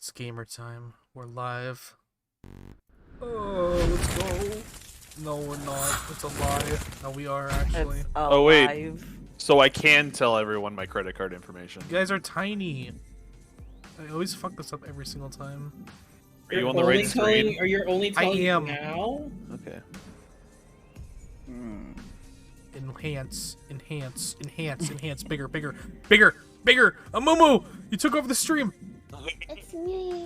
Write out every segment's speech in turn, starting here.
It's gamer time. We're live. Oh, let's go. No, we're not. It's a lie. No, we are actually. It's Oh wait, alive. so I can tell everyone my credit card information. You guys are tiny. I always fuck this up every single time. Are you on the right screen? Are you only I telling am. now? Okay. Enhance, enhance, enhance, enhance. Bigger, bigger, bigger, bigger. Amumu, you took over the stream. It's me.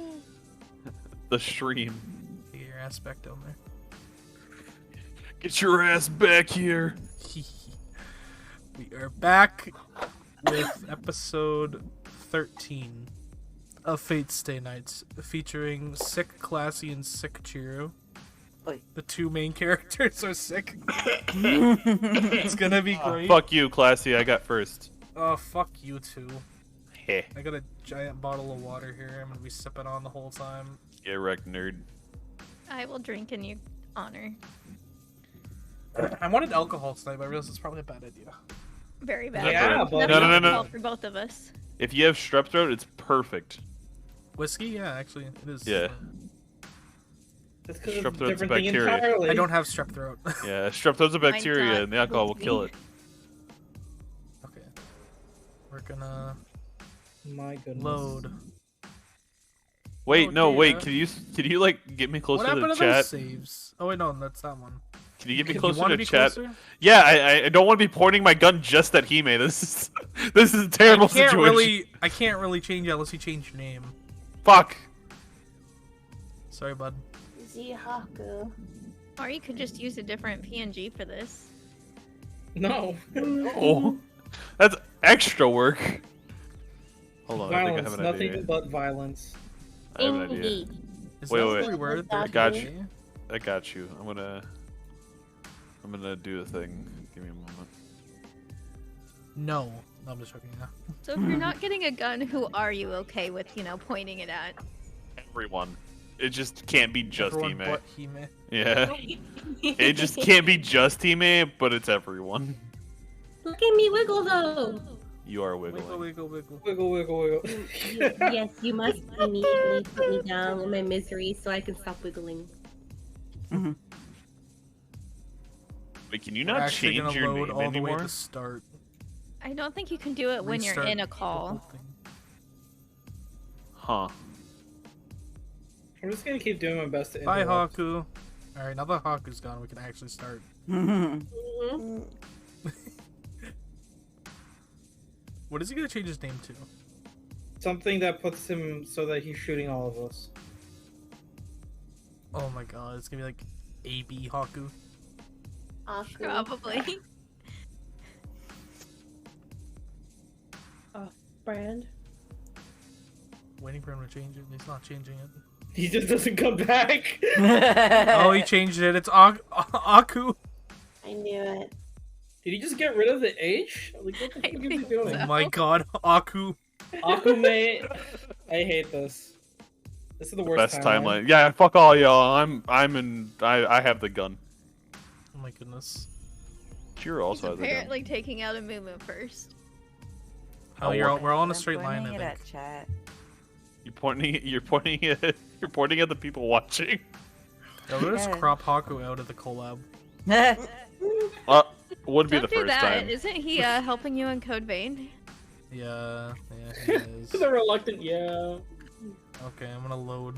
The stream. Get your ass back down there. Get your ass back here. We are back with episode 13 of Fate Stay Nights, featuring Sick Classy and Sick Chiro. Oi. The two main characters are sick. It's gonna be great. Fuck you, Classy. I got first. Oh, fuck you too. Heh. I got a giant bottle of water here. I'm gonna be sipping on the whole time. Get wrecked, nerd. I will drink in your honor. I wanted alcohol tonight, but I realized it's probably a bad idea. Very bad. Yeah, but No. For both of us. If you have strep throat, it's perfect. Whiskey? Yeah, actually, it is. Yeah. That's because Strep it's a throat's a different thing bacteria. entirely. I don't have strep throat. Yeah, strep throat's a bacteria, not and the alcohol will kill it. Okay. We're gonna My goodness. load. Wait, Oh, no, dear. wait. Can you like get me What closer to happened the to those chat? saves? Oh wait, no, that's that one. Can you get me You closer want to be chat? closer? Yeah, I don't want to be pointing my gun just at Hime. This is a terrible situation. I can't really change it unless you change your name. Fuck. Sorry, bud. Zihaku. Or you could just use a different PNG for this. No. Oh, that's extra work. Hold on, I think I Violence. have an Nothing idea. but violence. I have an idea. Is Wait, that wait, what we were? I got 30K? you. I got you. I'm gonna do the thing. Give me a moment. No. No, I'm just joking. Yeah. So if you're not getting a gun, who are you okay with, pointing it at? Everyone. It just can't be just Everyone Hime. but Hime. Yeah. It just can't be just Hime, but it's everyone. Look at me wiggle though. You are wiggling. Wiggle, wiggle, wiggle. Wiggle, wiggle, wiggle. Yes, you must immediately put me down in my misery so I can stop wiggling. Wait, can you We're not actually change gonna your load name all the way anymore? to start. I don't think you can do it when you're Restart in a the call. whole thing. Huh. I'm just gonna keep doing my best to Bye, interrupt. Haku. Alright, now that Haku's gone, we can actually start. What is he gonna change his name to? Something that puts him so that he's shooting all of us. Oh my god, it's gonna be like AB Haku. Probably. Brand. Waiting for him to change it. He's not changing it. He just doesn't come back. Oh, he changed it. It's Aku. I knew it. Did he just get rid of the H? Like, what the I fuck is he think doing? Oh my god, Aku. Akume. I hate this. This is the worst Best timeline. Yeah, fuck all y'all. I have the gun. Oh my goodness. Chiro He's also has the gun. apparently taking out a Mumu first. Oh, we're all in a straight line, I Pointing it think. at chat. You're pointing at the people watching. Yeah, we'll just Yeah. crop Haku out of the collab. Would be Don't the do first that. time. Isn't he helping you in Code Vein? Yeah, he is. The reluctant, yeah. Okay, I'm gonna load.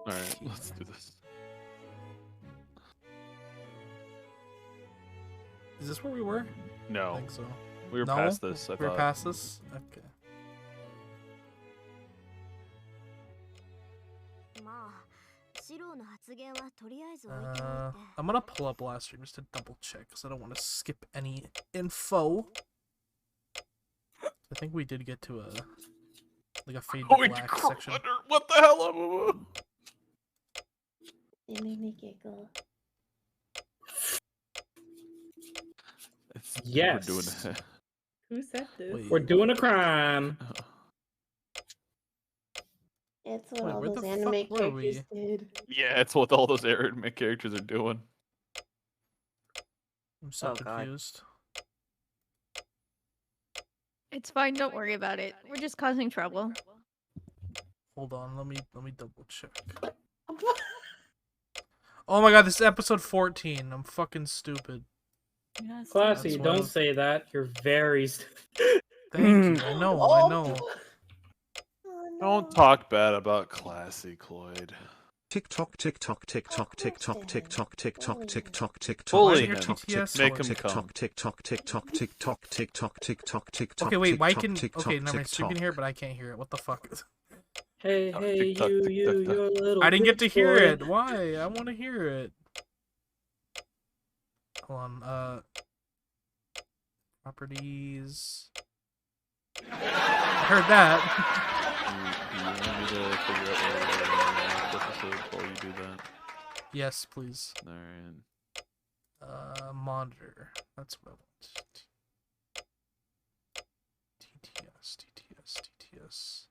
Alright, let's do this. Is this where we were? I No, think so. we were No? past this. I We're thought. past this? Okay. I'm gonna pull up last stream just to double check because I don't want to skip any info. I think we did get to a fade to Holy black crap, section. what the hell? It made me giggle. Yes. We're doing Who said this? Wait. We're doing a crime. It's Wait, what all where those the anime fuck were characters we? did. Yeah, it's what all those anime characters are doing. I'm so Oh, God. confused. It's fine, don't worry about it. We're just causing trouble. Hold on, let me double check. Oh my god, this is episode 14. I'm fucking stupid. Classy, That's don't what- say that. You're very stupid. Thank you. I know, I know. Don't talk bad about Classy, Cloyd. TikTok, TikTok, TikTok, TikTok, TikTok, TikTok, TikTok, TikTok, Bully your him. TTS Make him TikTok, come. TikTok, TikTok, TikTok, TikTok, TikTok, TikTok. Okay, wait, why TikTok, can... TikTok, Okay, never mind. So you can TikTok. hear it, but I can't hear it. What the fuck? Hey, hey, tick-tock, you, tick-tock. you little I didn't get to bitch hear boy. it. Why? I want to hear it. Hold on, properties. I heard that. Do you want me to figure out where we're in the next episode while you do that? Yes, please. Alright. Monitor. That's what I want. TTS.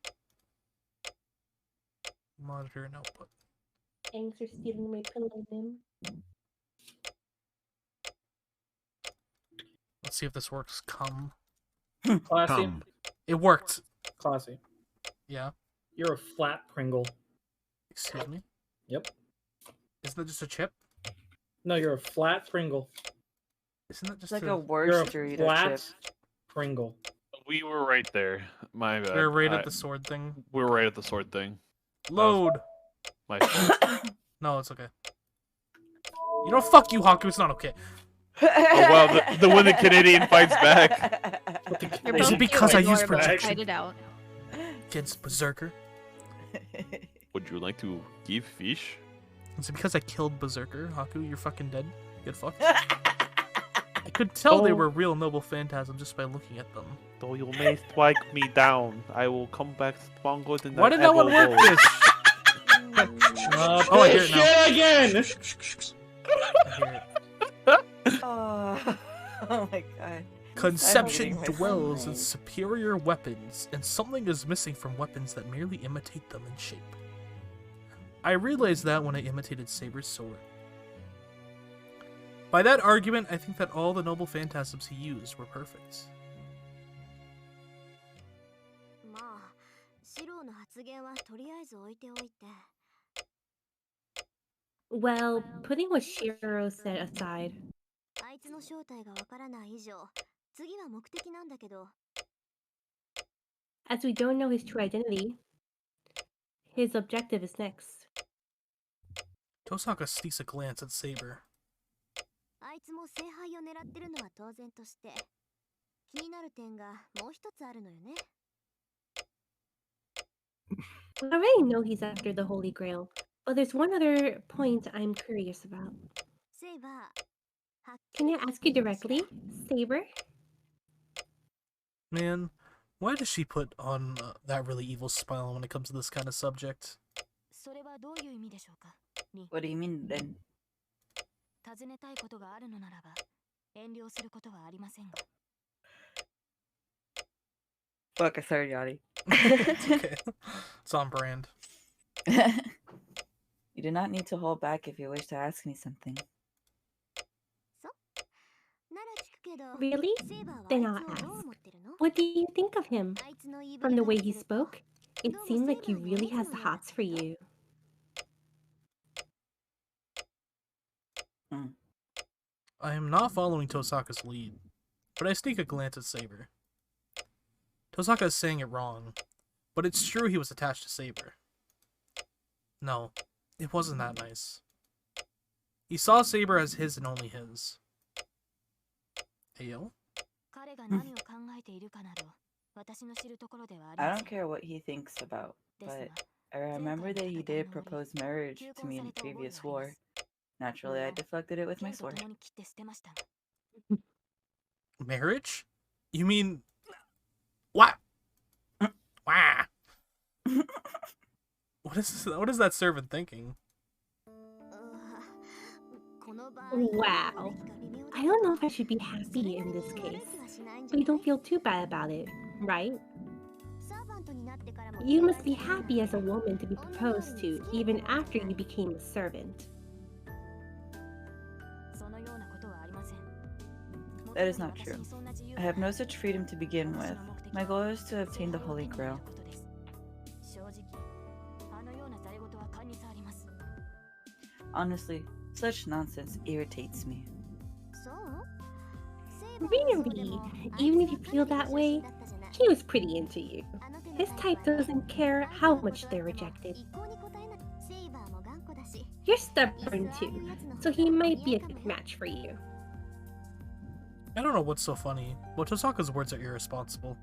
Monitor and output. Thanks for stealing my pillow, Nim. Let's see if this works. Come. Classy, Come. It worked. classy. Yeah. You're a flat Pringle. Excuse me. Yep. Isn't that just a chip? No, you're a flat Pringle. Isn't that It's just like a You're worst a Dorito flat chip. Pringle. We were right there. My bad. We're right at the sword thing. We were right at the sword thing. Load. My fault. No, it's okay. You know, fuck you, Haku. It's not okay. Oh wow, the when the Canadian fights back. You're Is both it because cute, I used adorable, projection? fight it out. Against Berserker. Would you like to give fish? Is it because I killed Berserker, Haku? You're fucking dead. Get fucked. I could tell they were real noble phantasms just by looking at them. Though you may strike me down, I will come back stronger than Why did no one work this? Oh, I hear it now. shit again! I hear it. Oh my god. Conception I'm holding my dwells phone in right. superior weapons, and something is missing from weapons that merely imitate them in shape. I realized that when I imitated Saber's sword. By that argument, I think that all the noble phantasms he used were perfect. Well, putting what Shiro said aside, as we don't know his true identity, his objective is next. Tosaka sneaks a glance at Saber. I already know he's after the Holy Grail, but there's one other point I'm curious about. Can I ask you directly, Saber? Man, why does she put on that really evil smile when it comes to this kind of subject? What do you mean then? Fuck, I started yachting. It's okay. It's on brand. You do not need to hold back if you wish to ask me something. Really? Then I'll ask. What do you think of him? From the way he spoke, it seemed like he really has the hots for you. I am not following Tosaka's lead, but I sneak a glance at Saber. Tosaka is saying it wrong, but it's true he was attached to Saber. No, it wasn't that nice. He saw Saber as his and only his. Ayo? I don't care what he thinks about, but I remember that he did propose marriage to me in the previous war. Naturally, I deflected it with my sword. Marriage? You mean... What? Wah! What is that servant thinking? Wow. I don't know if I should be happy in this case, but you don't feel too bad about it, right? You must be happy as a woman to be proposed to, even after you became a servant. That is not true. I have no such freedom to begin with. My goal is to obtain the Holy Grail. Honestly, such nonsense irritates me. Really? Even if you feel that way, he was pretty into you. His type doesn't care how much they're rejected. You're stubborn too, so he might be a good match for you. I don't know what's so funny, but Tosaka's words are irresponsible.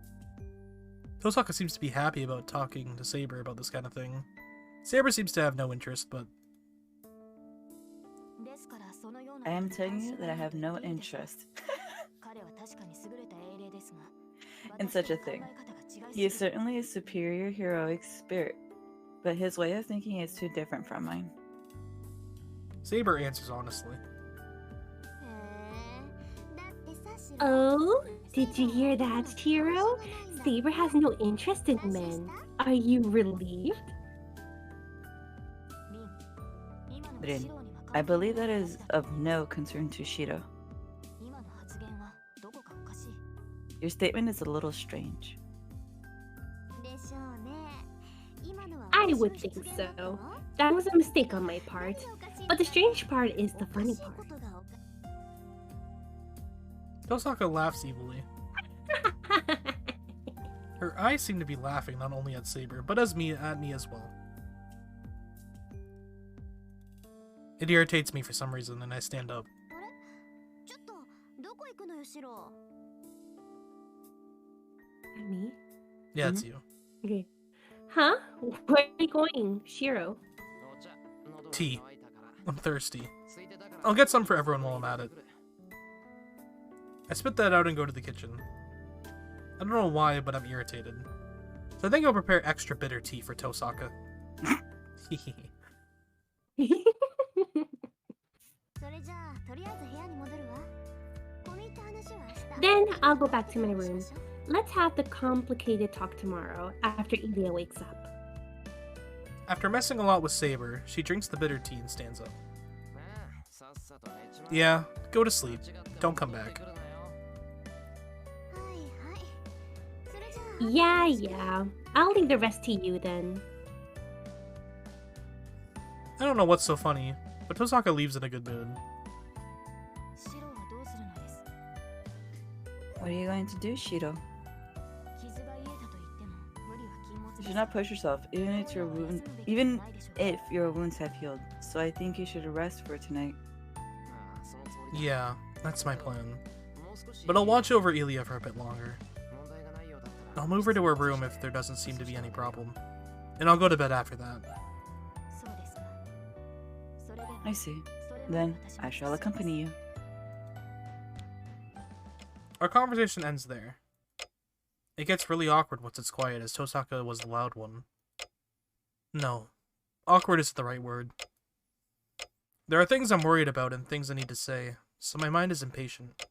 Tosaka seems to be happy about talking to Saber about this kind of thing. Saber seems to have no interest, but... I am telling you that I have no interest in such a thing. He is certainly a superior heroic spirit, but his way of thinking is too different from mine. Saber answers honestly. Oh, did you hear that, Chiro? Saber has no interest in men. Are you relieved? Rin, I believe that is of no concern to Shiro. Your statement is a little strange. I would think so. That was a mistake on my part. But the strange part is the funny part. Tosaka laughs evilly. Her eyes seem to be laughing not only at Saber, but at me as well. It irritates me for some reason, and I stand up. Me? Yeah, it's you. Okay. Huh? Where are you going, Shiro? Tea. I'm thirsty. I'll get some for everyone while I'm at it. I spit that out and go to the kitchen. I don't know why, but I'm irritated. So I think I'll prepare extra bitter tea for Tosaka. Then I'll go back to my room. Let's have the complicated talk tomorrow after Ilya wakes up. After messing a lot with Saber, she drinks the bitter tea and stands up. Yeah, go to sleep. Don't come back. Yeah. I'll leave the rest to you then. I don't know what's so funny, but Tosaka leaves in a good mood. What are you going to do, Shiro? You should not push yourself, even if your wounds have healed. So I think you should rest for tonight. Yeah, that's my plan. But I'll watch over Ilya for a bit longer. I'll move her to her room if there doesn't seem to be any problem. And I'll go to bed after that. I see. Then I shall accompany you. Our conversation ends there. It gets really awkward once it's quiet, as Tosaka was the loud one. No. Awkward isn't the right word. There are things I'm worried about and things I need to say, so my mind is impatient.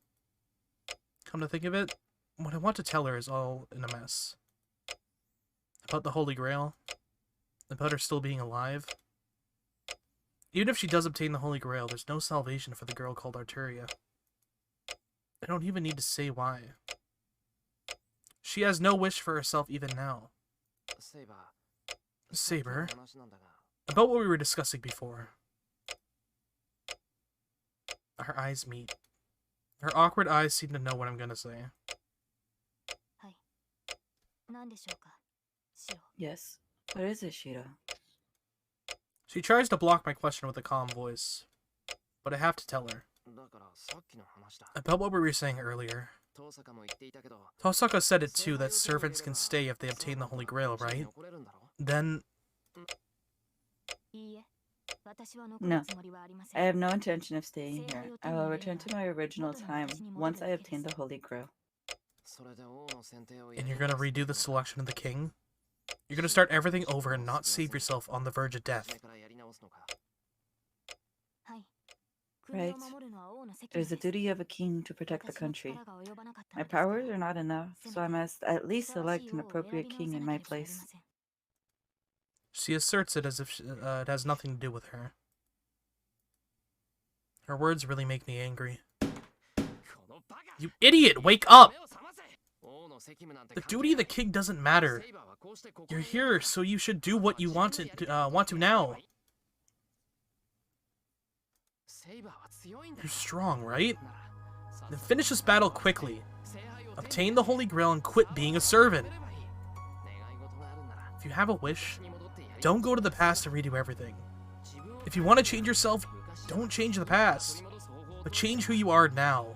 Come to think of it, what I want to tell her is all in a mess. About the Holy Grail. About her still being alive. Even if she does obtain the Holy Grail, there's no salvation for the girl called Arturia. I don't even need to say why. She has no wish for herself even now. Saber, about what we were discussing before. Our eyes meet. Her awkward eyes seem to know what I'm gonna say. Yes. What is it, Shiro? She tries to block my question with a calm voice, but I have to tell her. About what we were saying earlier. Tosaka said it too, that servants can stay if they obtain the Holy Grail, right? Then... No. I have no intention of staying here. I will return to my original time once I obtain the Holy Grail. And you're gonna redo the selection of the king? You're gonna start everything over and not save yourself on the verge of death? Right. It is the duty of a king to protect the country. My powers are not enough, so I must at least select an appropriate king in my place. She asserts it as if it has nothing to do with her. Her words really make me angry. You idiot! Wake up! The duty of the king doesn't matter. You're here, so you should do what you want to now. You're strong, right? Then finish this battle quickly. Obtain the Holy Grail and quit being a servant. If you have a wish, don't go to the past and redo everything. If you want to change yourself, don't change the past, but change who you are now.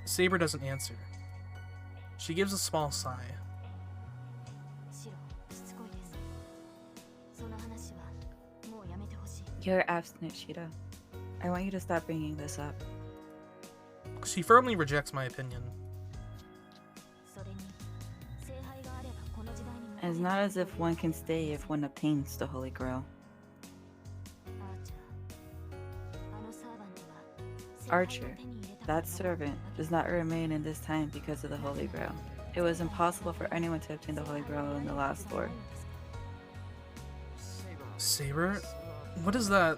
Saber doesn't answer. She gives a small sigh. You're abstinent, Shida. I want you to stop bringing this up. She firmly rejects my opinion. It's not as if one can stay if one obtains the Holy Grail. Archer, that servant, does not remain in this time because of the Holy Grail. It was impossible for anyone to obtain the Holy Grail in the last war. Saber? What is that?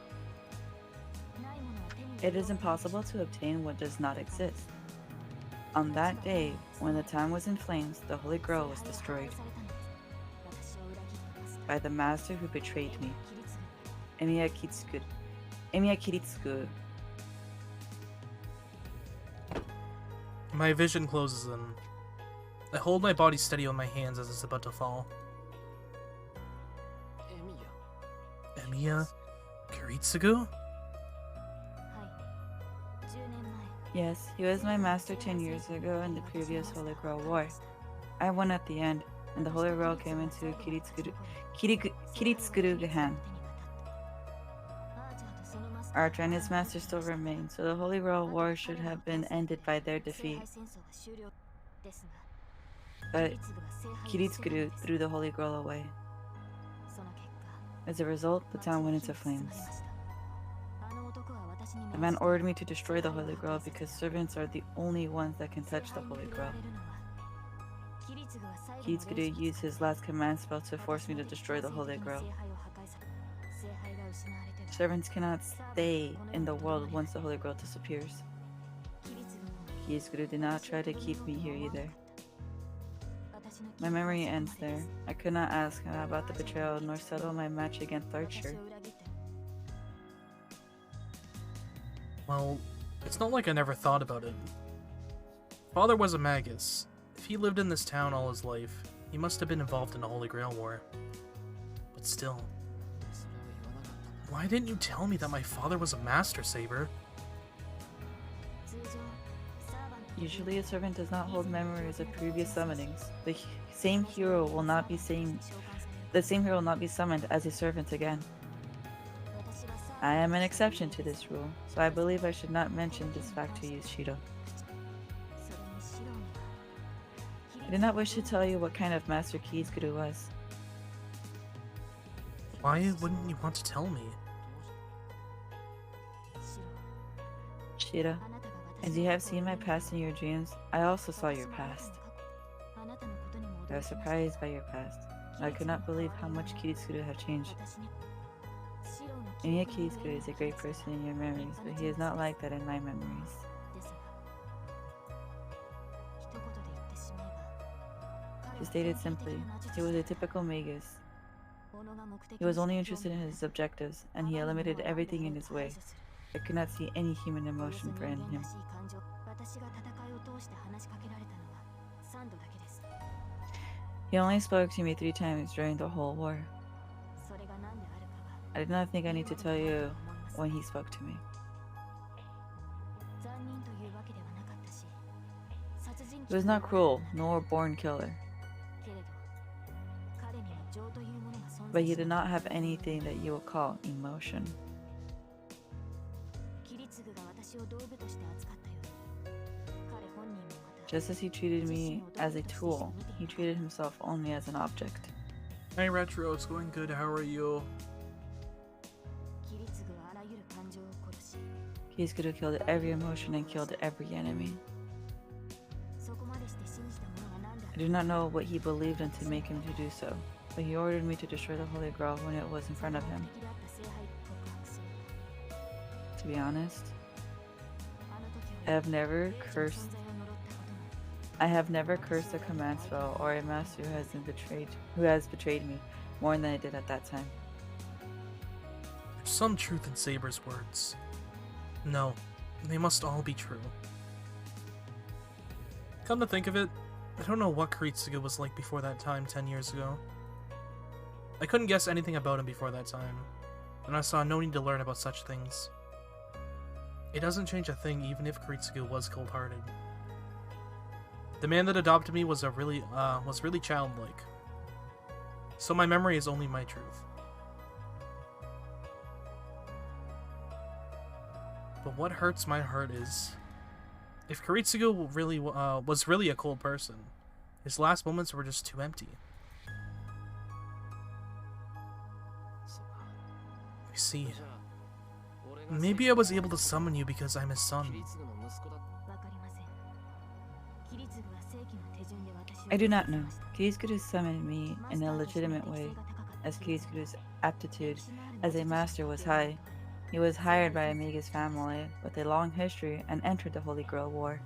It is impossible to obtain what does not exist. On that day, when the town was in flames, the Holy Grail was destroyed by the master who betrayed me, Emiya Kiritsugu. My vision closes in. I hold my body steady on my hands as it's about to fall. Emiya Kiritsugu? Yes, he was my master 10 years ago in the previous Holy Grail War. I won at the end, and the Holy Grail came into Kiritsuguru's hand. Archer and his master still remain, so the Holy Grail War should have been ended by their defeat. But Kiritsuguru threw the Holy Grail away. As a result, the town went into flames. The man ordered me to destroy the Holy Grail because servants are the only ones that can touch the Holy Grail. Kiritsuguru used his last command spell to force me to destroy the Holy Grail. Servants cannot stay in the world once the Holy Grail disappears. Kiritsuguru did not try to keep me here either. My memory ends there. I could not ask about the betrayal nor settle my match against Archer. Well, it's not like I never thought about it. Father was a magus. If he lived in this town all his life, he must have been involved in the Holy Grail War. But still, why didn't you tell me that my father was a master, Saber? Usually a servant does not hold memories of previous summonings. The same hero will not be summoned as a servant again. I am an exception to this rule, so I believe I should not mention this fact to you, Shido. I did not wish to tell you what kind of master Kiritsuguru was. Why wouldn't you want to tell me? Shida, as you have seen my past in your dreams, I also saw your past. I was surprised by your past. I could not believe how much Kiritsuguru have changed. Emiya Kiritsugu is a great person in your memories, but he is not like that in my memories. To state it simply, he was a typical magus. He was only interested in his objectives, and he eliminated everything in his way. I could not see any human emotion for in him. He only spoke to me 3 times during the whole war. I did not think I need to tell you when he spoke to me. He was not cruel, nor a born killer. But he did not have anything that you would call emotion. Just as he treated me as a tool, he treated himself only as an object. Hey Retro, it's going good, how are you? Kiritsuguru killed every emotion and killed every enemy. I do not know what he believed in to make him to do so, but he ordered me to destroy the Holy Grail when it was in front of him. To be honest, I have never cursed. I have never cursed a command spell or a master who has betrayed me more than I did at that time. There's some truth in Saber's words. No, they must all be true. Come to think of it, I don't know what Kiritsugu was like before that time 10 years ago. I couldn't guess anything about him before that time, and I saw no need to learn about such things. It doesn't change a thing even if Kiritsugu was cold-hearted. The man that adopted me was really childlike. So my memory is only my truth. But what hurts my heart is, if Kiritsugu really was really a cold person, his last moments were just too empty. I see. Maybe I was able to summon you because I'm his son. I do not know. Kiritsugu summoned me in a legitimate way, as Kiritsugu's aptitude as a master was high. He was hired by Amiga's family with a long history and entered the Holy Grail War.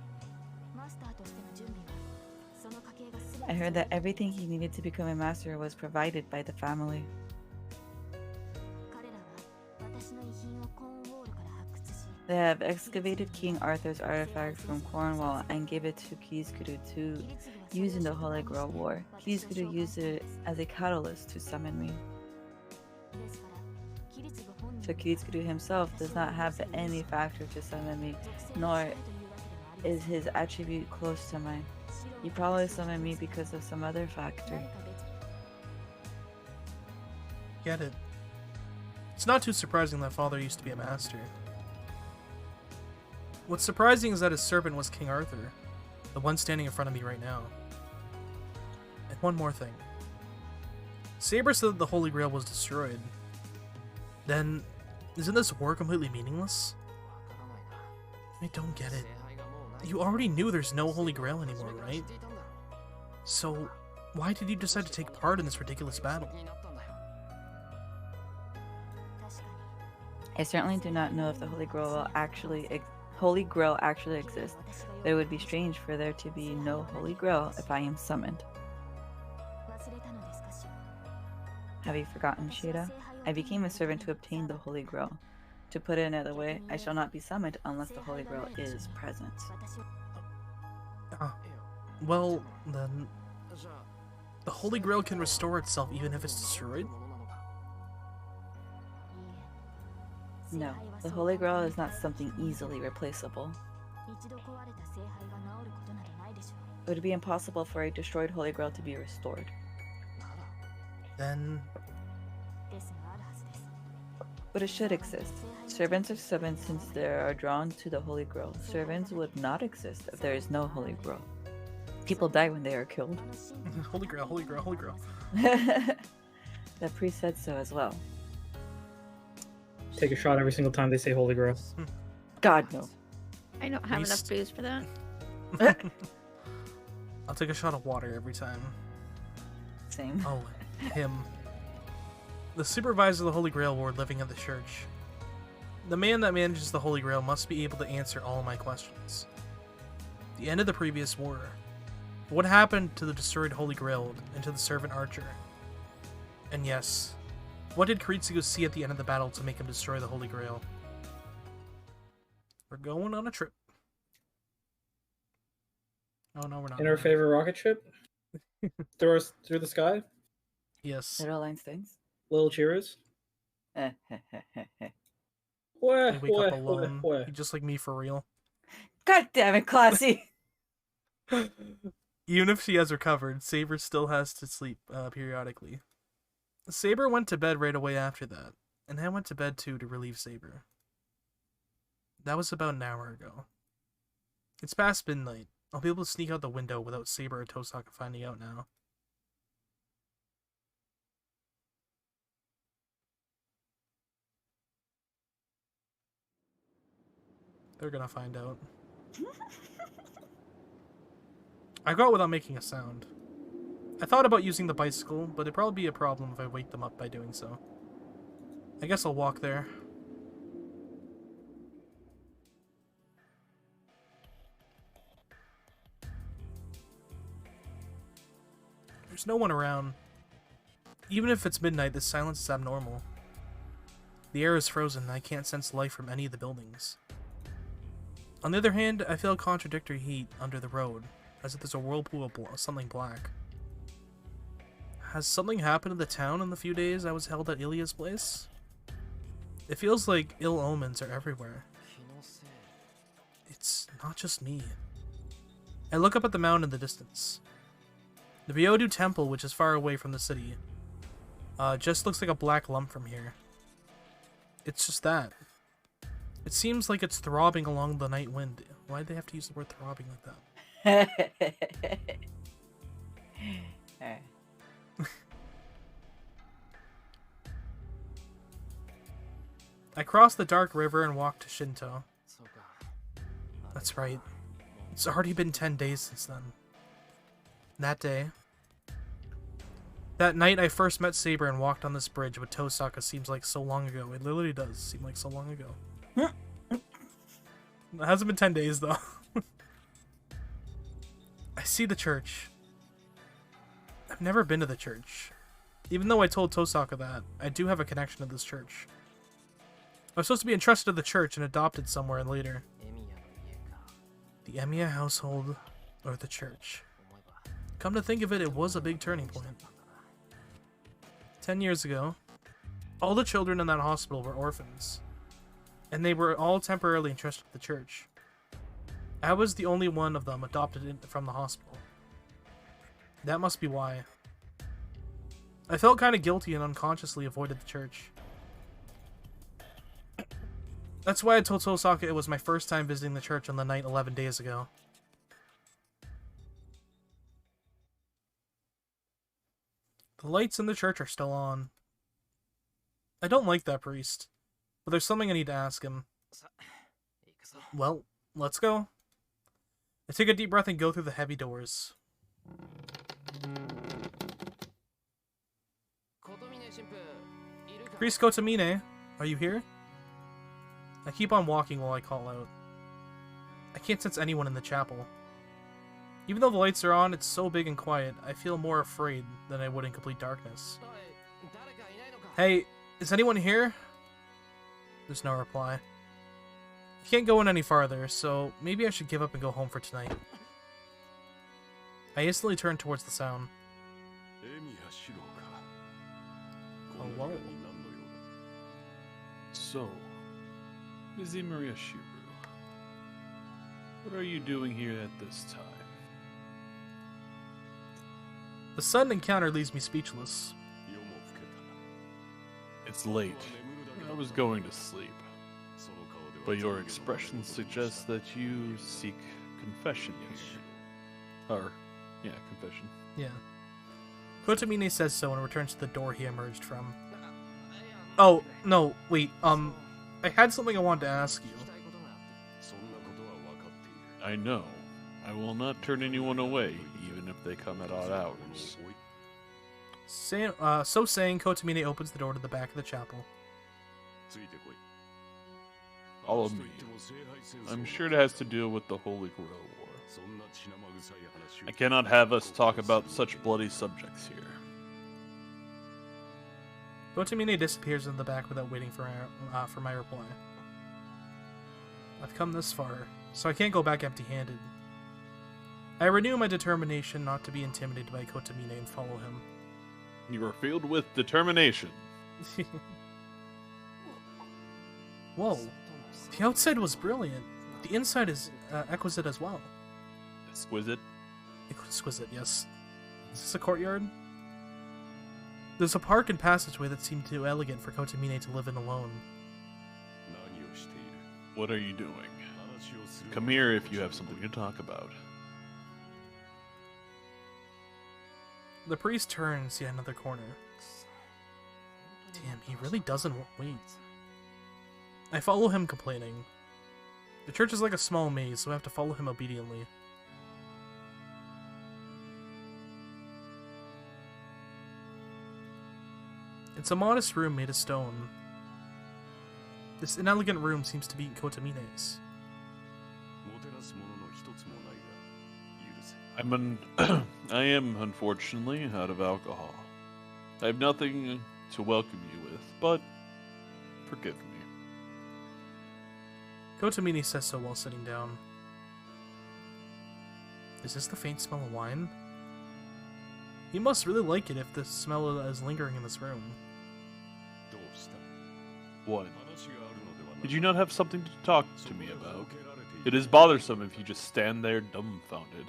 I heard that everything he needed to become a master was provided by the family. They have excavated King Arthur's artifact from Cornwall and gave it to Kiritsugu to use in the Holy Grail War. Kiritsugu used it as a catalyst to summon me. So Kiritsugu himself does not have any factor to summon me, nor is his attribute close to mine. He probably summoned me because of some other factor. Get it. It's not too surprising that father used to be a master. What's surprising is that his servant was King Arthur, the one standing in front of me right now. And one more thing. Saber said that the Holy Grail was destroyed. Then, isn't this war completely meaningless? I don't get it. You already knew there's no Holy Grail anymore, right? So, why did you decide to take part in this ridiculous battle? I certainly do not know if the Holy Grail actually exists. But it would be strange for there to be no Holy Grail if I am summoned. Have you forgotten, Shira? I became a servant to obtain the Holy Grail. To put it another way, I shall not be summoned unless the Holy Grail is present. Well, then... the Holy Grail can restore itself even if it's destroyed? No, the Holy Grail is not something easily replaceable. It would be impossible for a destroyed Holy Grail to be restored. Then... but it should exist. Servants are summoned since they are drawn to the Holy Grail. Servants would not exist if there is no Holy Grail. People die when they are killed. Holy Grail, Holy Grail, Holy Grail. The priest said so as well. Take a shot every single time they say Holy Grail. God, no. I don't have enough booze for that. I'll take a shot of water every time. Same. Oh, him. The supervisor of the Holy Grail Ward living at the church. The man that manages the Holy Grail must be able to answer all my questions. The end of the previous war. What happened to the destroyed Holy Grail and to the servant archer? And yes, what did Kiritsugu see at the end of the battle to make him destroy the Holy Grail? We're going on a trip. Oh no, we're not. In our favorite rocket ship? Through the sky? Yes. Little Einsteins. Little cheers? I wake up alone. You're just like me for real. God damn it, Classy! Even if she has recovered, Saber still has to sleep periodically. Saber went to bed right away after that, and I went to bed too to relieve Saber. That was about an hour ago. It's past midnight. I'll be able to sneak out the window without Saber or Tosaka finding out now. They're gonna find out. I go out without making a sound. I thought about using the bicycle, but it'd probably be a problem if I wake them up by doing so. I guess I'll walk there. There's no one around. Even if it's midnight, this silence is abnormal. The air is frozen, and I can't sense life from any of the buildings. On the other hand, I feel a contradictory heat under the road, as if there's a whirlpool of something black. Has something happened to the town in the few days I was held at Ilya's place? It feels like ill omens are everywhere. It's not just me. I look up at the mountain in the distance. The Ryodu Temple, which is far away from the city, just looks like a black lump from here. It's just that. It seems like it's throbbing along the night wind. Why'd they have to use the word throbbing like that? I cross the dark river and walk to Shinto. That's right. It's already been 10 days since then. That night I first met Saber and walked on this bridge with Tosaka seems like so long ago. It literally does seem like so long ago. It hasn't been 10 days though. I see the church. I've never been to the church. Even though I told Tosaka that, I do have a connection to this church. I was supposed to be entrusted to the church and adopted somewhere later. The Emiya household, or the church. Come to think of it, it was a big turning point. 10 years ago, all the children in that hospital were orphans, and they were all temporarily entrusted to the church. I was the only one of them adopted from the hospital. That must be why. I felt kind of guilty and unconsciously avoided the church. That's why I told Tosaka it was my first time visiting the church on the night 11 days ago. The lights in the church are still on. I don't like that priest, but there's something I need to ask him. Well, let's go. I take a deep breath and go through the heavy doors. Priest Kotomine, are you here? I keep on walking while I call out. I can't sense anyone in the chapel. Even though the lights are on, it's so big and quiet, I feel more afraid than I would in complete darkness. Hey, is anyone here? There's no reply. I can't go in any farther, so maybe I should give up and go home for tonight. I instantly turn towards the sound. Hello? So, Ms. Maria Shiru, what are you doing here at this time? The sudden encounter leaves me speechless. It's late. I was going to sleep. But your expression suggests that you seek confession here. Yeah, confession. Yeah. Kotomine says so and returns to the door he emerged from. Oh, no, wait, I had something I wanted to ask you. I know. I will not turn anyone away, even if they come at odd hours. So saying, Kotomine opens the door to the back of the chapel. Follow me. I'm sure it has to do with the Holy Grail War. I cannot have us talk about such bloody subjects here. Kotomine disappears in the back without waiting for my reply. I've come this far, so I can't go back empty-handed. I renew my determination not to be intimidated by Kotomine and follow him. You are filled with determination. Whoa. The outside was brilliant. The inside is exquisite as well. Exquisite? Exquisite, yes. Is this a courtyard? There's a park and passageway that seem too elegant for Kotomine to live in alone. What are you doing? Come here if you have something to talk about. The priest turns yet another corner. Damn, he really doesn't wait. I follow him complaining. The church is like a small maze, so I have to follow him obediently. It's a modest room made of stone. This inelegant room seems to be Kotomine's. I am unfortunately out of alcohol. I have nothing to welcome you with, but forgive me. Kotomini says so while sitting down. Is this the faint smell of wine? He must really like it if the smell is lingering in this room. What? Did you not have something to talk to me about? It is bothersome if you just stand there dumbfounded.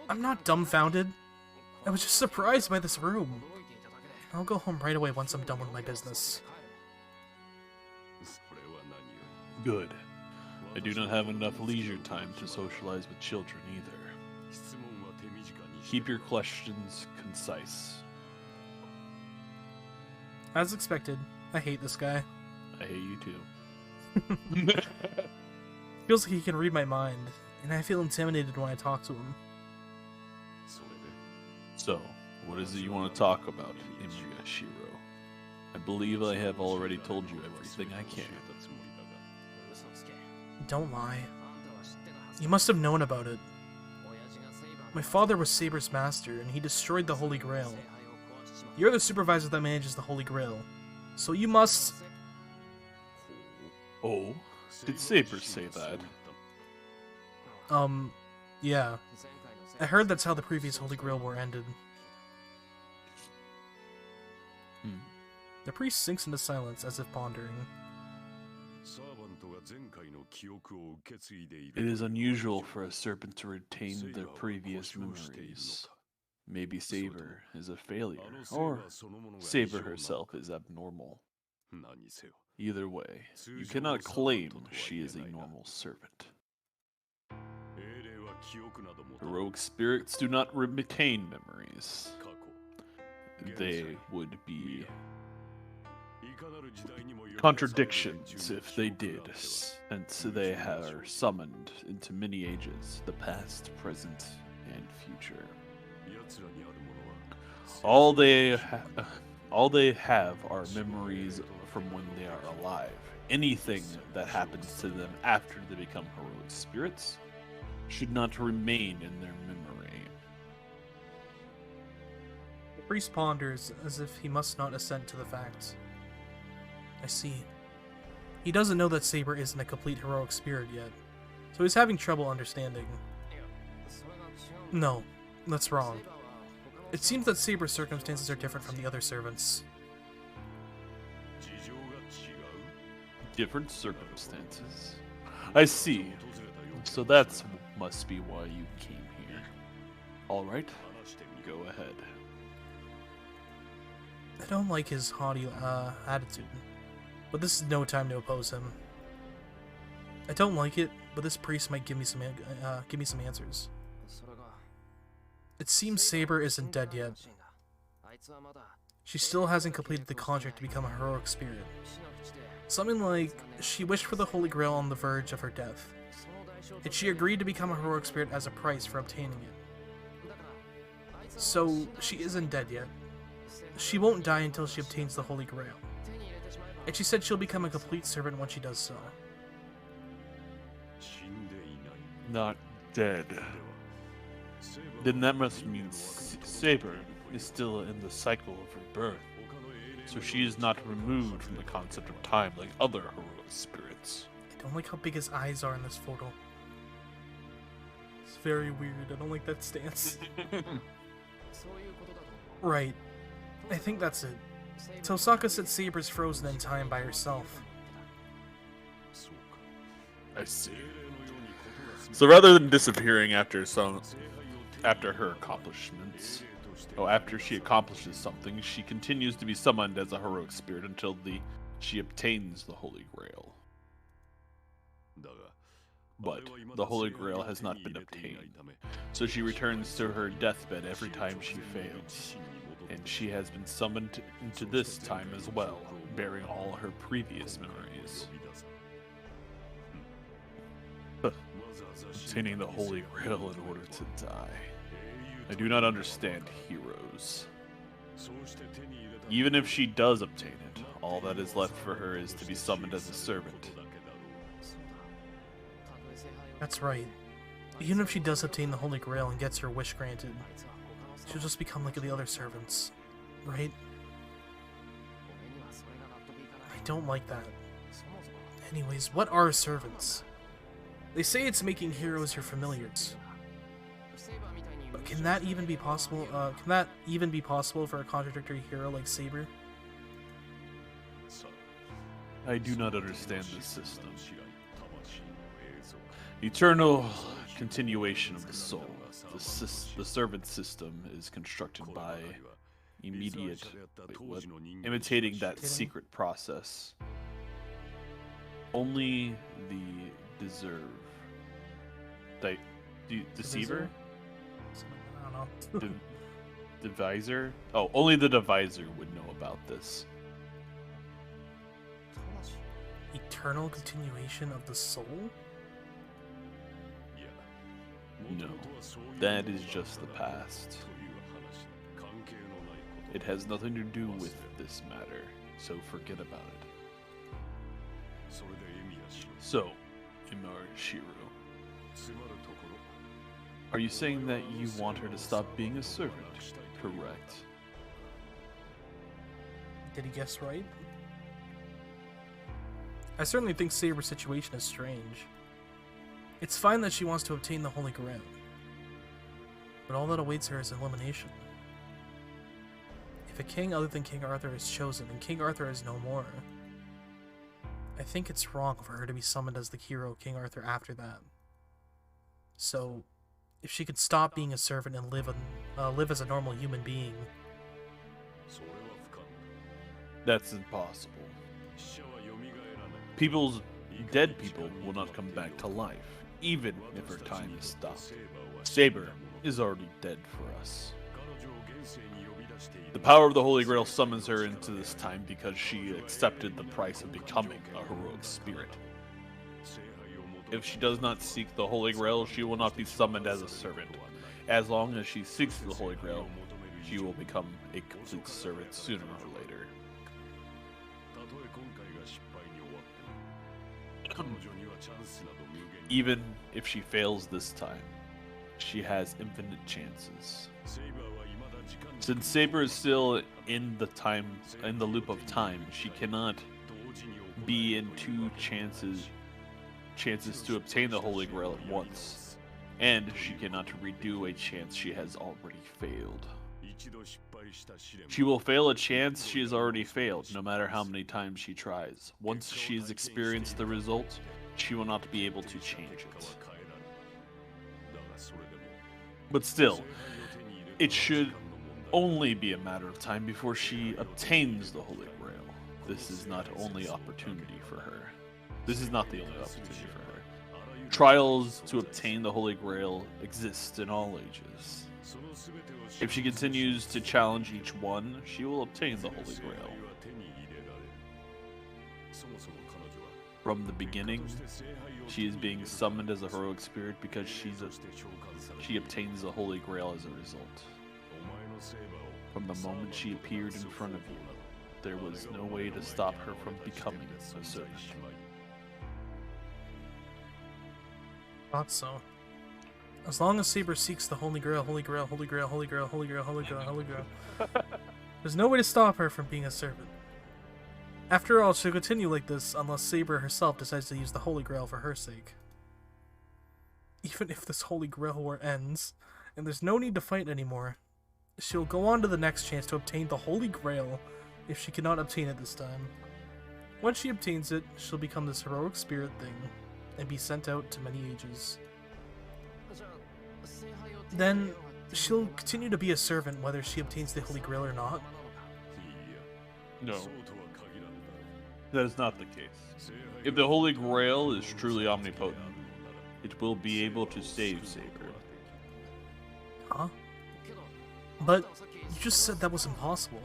I'm not dumbfounded. I was just surprised by this room. I'll go home right away once I'm done with my business. Good. I do not have enough leisure time to socialize with children either. Keep your questions concise. As expected, I hate this guy. I hate you too. Feels like he can read my mind, and I feel intimidated when I talk to him. So, what is it you want to talk about, Imigashiro? I believe I have already told you everything I can. Don't lie. You must have known about it. My father was Saber's master, and he destroyed the Holy Grail. You're the supervisor that manages the Holy Grail, so you must... Oh? Did Saber say that? Yeah. I heard that's how the previous Holy Grail War ended. The priest sinks into silence as if pondering. It is unusual for a serpent to retain their previous memories. Maybe Saber is a failure, or Saber herself is abnormal. Either way, you cannot claim she is a normal servant. Heroic spirits do not retain memories. They would be contradictions if they did, since they are summoned into many ages, the past, present, and future. All they have are memories from when they are alive. Anything that happens to them after they become heroic spirits should not remain in their memory. The priest ponders as if he must not assent to the facts. I see. He doesn't know that Saber isn't a complete heroic spirit yet, so he's having trouble understanding. No, that's wrong. It seems that Saber's circumstances are different from the other servants. Different circumstances? I see. So that must be why you came here. Alright, go ahead. I don't like his haughty attitude, but this is no time to oppose him. I don't like it, but this priest might give me some answers. It seems Saber isn't dead yet. She still hasn't completed the contract to become a heroic spirit. Something like, she wished for the Holy Grail on the verge of her death, and she agreed to become a heroic spirit as a price for obtaining it. So, she isn't dead yet. She won't die until she obtains the Holy Grail. And she said she'll become a complete servant when she does so. Not dead. Then that must mean Saber is still in the cycle of her birth. So she is not removed from the concept of time like other heroic spirits. I don't like how big his eyes are in this photo. It's very weird. I don't like that stance. Right. I think that's it. Tosaka said Saber's frozen in time by herself. I see. So rather than disappearing after her accomplishments, after she accomplishes something, she continues to be summoned as a heroic spirit until she obtains the Holy Grail. But the Holy Grail has not been obtained, so she returns to her deathbed every time she fails. And she has been summoned into this time as well, bearing all her previous memories. Obtaining the Holy Grail in order to die. I do not understand heroes. Even if she does obtain it, all that is left for her is to be summoned as a servant. That's right. Even if she does obtain the Holy Grail and gets her wish granted, she'll just become like the other servants, right? I don't like that. Anyways, what are servants? They say it's making heroes your familiars. But can that even be possible? Can that even be possible for a contradictory hero like Saber? I do not understand this system. Eternal continuation of the soul. The servant system is constructed by immediate, imitating that secret process. Only the deceiver? I don't know. Deviser? Oh, only the deviser would know about this. Eternal continuation of the soul? No, that is just the past. It has nothing to do with this matter, so forget about it. So, Imashiro, are you saying that you want her to stop being a servant, correct? Did he guess right? I certainly think Saber's situation is strange. It's fine that she wants to obtain the Holy Grail, but all that awaits her is elimination. If a king other than King Arthur is chosen and King Arthur is no more, I think it's wrong for her to be summoned as the hero King Arthur after that. So, if she could stop being a servant and live as a normal human being. That's impossible. Dead people will not come back to life, even if her time is stopped. Saber is already dead for us. The power of the Holy Grail summons her into this time because she accepted the price of becoming a heroic spirit. If she does not seek the Holy Grail, she will not be summoned as a servant. As long as she seeks the Holy Grail, she will become a complete servant sooner or later. Even if she fails this time, she has infinite chances. Since Saber is still in the loop of time, she cannot be in two chances to obtain the Holy Grail at once, and she cannot redo a chance she has already failed. She will fail a chance she has already failed, no matter how many times she tries. Once she has experienced the result, she will not be able to change it. But still, it should only be a matter of time before she obtains the Holy Grail. This is not only opportunity for her. This is not the only opportunity for her. Trials to obtain the Holy Grail exist in all ages. If she continues to challenge each one, she will obtain the Holy Grail. From the beginning, she is being summoned as a heroic spirit because she obtains the Holy Grail as a result. From the moment she appeared in front of you, there was no way to stop her from becoming a servant. Thought so. As long as Saber seeks the Holy Grail, Holy Grail, Holy Grail, Holy Grail, Holy Grail, Holy Grail, Holy Grail, there's no way to stop her from being a servant. After all, she'll continue like this unless Saber herself decides to use the Holy Grail for her sake. Even if this Holy Grail war ends, and there's no need to fight anymore, she'll go on to the next chance to obtain the Holy Grail if she cannot obtain it this time. Once she obtains it, she'll become this heroic spirit thing, and be sent out to many ages. Then, she'll continue to be a servant whether she obtains the Holy Grail or not? No. That is not the case. If the Holy Grail is truly omnipotent, it will be able to save Saber. Huh? But you just said that was impossible.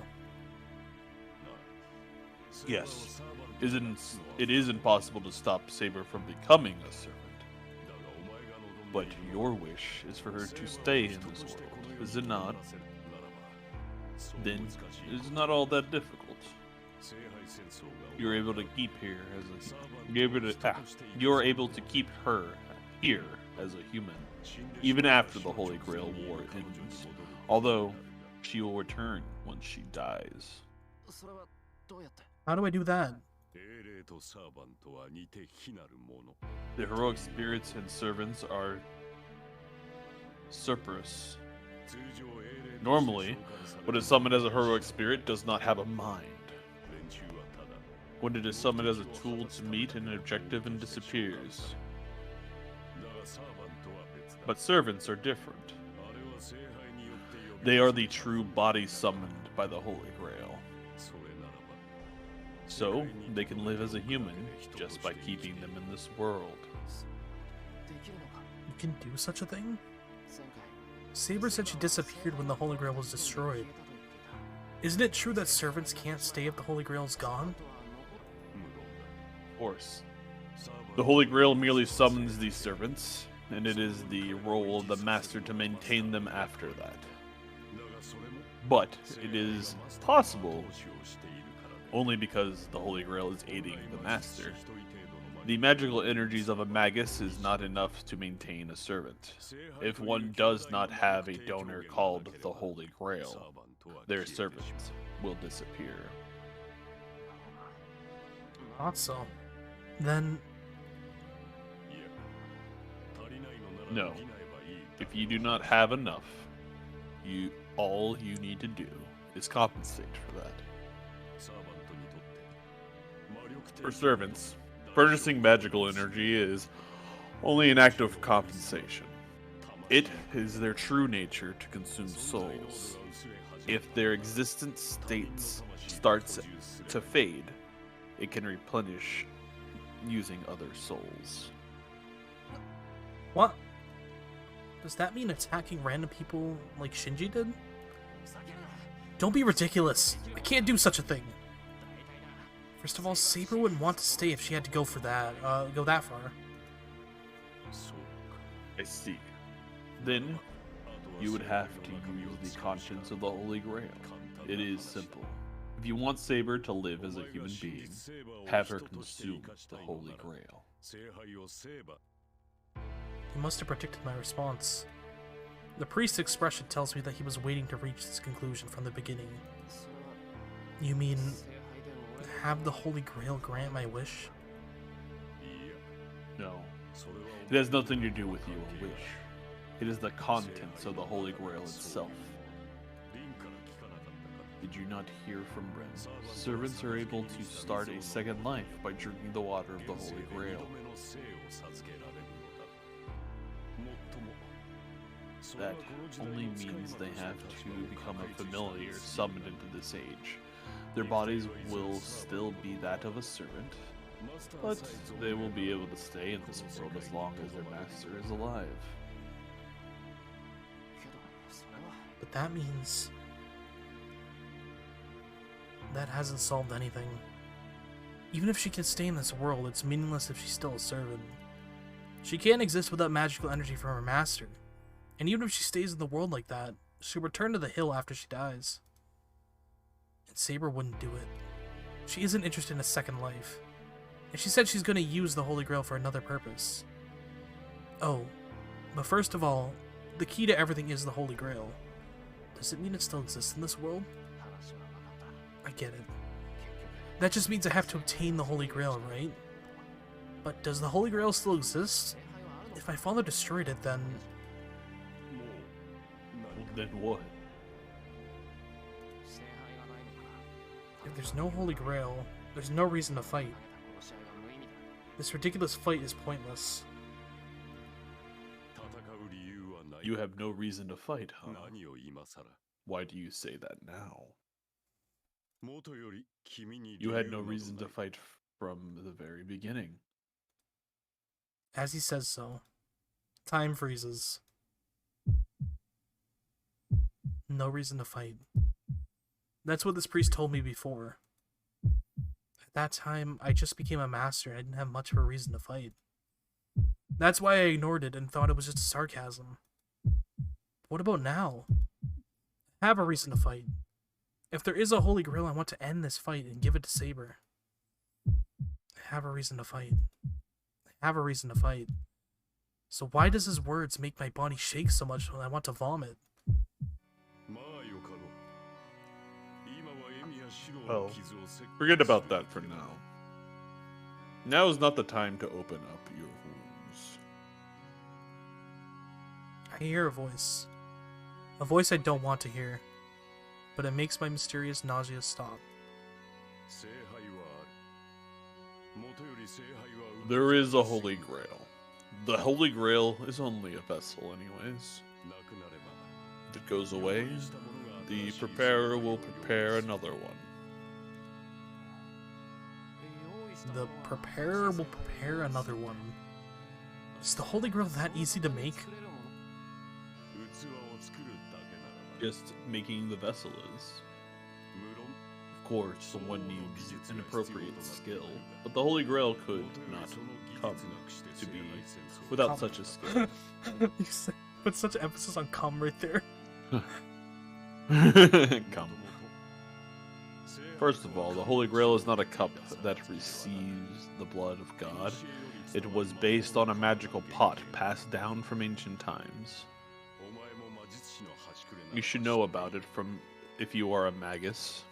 Yes. It is impossible to stop Saber from becoming a servant. But your wish is for her to stay in this world, is it not? Then it's not all that difficult. You're able to keep her here as a human, even after the Holy Grail War ends, although she will return when she dies. How do I do that? The heroic spirits and servants are Cerberus. Normally, what is summoned as a heroic spirit does not have a mind. When it is summoned as a tool to meet an objective and disappears. But servants are different. They are the true body summoned by the Holy Grail. So, they can live as a human just by keeping them in this world. You can do such a thing? Saber said she disappeared when the Holy Grail was destroyed. Isn't it true that servants can't stay if the Holy Grail is gone? Of course. The Holy Grail merely summons these servants, and it is the role of the Master to maintain them after that. But it is possible only because the Holy Grail is aiding the Master. The magical energies of a magus is not enough to maintain a servant. If one does not have a donor called the Holy Grail, their servant will disappear. Thought so. Then... No. If you do not have enough, all you need to do is compensate for that. For servants, furnishing magical energy is only an act of compensation. It is their true nature to consume souls. If their existence starts to fade, it can replenish using other souls. What? Does that mean attacking random people like Shinji did? Don't be ridiculous. I can't do such a thing. First of all, Saber wouldn't want to stay if she had to go for that, go that far. I see. Then, you would have to use the contents of the Holy Grail. It is simple. If you want Saber to live as a human being, have her consume the Holy Grail. He must have predicted my response. The priest's expression tells me that he was waiting to reach this conclusion from the beginning. You mean, have the Holy Grail grant my wish? No. It has nothing to do with your wish. It is the contents of the Holy Grail itself. Did you not hear from Ren? Servants are able to start a second life by drinking the water of the Holy Grail. That only means they have to become a familiar summoned into this age. Their bodies will still be that of a servant, but they will be able to stay in this world as long as their master is alive. But that means... that hasn't solved anything. Even if she can stay in this world, it's meaningless if she's still a servant. She can't exist without magical energy from her master. And even if she stays in the world like that, she'll return to the hill after she dies. And Saber wouldn't do it. She isn't interested in a second life. And she said she's going to use the Holy Grail for another purpose. Oh, but first of all, the key to everything is the Holy Grail. Does it mean it still exists in this world? I get it. That just means I have to obtain the Holy Grail, right? But does the Holy Grail still exist? If my father destroyed it, then... Then what? If there's no Holy Grail, there's no reason to fight. This ridiculous fight is pointless. You have no reason to fight, huh? Why do you say that now? You had no reason to fight from the very beginning. As he says so, time freezes. No reason to fight. That's what this priest told me before. At that time, I just became a master and I didn't have much of a reason to fight. That's why I ignored it and thought it was just sarcasm. What about now? I have a reason to fight. If there is a Holy Grail, I want to end this fight and give it to Saber. I have a reason to fight. I have a reason to fight. So why does his words make my body shake so much when I want to vomit? Well, forget about that for now. Now is not the time to open up your wounds. I hear a voice. A voice I don't want to hear. But it makes my mysterious nausea stop. There is a Holy Grail. The Holy Grail is only a vessel anyways. If it goes away, the preparer will prepare another one. The preparer will prepare another one. Is the Holy Grail that easy to make? Just making the vessel is. Of course, one needs an appropriate skill, but the Holy Grail could not come to be without such a skill. You put such emphasis on "come" right there. Come. First of all, the Holy Grail is not a cup that receives the blood of God. It was based on a magical pot passed down from ancient times. You should know about it from if you are a magus.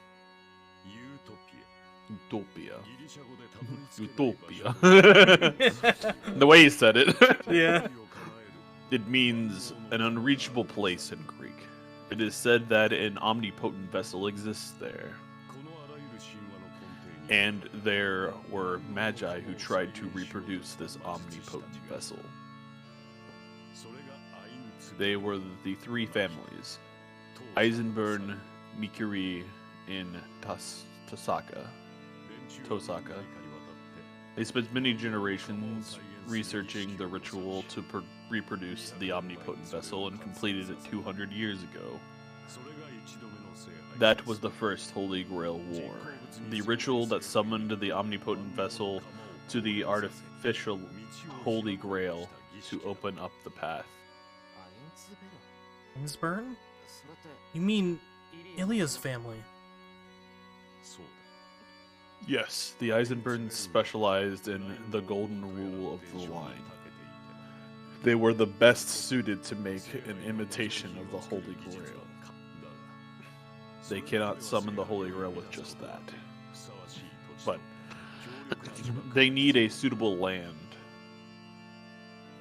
Utopia. Utopia. The way he said it. Yeah. It means an unreachable place in Greek. It is said that an omnipotent vessel exists there. And there were magi who tried to reproduce this omnipotent vessel. They were the three families: Eisenburn, Mikuri, and Tosaka. They spent many generations researching the ritual to reproduce the omnipotent vessel and completed it 200 years ago. That was the first Holy Grail War. The ritual that summoned the omnipotent vessel to the artificial Holy Grail to open up the path. Einsburn? You mean Ilya's family? Yes, the Eisenburns specialized in the golden rule of the line. They were the best suited to make an imitation of the Holy Grail. They cannot summon the Holy Grail with just that. But they need a suitable land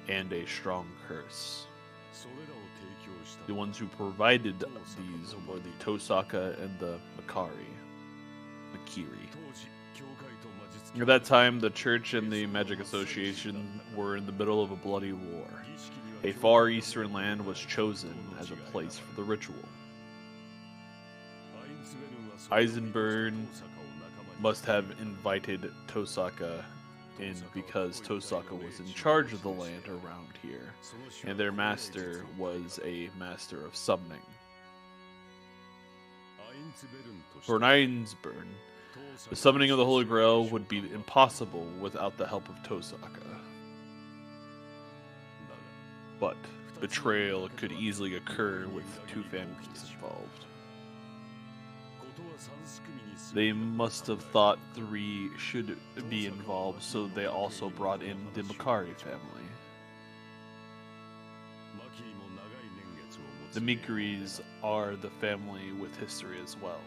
and a strong curse. The ones who provided these were the Tosaka and the Makiri. At that time, the Church and the Magic Association were in the middle of a bloody war. A far eastern land was chosen as a place for the ritual. Eisenburn must have invited Tosaka in because Tosaka was in charge of the land around here, and their master was a master of summoning. For Eisenburn, the summoning of the Holy Grail would be impossible without the help of Tosaka. But betrayal could easily occur with two families involved. They must have thought three should be involved, so they also brought in the Makari family. The Mikuris are the family with history as well.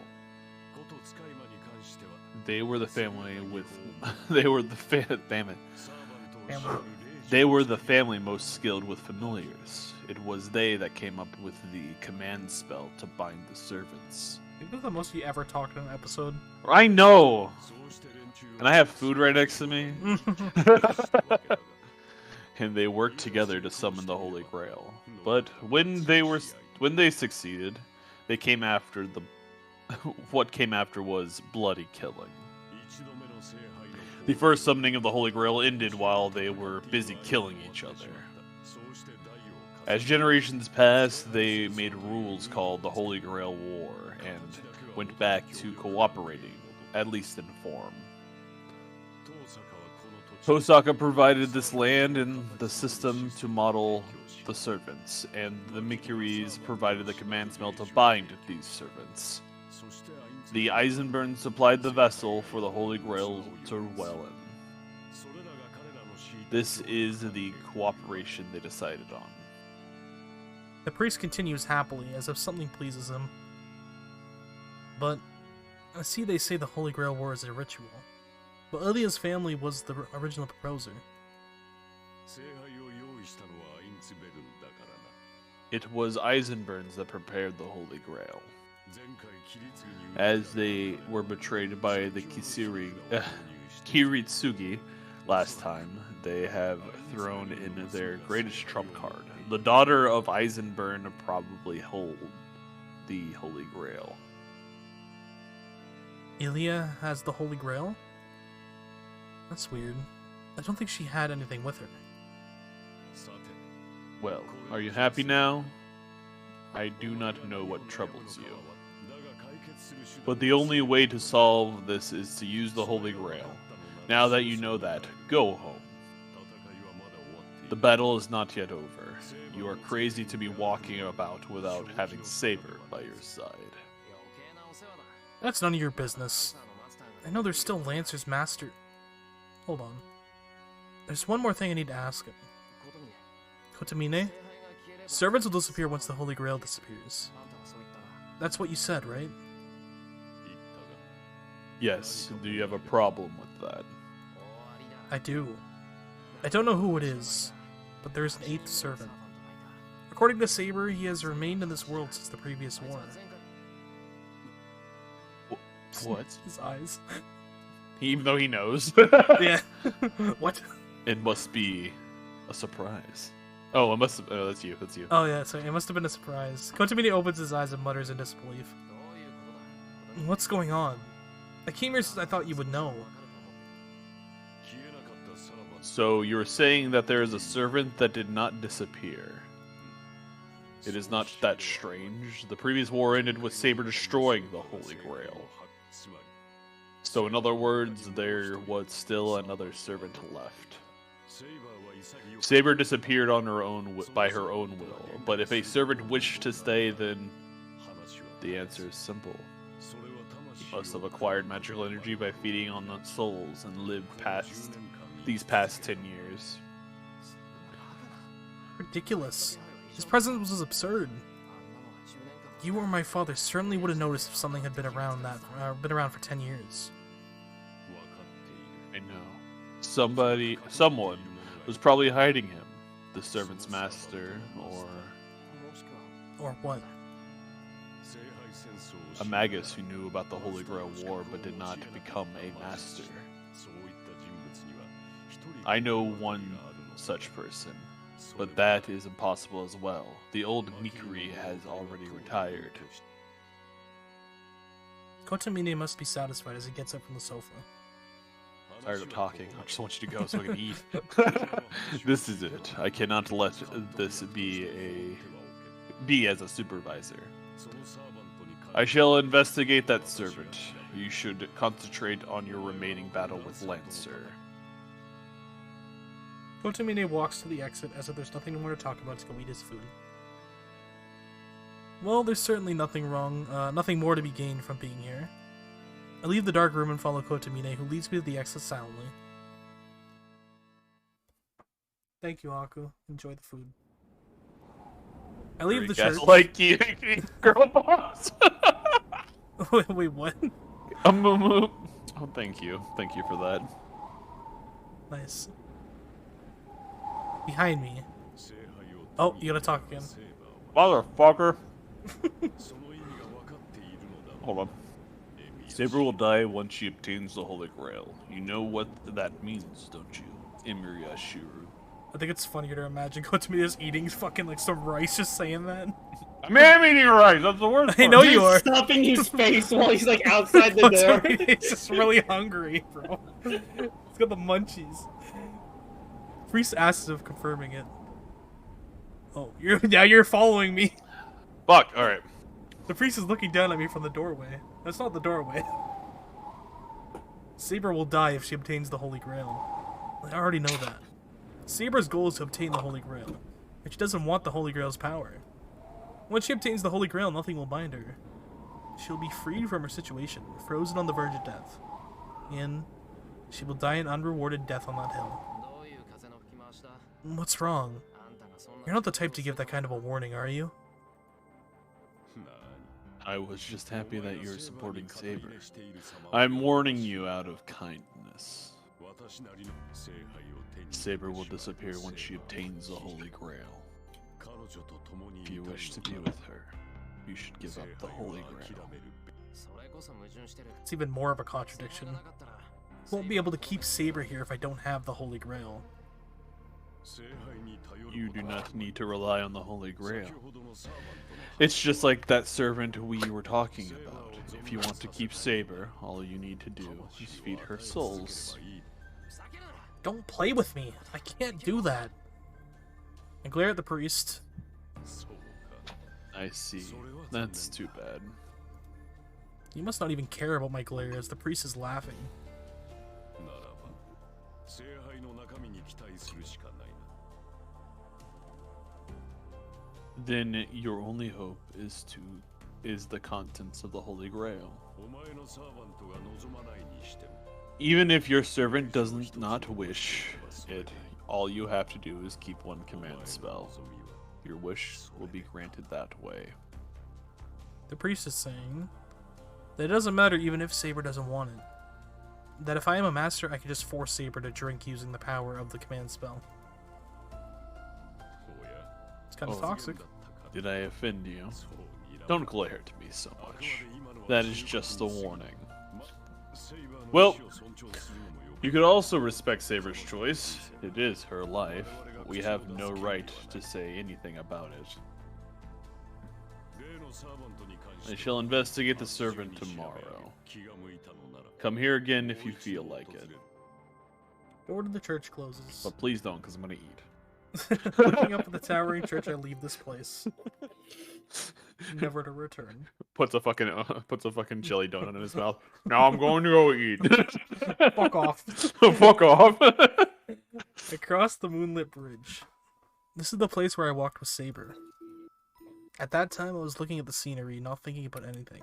They were the family with they were the family most skilled with familiars. It was they that came up with the command spell to bind the servants. I think that's the most you ever talked in an episode. I know! And I have food right next to me. And they worked together to summon the Holy Grail. But when they succeeded, they came after the what came after was bloody killing. The first summoning of the Holy Grail ended while they were busy killing each other. As generations passed, they made rules called the Holy Grail War and went back to cooperating, at least in form. Tosaka provided this land and the system to model the servants, and the Mikuris provided the command spell to bind these servants. The Eisenburn supplied the vessel for the Holy Grail to dwell in. This is the cooperation they decided on. The priest continues happily, as if something pleases him. But I see they say the Holy Grail War is a ritual. But Ilya's family was the original proposer. It was Eisenburns that prepared the Holy Grail. As they were betrayed by the Kiritsugi last time, they have thrown in their greatest trump card. The daughter of Eisenburn probably hold the Holy Grail. Ilya has the Holy Grail? That's weird. I don't think she had anything with her. Well, are you happy now? I do not know what troubles you. But the only way to solve this is to use the Holy Grail. Now that you know that, go home. The battle is not yet over. You are crazy to be walking about without having Saber by your side. That's none of your business. I know there's still Lancer's master. Hold on. There's one more thing I need to ask him. Kotomine? Servants will disappear once the Holy Grail disappears. That's what you said, right? Yes, do you have a problem with that? I do. I don't know who it is, but there's an 8th servant. According to Saber, he has remained in this world since the previous war. What? His eyes. Even though he knows. Yeah. What? It must be a surprise. Oh, it must have. Oh, that's you. That's you. Oh yeah, sorry. It must have been a surprise. Kotomini opens his eyes and mutters in disbelief. What's going on? I came here since I thought you would know. So you're saying that there is a servant that did not disappear. It is not that strange. The previous war ended with Saber destroying the Holy Grail. So in other words, there was still another servant left. Saber disappeared on her own by her own will, but if a servant wished to stay, then the answer is simple. He must have acquired magical energy by feeding on the souls and lived past these past 10 years. Ridiculous. His presence was absurd. You or my father certainly would have noticed if something had been around for 10 years. I know. Someone was probably hiding him. The servant's master, or... Or what? A magus who knew about the Holy Grail War but did not become a master. I know one such person, but that is impossible as well. The old Nikuri has already retired. Kotomine must be satisfied as he gets up from the sofa. Tired of talking. I just want you to go so I can eat. This is it. I cannot let this be as a supervisor. I shall investigate that servant. You should concentrate on your remaining battle with Lancer. Kotomine walks to the exit as if there's nothing more to talk about to go eat his food. Well, there's certainly nothing more to be gained from being here. I leave the dark room and follow Kotomine, who leads me to the exit silently. Thank you, Aku. Enjoy the food. I leave the church. Like you, girl boss. Wait, what? Oh, thank you. Thank you for that. Nice. Behind me. Oh, you gotta talk again. Motherfucker. Hold on. Saber will die once she obtains the Holy Grail. You know what that means, don't you? Imiria Shuru. I think it's funnier to imagine Kotomine just eating fucking like some rice just saying that. I'm eating rice, that's the worst part. I know you are. Stuffing his face while he's like outside the door. He's just really hungry, bro. He's got the munchies. Priest asks of confirming it. Oh, now you're following me. Fuck, alright. The priest is looking down at me from the doorway. That's not the doorway. Saber will die if she obtains the Holy Grail. I already know that. Saber's goal is to obtain the Holy Grail, and she doesn't want the Holy Grail's power. Once she obtains the Holy Grail, nothing will bind her. She'll be freed from her situation, frozen on the verge of death. And she will die an unrewarded death on that hill. What's wrong? You're not the type to give that kind of a warning, are you? I was just happy that you're supporting Saber. I'm warning you out of kindness. Saber will disappear when she obtains the Holy Grail. If you wish to be with her, you should give up the Holy Grail. It's even more of a contradiction. Won't be able to keep Saber here if I don't have the Holy Grail. You do not need to rely on the Holy Grail. It's just like that servant we were talking about. If you want to keep Saber, all you need to do is feed her souls. Don't play with me. I can't do that. I glare at the priest. I see. That's too bad. You must not even care about my glare as the priest is laughing. Then your only hope is the contents of the Holy Grail. Even if your servant does not wish it, all you have to do is keep one command spell. Your wish will be granted that way. The priest is saying that it doesn't matter even if Saber doesn't want it. That if I am a master, I can just force Saber to drink using the power of the command spell. It's kind of toxic. Did I offend you? Don't glare at me so much. That is just a warning. Well, you could also respect Saber's choice. It is her life. We have no right to say anything about it. I shall investigate the servant tomorrow. Come here again if you feel like it. Door to the church closes. But please don't, because I'm gonna eat. Looking up at the towering church, I leave this place. Never to return. Puts a fucking jelly donut in his mouth. Now I'm going to go eat. Fuck off. Fuck off. I crossed the moonlit bridge. This is the place where I walked with Saber. At that time, I was looking at the scenery, not thinking about anything.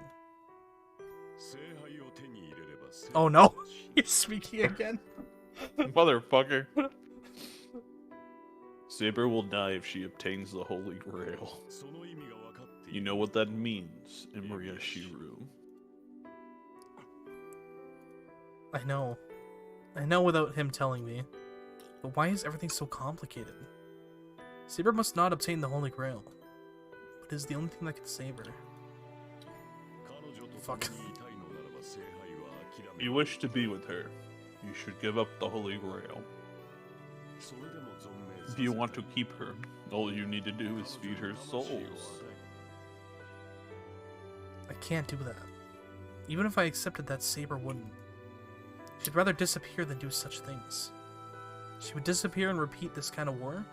Oh no! He's speaking again. Motherfucker. Saber will die if she obtains the Holy Grail. You know what that means, Emeria Shiru. I know. I know without him telling me. But why is everything so complicated? Saber must not obtain the Holy Grail. But it is the only thing that can save her. Fuck. You wish to be with her. You should give up the Holy Grail. If you want to keep her, all you need to do is feed her souls. I can't do that. Even if I accepted that, Saber wouldn't. She'd rather disappear than do such things. She would disappear and repeat this kind of war?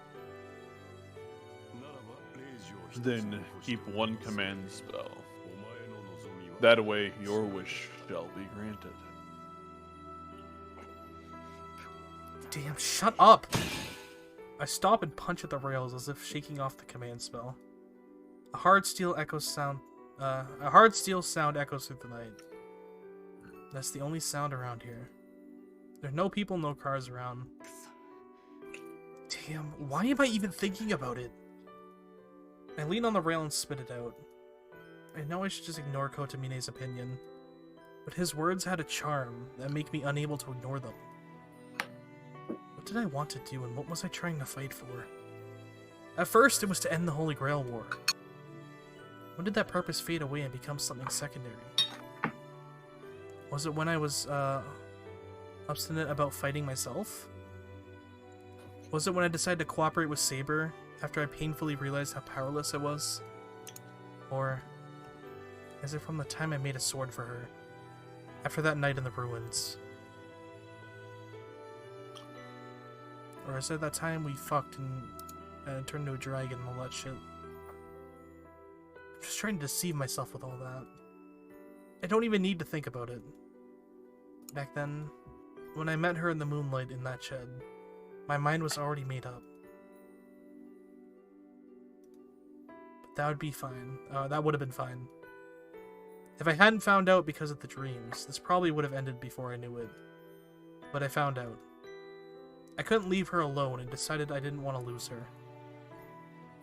Then keep one command spell. That way your wish shall be granted. Damn, shut up! I stop and punch at the rails as if shaking off the command spell. A hard steel sound echoes through the night. That's the only sound around here. There are no people, no cars around. Damn, why am I even thinking about it? I lean on the rail and spit it out. I know I should just ignore Kotamine's opinion, but his words had a charm that make me unable to ignore them. What did I want to do, and what was I trying to fight for? At first, it was to end the Holy Grail War. When did that purpose fade away and become something secondary? Was it when I was, obstinate about fighting myself? Was it when I decided to cooperate with Saber after I painfully realized how powerless I was? Or is it from the time I made a sword for her, after that night in the ruins? Or is it that time we fucked and turned into a dragon and all that shit? I'm just trying to deceive myself with all that. I don't even need to think about it. Back then, when I met her in the moonlight in that shed, my mind was already made up. But that would be fine. That would have been fine. If I hadn't found out because of the dreams, this probably would have ended before I knew it. But I found out. I couldn't leave her alone and decided I didn't want to lose her.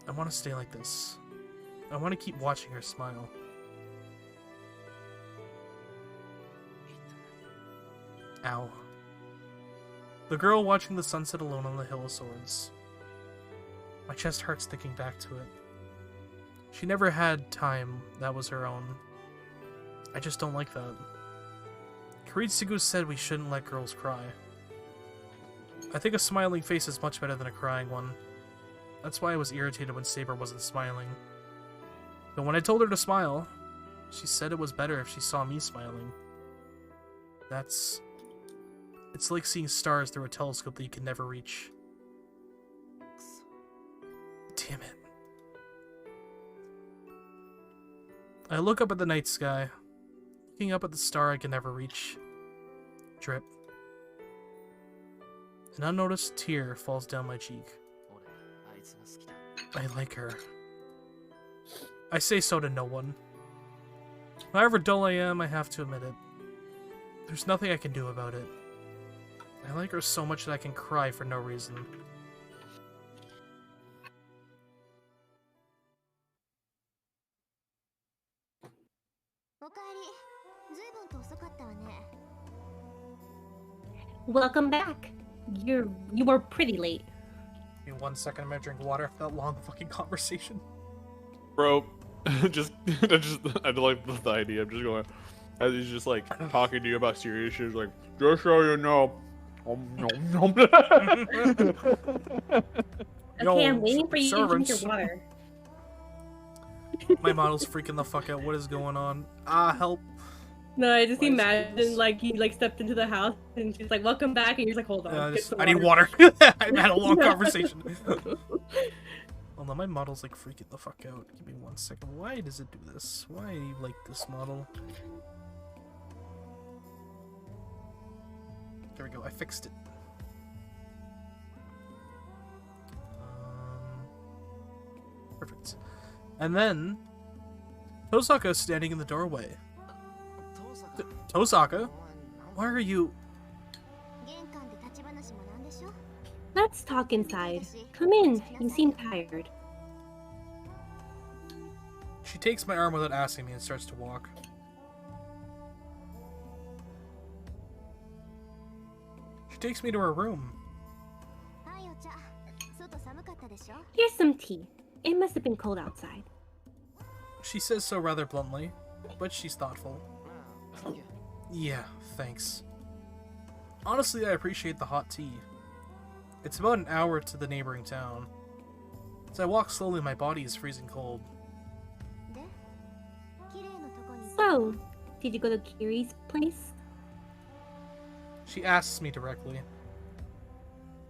I want to stay like this. I want to keep watching her smile. Ow. The girl watching the sunset alone on the Hill of Swords. My chest hurts thinking back to it. She never had time that was her own. I just don't like that. Kiritsugu said we shouldn't let girls cry. I think a smiling face is much better than a crying one. That's why I was irritated when Saber wasn't smiling. But when I told her to smile, she said it was better if she saw me smiling. It's like seeing stars through a telescope that you can never reach. Damn it. I look up at the night sky, looking up at the star I can never reach. Drip. An unnoticed tear falls down my cheek. I like her. I say so to no one. However dull I am, I have to admit it. There's nothing I can do about it. I like her so much that I can cry for no reason. Welcome back. You were pretty late. Give me 1 second, I'm gonna drink water after that long fucking conversation. Bro, I like the idea. I'm just going, as he's just like talking to you about serious shit, like, just so you know. Okay, I'm waiting for you to drink your water. My model's freaking the fuck out. What is going on? Ah, help. No, I just imagine like he like stepped into the house and she's like, "Welcome back," and you're just like, "Hold on, I need water." I've had a long conversation. Hold on, my model's like freaking the fuck out. Give me 1 second. Why does it do this? Why do you like this model? There we go. I fixed it. Perfect. And then Tosaka is standing in the doorway. Tosaka? Why are you... Let's talk inside. Come in. You seem tired. She takes my arm without asking me and starts to walk. She takes me to her room. Here's some tea. It must have been cold outside. She says so rather bluntly, but she's thoughtful. Yeah, thanks. Honestly, I appreciate the hot tea. It's about an hour to the neighboring town. As I walk slowly, my body is freezing cold. So, did you go to Kiri's place? She asks me directly.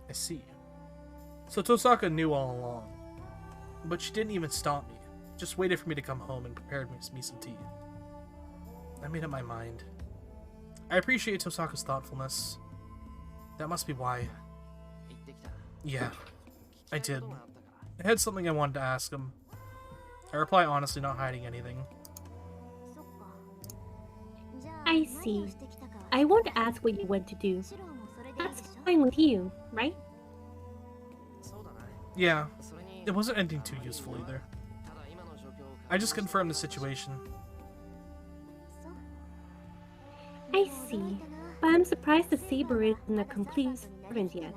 I see. So Tosaka knew all along. But she didn't even stop me. Just waited for me to come home and prepared me some tea. I made up my mind. I appreciate Tosaka's thoughtfulness. That must be why. Yeah, I did. I had something I wanted to ask him. I reply honestly, not hiding anything. I see. I won't ask what you went to do. That's fine with you, right? Yeah, it wasn't anything too useful either. I just confirmed the situation. I see. But I'm surprised the Saber isn't a complete servant yet.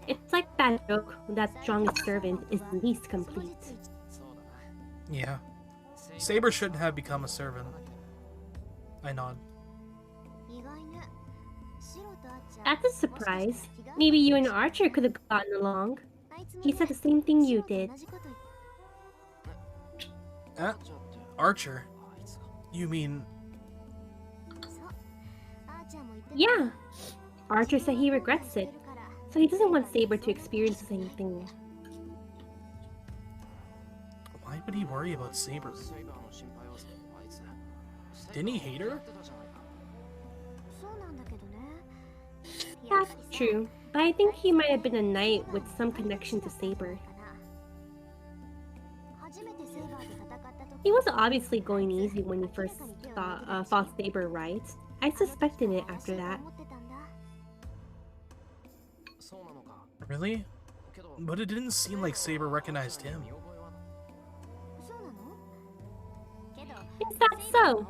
It's like that joke that strongest servant is the least complete. Yeah. Saber shouldn't have become a servant. I nod. That's a surprise. Maybe you and Archer could have gotten along. He said the same thing you did. Archer? You mean... Yeah. Archer said he regrets it, so he doesn't want Saber to experience the same thing. Why would he worry about Saber? Didn't he hate her? That's true, but I think he might have been a knight with some connection to Saber. He was obviously going easy when he first fought Saber, right? I suspected it after that. Really? But it didn't seem like Saber recognized him. Is that so?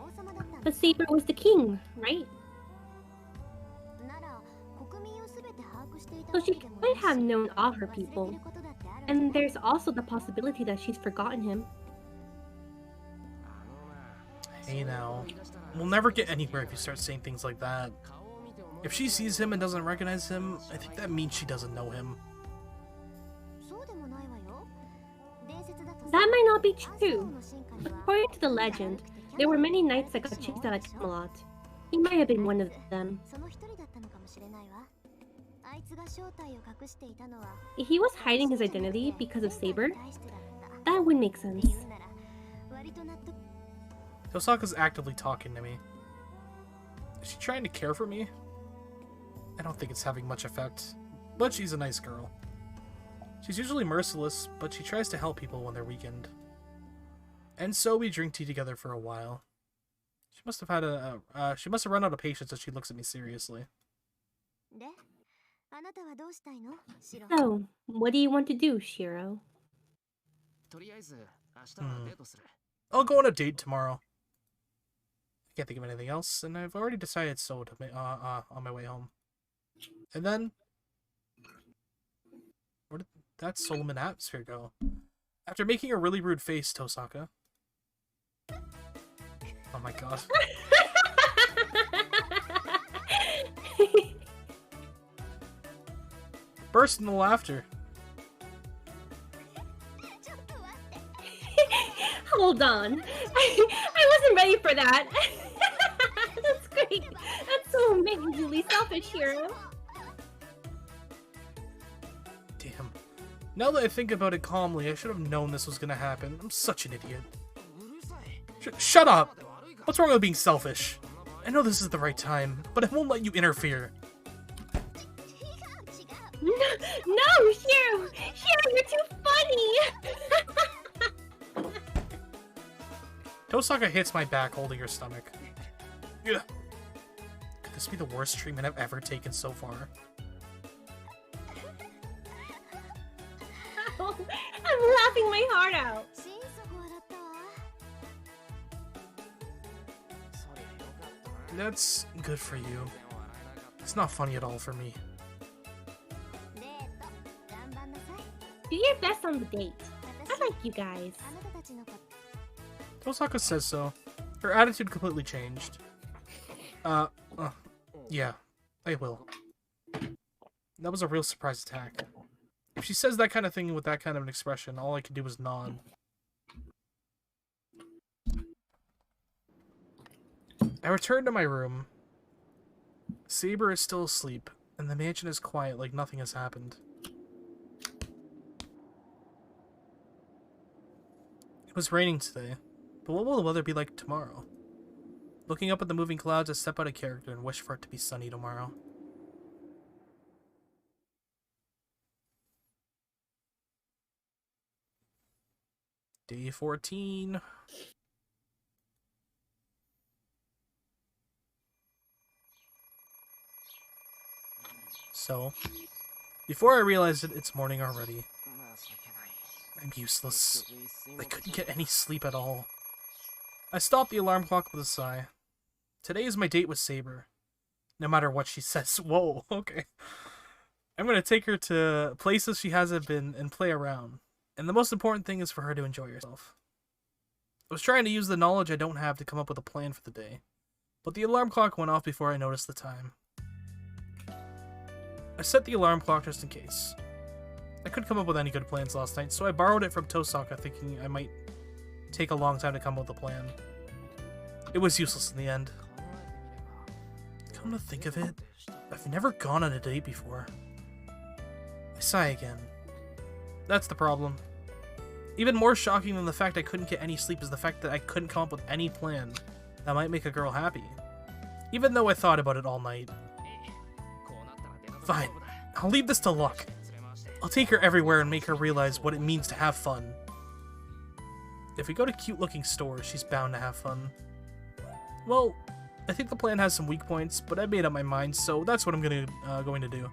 But Saber was the king, right? So she could have known all her people. And there's also the possibility that she's forgotten him. Hey now. We'll never get anywhere if you start saying things like that. If she sees him and doesn't recognize him, I think that means she doesn't know him. That might not be true. According to the legend, there were many knights that got chased out of Camelot. He might have been one of them. If he was hiding his identity because of Saber, that would make sense. Tosaka's actively talking to me. Is she trying to care for me? I don't think it's having much effect, but she's a nice girl. She's usually merciless, but she tries to help people when they're weakened. And so we drink tea together for a while. She must have run out of patience as she looks at me seriously. So, what do you want to do, Shiro? I'll go on a date tomorrow. I can't think of anything else, and I've already decided so to on my way home. And then, where did that Solomon atmosphere go? After making a really rude face, Tosaka. Oh my god. Burst into laughter. Hold on. I wasn't ready for that. That's great. That's so amazingly selfish, Hero. Damn. Now that I think about it calmly, I should have known this was gonna happen. I'm such an idiot. Shut up! What's wrong with being selfish? I know this is the right time, but I won't let you interfere. No, Shiro! Shiro, you're too funny! Tosaka hits my back, holding her stomach. Ugh. Could this be the worst treatment I've ever taken so far? I'm laughing my heart out. That's good for you. It's not funny at all for me. Do your best on the date. I like you guys. Tosaka says so. Her attitude completely changed. Yeah, I will. That was a real surprise attack. If she says that kind of thing with that kind of an expression, all I can do is nod. I return to my room. Saber is still asleep, and the mansion is quiet like nothing has happened. It was raining today, but what will the weather be like tomorrow? Looking up at the moving clouds, I step out of character and wish for it to be sunny tomorrow. Day 14. So, before I realized it, it's morning already. I'm useless. I couldn't get any sleep at all. I stopped the alarm clock with a sigh. Today is my date with Saber. No matter what she says. Whoa, okay. I'm gonna take her to places she hasn't been and play around. And the most important thing is for her to enjoy herself. I was trying to use the knowledge I don't have to come up with a plan for the day. But the alarm clock went off before I noticed the time. I set the alarm clock just in case. I couldn't come up with any good plans last night, so I borrowed it from Tosaka, thinking I might take a long time to come up with a plan. It was useless in the end. Come to think of it, I've never gone on a date before. I sigh again. That's the problem. Even more shocking than the fact I couldn't get any sleep is the fact that I couldn't come up with any plan that might make a girl happy. Even though I thought about it all night. Fine, I'll leave this to luck. I'll take her everywhere and make her realize what it means to have fun. If we go to cute-looking stores, she's bound to have fun. Well, I think the plan has some weak points, but I made up my mind, so that's what I'm going to do.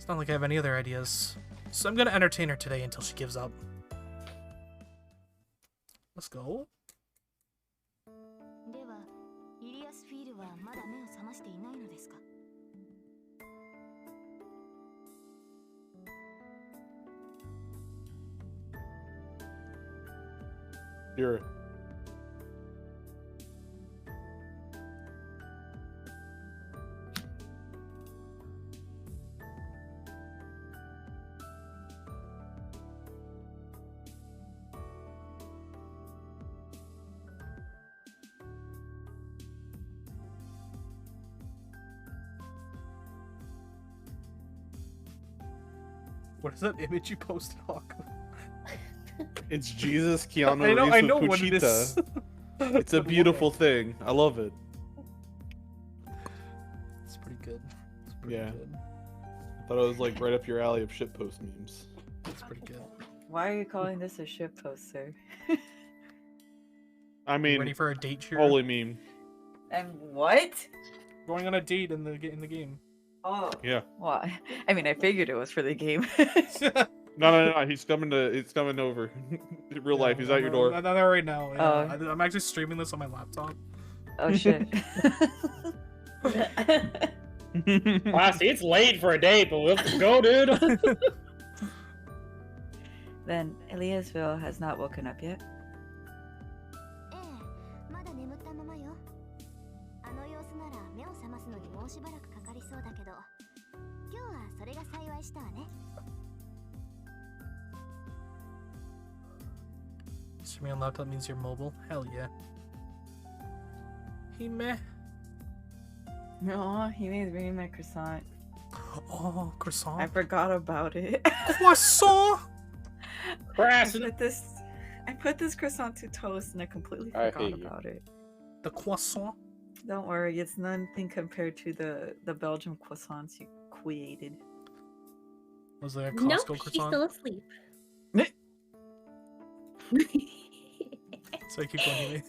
Not like I have any other ideas. So I'm gonna entertain her today until she gives up. Let's go. Here. What is that image you posted, Hawk? It's Jesus, Keanu I know, Reeves I with know what it Puchita. is. It's a beautiful thing. I love it. It's pretty good. It's pretty Yeah. good. I thought it was like right up your alley of shitpost memes. It's pretty good. Why are you calling this a ship poster? I mean, Ready for a date, Shiro? holy meme. And what? Going on a date in the game. Oh. Yeah. Well, I mean, I figured it was for the game. No. He's coming over. In real life. He's at your door. I'm there right now. Yeah. Oh. I'm actually streaming this on my laptop. Oh shit. Wow, see, it's late for a date, but let's go, dude. Then Eliasville has not woken up yet. Streaming on laptop means you're mobile? Hell yeah. Hime. No, he made me my croissant. Oh, croissant. I forgot about it. Croissant! I put this croissant to toast and I completely I forgot hate you. about it. The croissant? Don't worry, it's nothing compared to the Belgian croissants you created. Was there a Costco Nope, she's croissant? still asleep. So I keep going.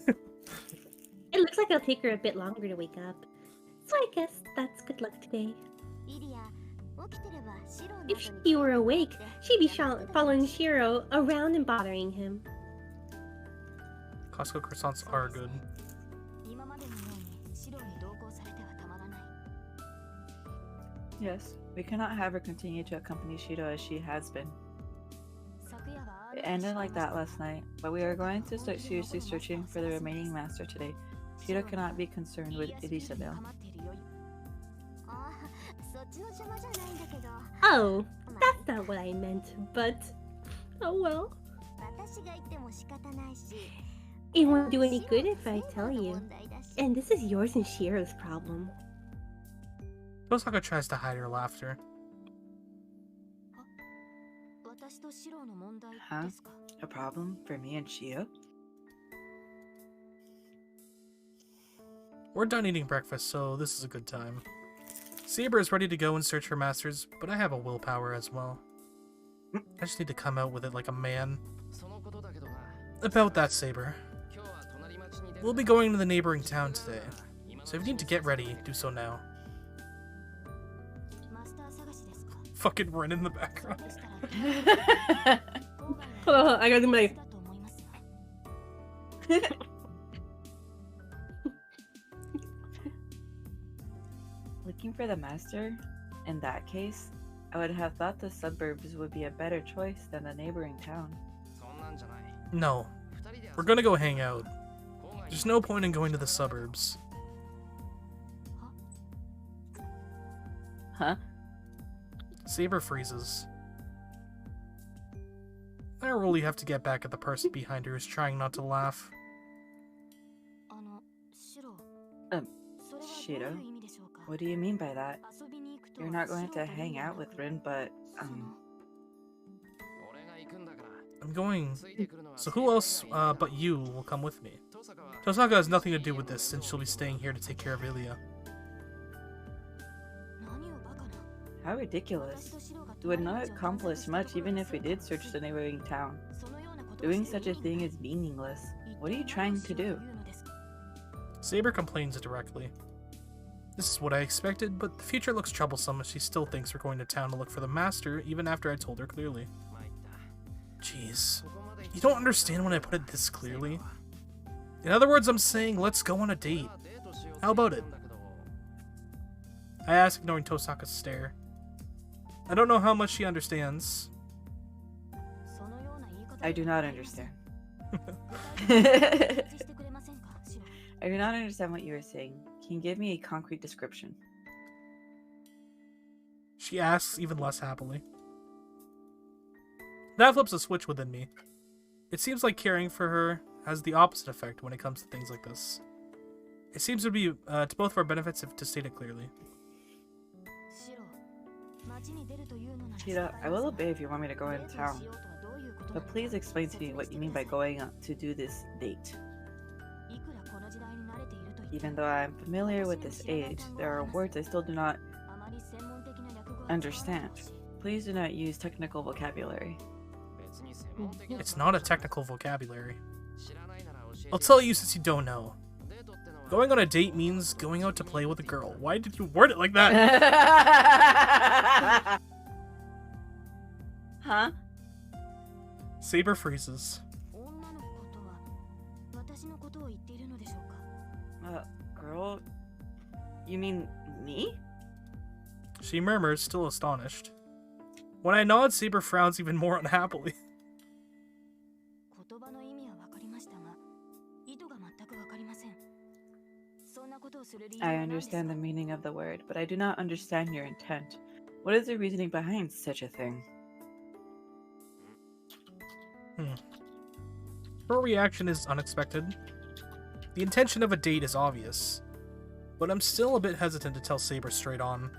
It looks like it'll take her a bit longer to wake up. So I guess that's good luck today. If she were awake, she'd be following Shiro around and bothering him. Costco croissants are good. Yes, we cannot have her continue to accompany Shido as she has been. It ended like that last night, but we are going to start seriously searching for the remaining master today. Shido cannot be concerned with Elisabel. Oh, that's not what I meant, but oh well. It won't do any good if I tell you. And this is yours and Shiro's problem. Tosaka tries to hide her laughter. Huh? A problem for me and Shido? We're done eating breakfast, so this is a good time. Saber is ready to go and search for masters, but I have a willpower as well. I just need to come out with it like a man. About that, Saber. We'll be going to the neighboring town today, so if you need to get ready, do so now. Fucking Ren in the background. Oh, I gotta do my. Looking for the master? In that case, I would have thought the suburbs would be a better choice than the neighboring town. No. We're gonna go hang out. There's no point in going to the suburbs. Huh? Saber freezes. I really have to get back at the person behind her who's trying not to laugh. Shido? What do you mean by that? You're not going to hang out with Rin, but, I'm going. So who else but you will come with me? Tosaka has nothing to do with this since she'll be staying here to take care of Ilya. How ridiculous. It would not accomplish much even if we did search the neighboring town. Doing such a thing is meaningless. What are you trying to do? Saber complains directly. This is what I expected, but the future looks troublesome as she still thinks we're going to town to look for the master, even after I told her clearly. Jeez. You don't understand when I put it this clearly? In other words, I'm saying, let's go on a date. How about it? I ask, ignoring Tosaka's stare. I don't know how much she understands. I do not understand. I do not understand what you are saying. Can you give me a concrete description? She asks, even less happily. That flips a switch within me. It seems like caring for her has the opposite effect when it comes to things like this. It seems to be to both of our benefits if to state it clearly. Shira, I will obey if you want me to go into town. But please explain to me what you mean by going out to do this date. Even though I'm familiar with this age, there are words I still do not understand. Please do not use technical vocabulary. It's not a technical vocabulary. I'll tell you since you don't know. Going on a date means going out to play with a girl. Why did you word it like that? Huh? Saber freezes. Girl? You mean me? She murmurs, still astonished. When I nod, Saber frowns even more unhappily. I understand the meaning of the word, but I do not understand your intent. What is the reasoning behind such a thing? Her reaction is unexpected. The intention of a date is obvious, but I'm still a bit hesitant to tell Saber straight on.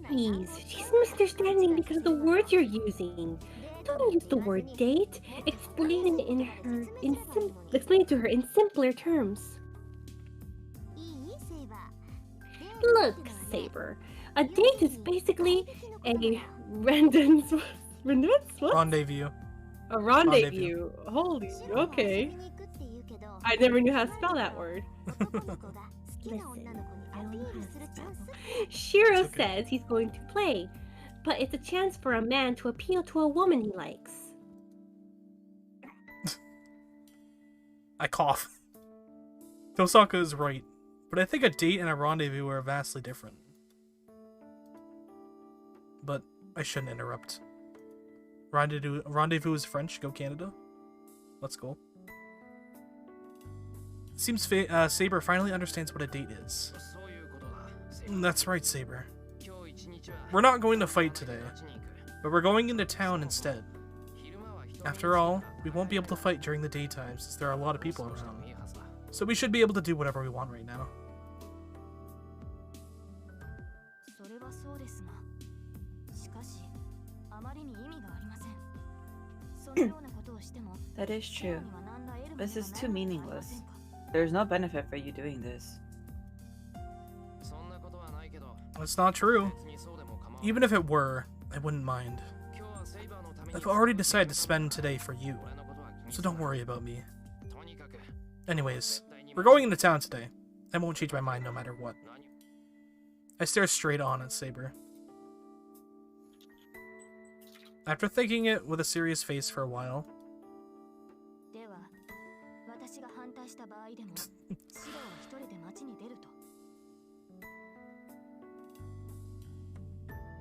Please, she's misunderstanding because of the words you're using. Don't use the word date. Explain it to her in simpler terms. Look, Saber. A date is basically a rendezvous. Rendezvous. A rendezvous. Holy, okay. I never knew how to spell that word. Listen, I don't know how to spell. Shiro says he's going to play, but it's a chance for a man to appeal to a woman he likes. I cough. Tosaka is right, but I think a date and a rendezvous are vastly different. But I shouldn't interrupt. Rendezvous is French, go Canada. Let's go. Seems Saber finally understands what a date is. That's right, Saber. We're not going to fight today, but we're going into town instead. After all, we won't be able to fight during the daytime since there are a lot of people around. So we should be able to do whatever we want right now. That is true. This is too meaningless. There's no benefit for you doing this. That's not true. Even if it were, I wouldn't mind. I've already decided to spend today for you, so don't worry about me. Anyways, we're going into town today. I won't change my mind no matter what. I stare straight on at Saber. After thinking it with a serious face for a while,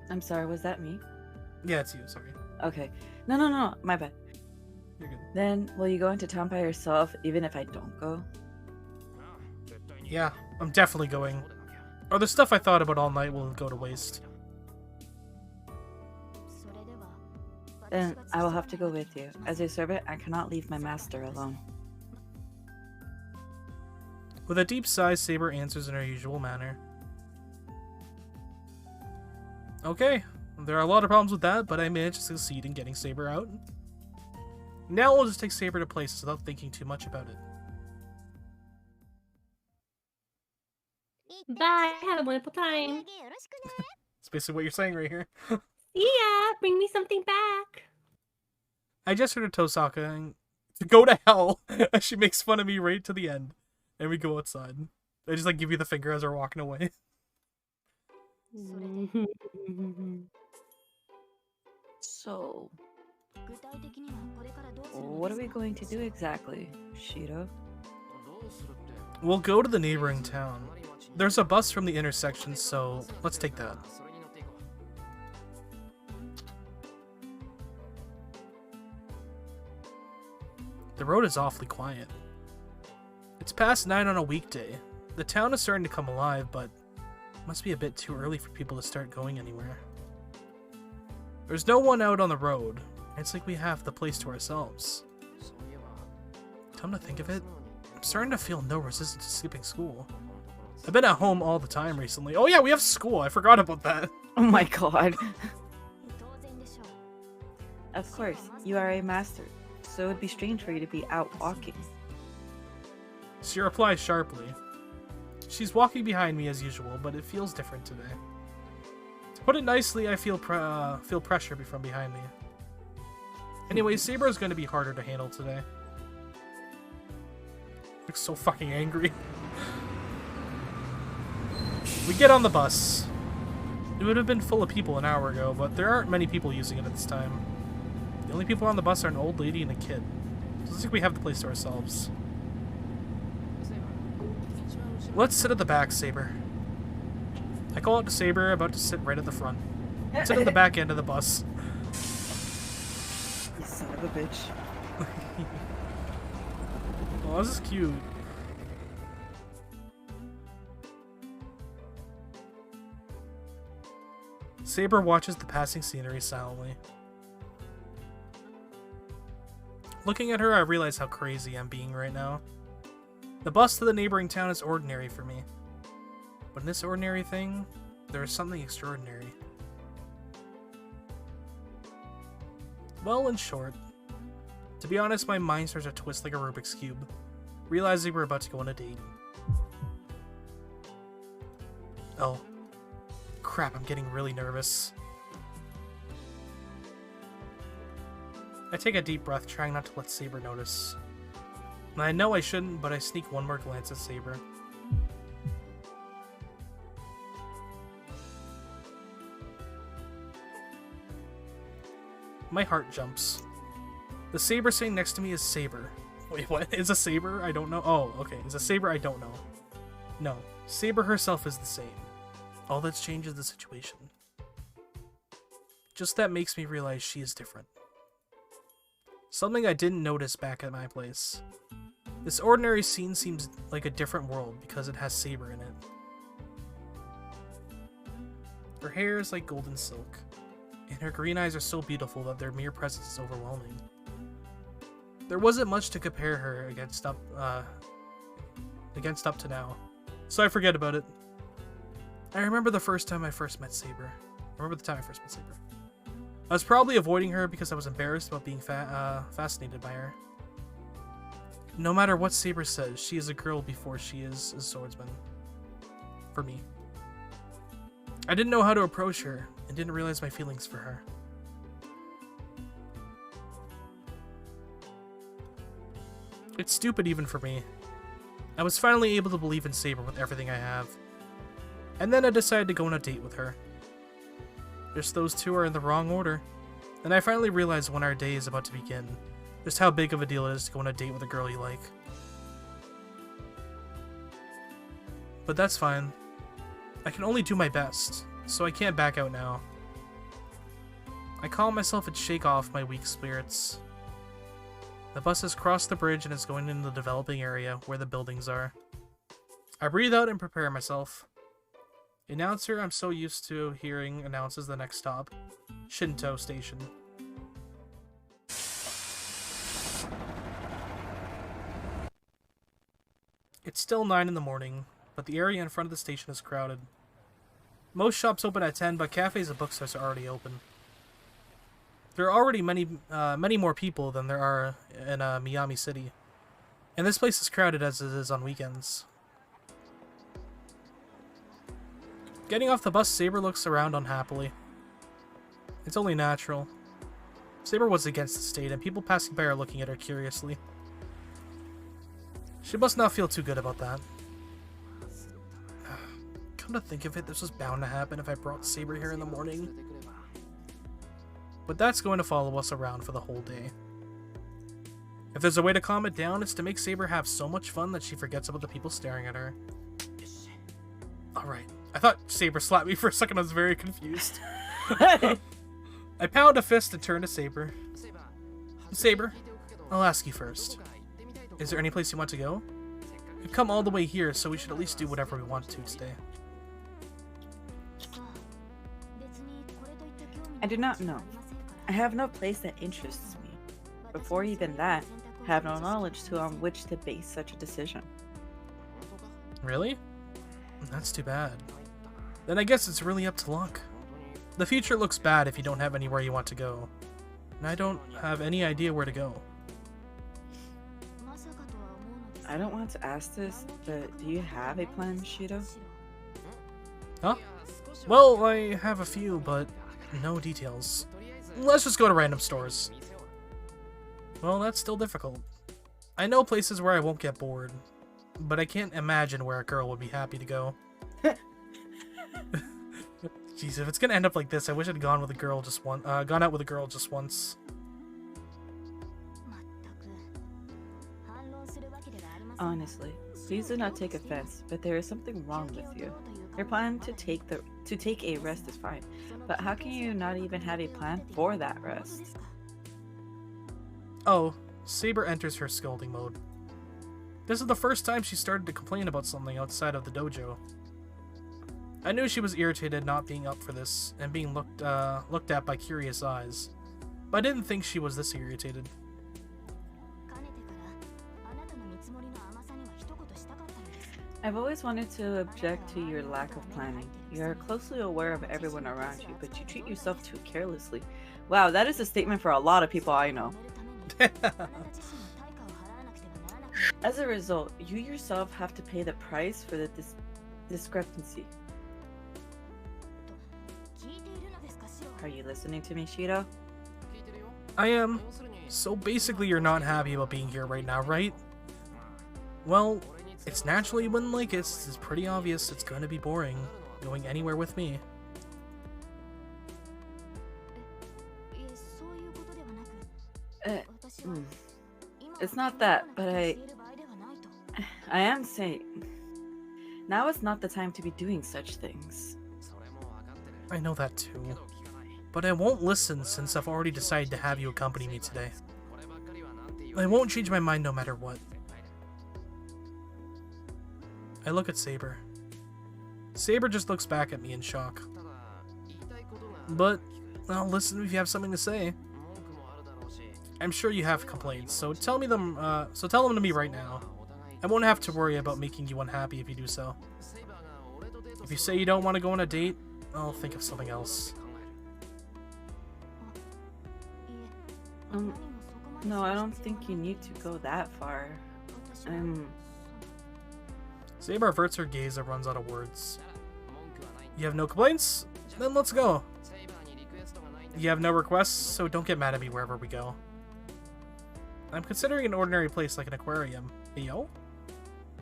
I'm sorry, was that me? yeah, it's you, sorry. Okay. No, my bad. You're good. Then, will you go into town by yourself even if I don't go? Yeah, I'm definitely going. Or the stuff I thought about all night will go to waste. Then I will have to go with you. As a servant, I cannot leave my master alone. With a deep sigh, Saber answers in her usual manner. Okay, there are a lot of problems with that, but I managed to succeed in getting Saber out. Now we'll just take Saber to places without thinking too much about it. Bye, have a wonderful time. That's basically what you're saying right here. See ya, bring me something back. I gestured to Tosaka and to go to hell as she makes fun of me right to the end. And we go outside. I just like give you the finger as we're walking away. So, what are we going to do exactly, Shiro? We'll go to the neighboring town. There's a bus from the intersection, so let's take that. The road is awfully quiet. It's past 9 on a weekday. The town is starting to come alive, but it must be a bit too early for people to start going anywhere. There's no one out on the road. It's like we have the place to ourselves. Come to think of it, I'm starting to feel no resistance to skipping school. I've been at home all the time recently. Oh yeah, we have school. I forgot about that. Oh my god. Of course, you are a master, so it would be strange for you to be out walking. She replies sharply. She's walking behind me as usual, but it feels different today. To put it nicely, I feel pressure from behind me. Anyway, Saber is going to be harder to handle today. Looks so fucking angry. We get on the bus. It would have been full of people an hour ago, but there aren't many people using it at this time. The only people on the bus are an old lady and a kid. So it looks like we have the place to ourselves. Let's sit at the back, Saber. I call out to Saber, about to sit right at the front. Let's sit at the back end of the bus. You son of a bitch. Oh, this is cute. Saber watches the passing scenery silently. Looking at her, I realize how crazy I'm being right now. The bus to the neighboring town is ordinary for me. But in this ordinary thing, there is something extraordinary. Well, in short, to be honest, my mind starts to twist like a Rubik's Cube, realizing we're about to go on a date. Oh. Crap, I'm getting really nervous. I take a deep breath, trying not to let Saber notice. And I know I shouldn't, but I sneak one more glance at Saber. My heart jumps. The Saber sitting next to me is Saber. Wait, what? Is a Saber? I don't know. Oh, okay. Is a Saber? I don't know. No. Saber herself is the same. All that's changed is the situation. Just that makes me realize she is different. Something I didn't notice back at my place. This ordinary scene seems like a different world because it has Saber in it. Her hair is like golden silk, and her green eyes are so beautiful that their mere presence is overwhelming. There wasn't much to compare her against up to now, so I forget about it. I remember the first time I first met Saber. I was probably avoiding her because I was embarrassed about being fascinated by her. No matter what Saber says, she is a girl before she is a swordsman. For me. I didn't know how to approach her, and didn't realize my feelings for her. It's stupid even for me. I was finally able to believe in Saber with everything I have. And then I decided to go on a date with her. Just those two are in the wrong order. And I finally realized when our day is about to begin, just how big of a deal it is to go on a date with a girl you like. But that's fine. I can only do my best, so I can't back out now. I calm myself and shake off my weak spirits. The bus has crossed the bridge and is going into the developing area where the buildings are. I breathe out and prepare myself. The announcer I'm so used to hearing announces the next stop, Shinto Station. It's still 9 in the morning, but the area in front of the station is crowded. Most shops open at 10, but cafes and bookstores are already open. There are already many more people than there are in Miami City, and this place is crowded as it is on weekends. Getting off the bus, Saber looks around unhappily. It's only natural. Saber was against the state, and people passing by are looking at her curiously. She must not feel too good about that. Come to think of it, this was bound to happen if I brought Saber here in the morning. But that's going to follow us around for the whole day. If there's a way to calm it down, it's to make Saber have so much fun that she forgets about the people staring at her. Alright. I thought Saber slapped me for a second, I was very confused. I pound a fist and turn to Saber. Saber, I'll ask you first. Is there any place you want to go? We've come all the way here, so we should at least do whatever we want to today. I do not know. I have no place that interests me. Before even that, I have no knowledge on which to base such a decision. Really? That's too bad. Then I guess it's really up to luck. The future looks bad if you don't have anywhere you want to go. And I don't have any idea where to go. I don't want to ask this, but do you have a plan, Shido? Huh? Well, I have a few, but no details. Let's just go to random stores. Well, that's still difficult. I know places where I won't get bored, but I can't imagine where a girl would be happy to go. Jeez, if it's gonna end up like this, I wish I'd gone with a girl just gone out with a girl just once. Honestly, please do not take offense, but there is something wrong with you. Your plan to take a rest is fine, but how can you not even have a plan for that rest? Oh, Saber enters her scolding mode. This is the first time she started to complain about something outside of the dojo. I knew she was irritated not being up for this and being looked at by curious eyes, but I didn't think she was this irritated. I've always wanted to object to your lack of planning. You are closely aware of everyone around you, but you treat yourself too carelessly. Wow, that is a statement for a lot of people I know. As a result, you yourself have to pay the price for the discrepancy. Are you listening to me, Shido? I am. So basically you're not happy about being here right now, right? Well, it's naturally you wouldn't like it. It's pretty obvious it's gonna be boring going anywhere with me. It's not that, but I am saying, now is not the time to be doing such things. I know that too, but I won't listen since I've already decided to have you accompany me today. I won't change my mind no matter what. I look at Saber. Saber just looks back at me in shock. But I'll listen if you have something to say. I'm sure you have complaints, so tell them to me right now. I won't have to worry about making you unhappy if you do so. If you say you don't want to go on a date, I'll think of something else. No, I don't think you need to go that far. Saber averts her gaze and runs out of words. You have no complaints? Then let's go. You have no requests, so don't get mad at me wherever we go. I'm considering an ordinary place like an aquarium. Hey, yo?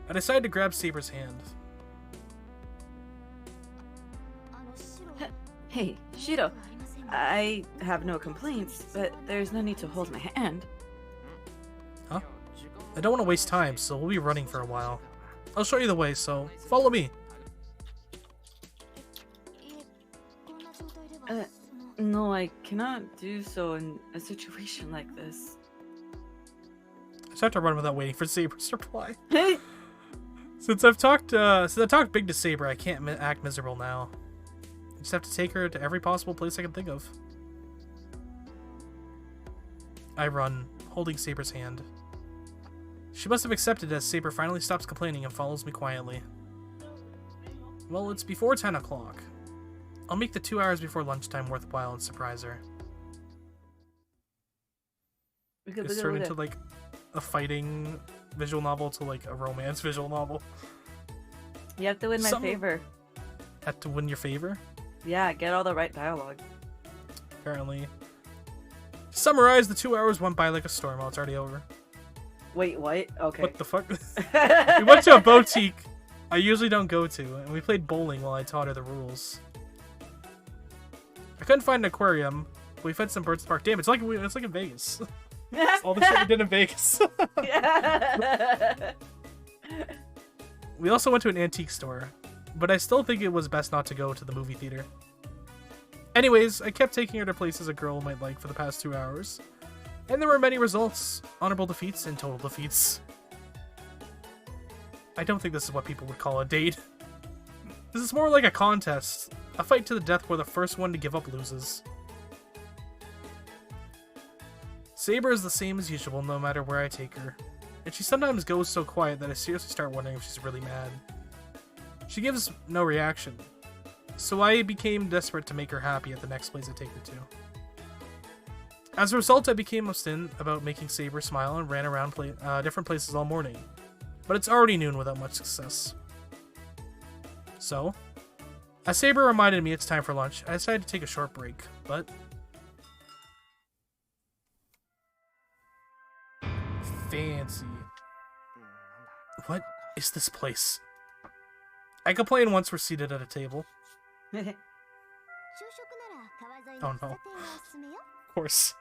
I decided to grab Saber's hand. Hey, Shido. I have no complaints, but there's no need to hold my hand. Huh? I don't want to waste time, so we'll be running for a while. I'll show you the way, so follow me. No, I cannot do so in a situation like this. I just have to run without waiting for Saber's reply. Since I've talked big to Saber, I can't act miserable now. I just have to take her to every possible place I can think of. I run, holding Saber's hand. She must have accepted as Saber finally stops complaining and follows me quietly. Well, it's before 10 o'clock. I'll make the 2 hours before lunchtime worthwhile and surprise her. It's turned into like a fighting visual novel to like a romance visual novel. You have to win my favor. Have to win your favor? Yeah, get all the right dialogue. Apparently. To summarize, the 2 hours went by like a storm while it's already over. Wait, what? Okay. What the fuck? We went to a boutique I usually don't go to, and we played bowling while I taught her the rules. I couldn't find an aquarium, but we fed some birds at the park. Damn, it's like in Vegas. It's all the shit we did in Vegas. We also went to an antique store, but I still think it was best not to go to the movie theater. Anyways, I kept taking her to places a girl might like for the past 2 hours, and there were many results, honorable defeats and total defeats. I don't think this is what people would call a date. This is more like a contest, a fight to the death where the first one to give up loses. Saber is the same as usual no matter where I take her, and she sometimes goes so quiet that I seriously start wondering if she's really mad. She gives no reaction, so I became desperate to make her happy at the next place I take her to. As a result, I became obstinate about making Saber smile and ran around different places all morning, but it's already noon without much success. So, as Saber reminded me it's time for lunch, I decided to take a short break, but... Fancy. What is this place? I complained once we're seated at a table. Oh no. Of course.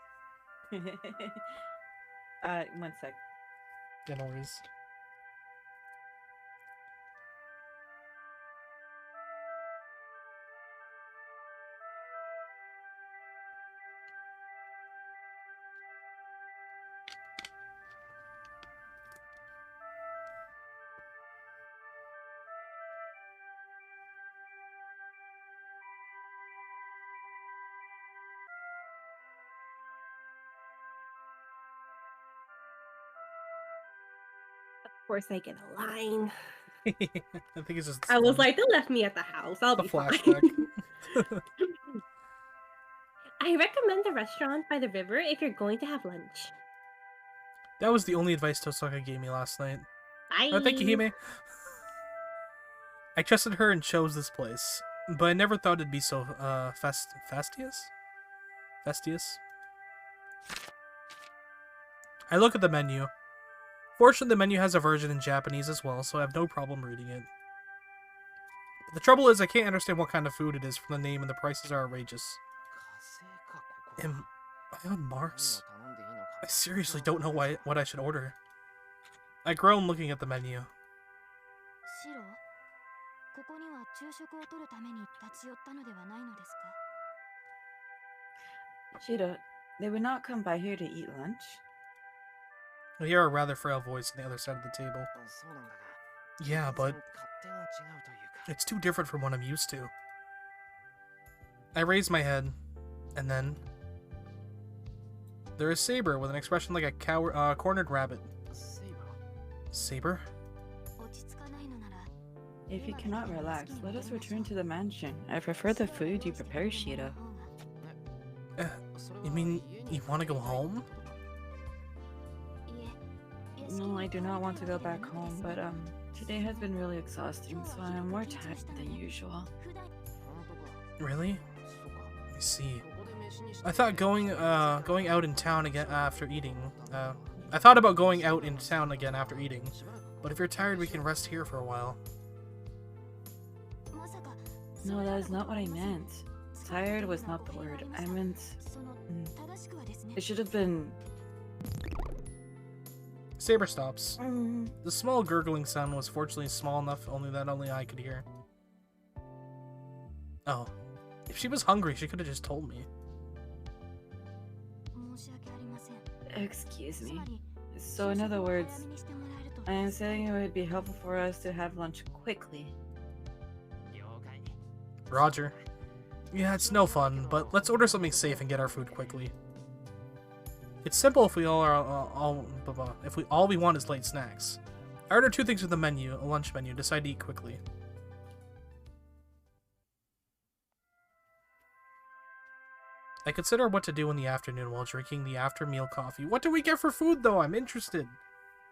1 sec. Yeah, no worries. Of course, I get a line. I think it's just... I was like, they left me at the house. I'll the be fine. flashback. I recommend the restaurant by the river if you're going to have lunch. That was the only advice Tosaka gave me last night. Bye. Oh, thank you, Hime. I trusted her and chose this place, but I never thought it'd be so, fastidious? Fastidious? I look at the menu. Fortunately, the menu has a version in Japanese as well, so I have no problem reading it. But the trouble is I can't understand what kind of food it is from the name and the prices are outrageous. Am I on Mars? I seriously don't know what I should order. I groan looking at the menu. Shiro, they would not come by here to eat lunch. I hear a rather frail voice on the other side of the table. Yeah, but it's too different from what I'm used to. I raise my head, and then there is Saber with an expression like a cornered rabbit. Saber? If you cannot relax, let us return to the mansion. I prefer the food you prepare, Shiro. You mean you want to go home? No, I do not want to go back home, but today has been really exhausting, so I am more tired than usual. Really? I see. I thought going out in town again after eating. I thought about going out in town again after eating, but if you're tired, we can rest here for a while. No, that is not what I meant. Tired was not the word. I meant... It should have been... Saber stops. The small gurgling sound was fortunately small enough only I could hear. Oh. If she was hungry, she could have just told me. Excuse me. So in other words, I am saying it would be helpful for us to have lunch quickly. Roger. Yeah, it's no fun, but let's order something safe and get our food quickly. It's simple if we all we want is light snacks. I ordered 2 things from the menu, a lunch menu, decide to eat quickly. I consider what to do in the afternoon while drinking the after-meal coffee. What do we get for food, though? I'm interested.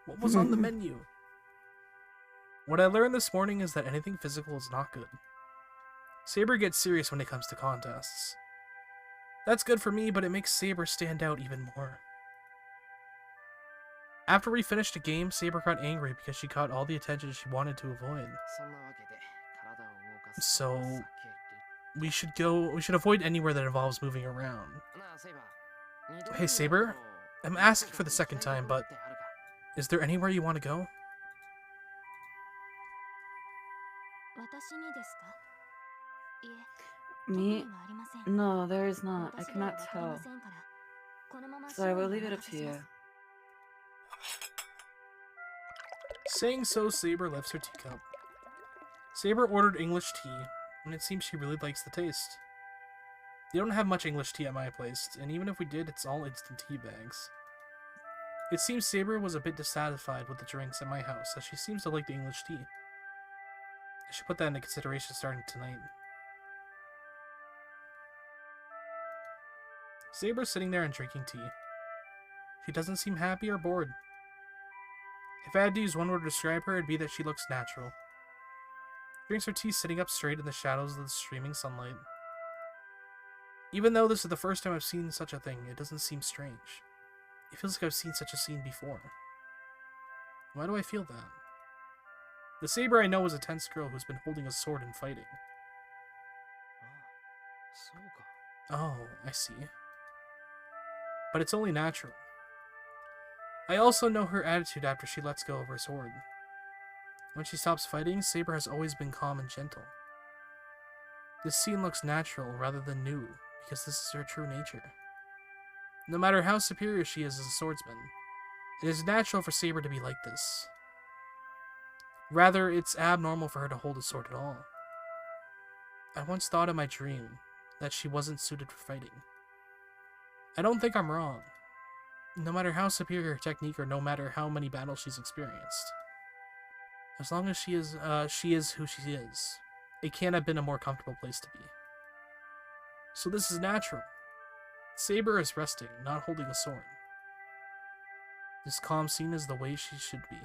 What was on the menu? What I learned this morning is that anything physical is not good. Saber gets serious when it comes to contests. That's good for me, but it makes Saber stand out even more. After we finished the game, Saber got angry because she caught all the attention she wanted to avoid. So we should avoid anywhere that involves moving around. Hey Saber, I'm asking for the second time, but is there anywhere you want to go? Me? No, there is not. I cannot tell. So I will leave it up to you. Saying so, Saber lifts her teacup. Saber ordered English tea, and it seems she really likes the taste. They don't have much English tea at my place, and even if we did, it's all instant tea bags. It seems Saber was a bit dissatisfied with the drinks at my house, as she seems to like the English tea. I should put that into consideration starting tonight. Saber's sitting there and drinking tea. She doesn't seem happy or bored. If I had to use one word to describe her, it'd be that she looks natural. Drinks her tea sitting up straight in the shadows of the streaming sunlight. Even though this is the first time I've seen such a thing, it doesn't seem strange. It feels like I've seen such a scene before. Why do I feel that? The Saber I know is a tense girl who's been holding a sword and fighting. Oh, I see. But it's only natural. I also know her attitude after she lets go of her sword. When she stops fighting, Saber has always been calm and gentle. This scene looks natural rather than new, because this is her true nature. No matter how superior she is as a swordsman, it is natural for Saber to be like this. Rather, it's abnormal for her to hold a sword at all. I once thought in my dream that she wasn't suited for fighting. I don't think I'm wrong. No matter how superior her technique or no matter how many battles she's experienced. As long as she is who she is, it can't have been a more comfortable place to be. So this is natural. Saber is resting, not holding a sword. This calm scene is the way she should be.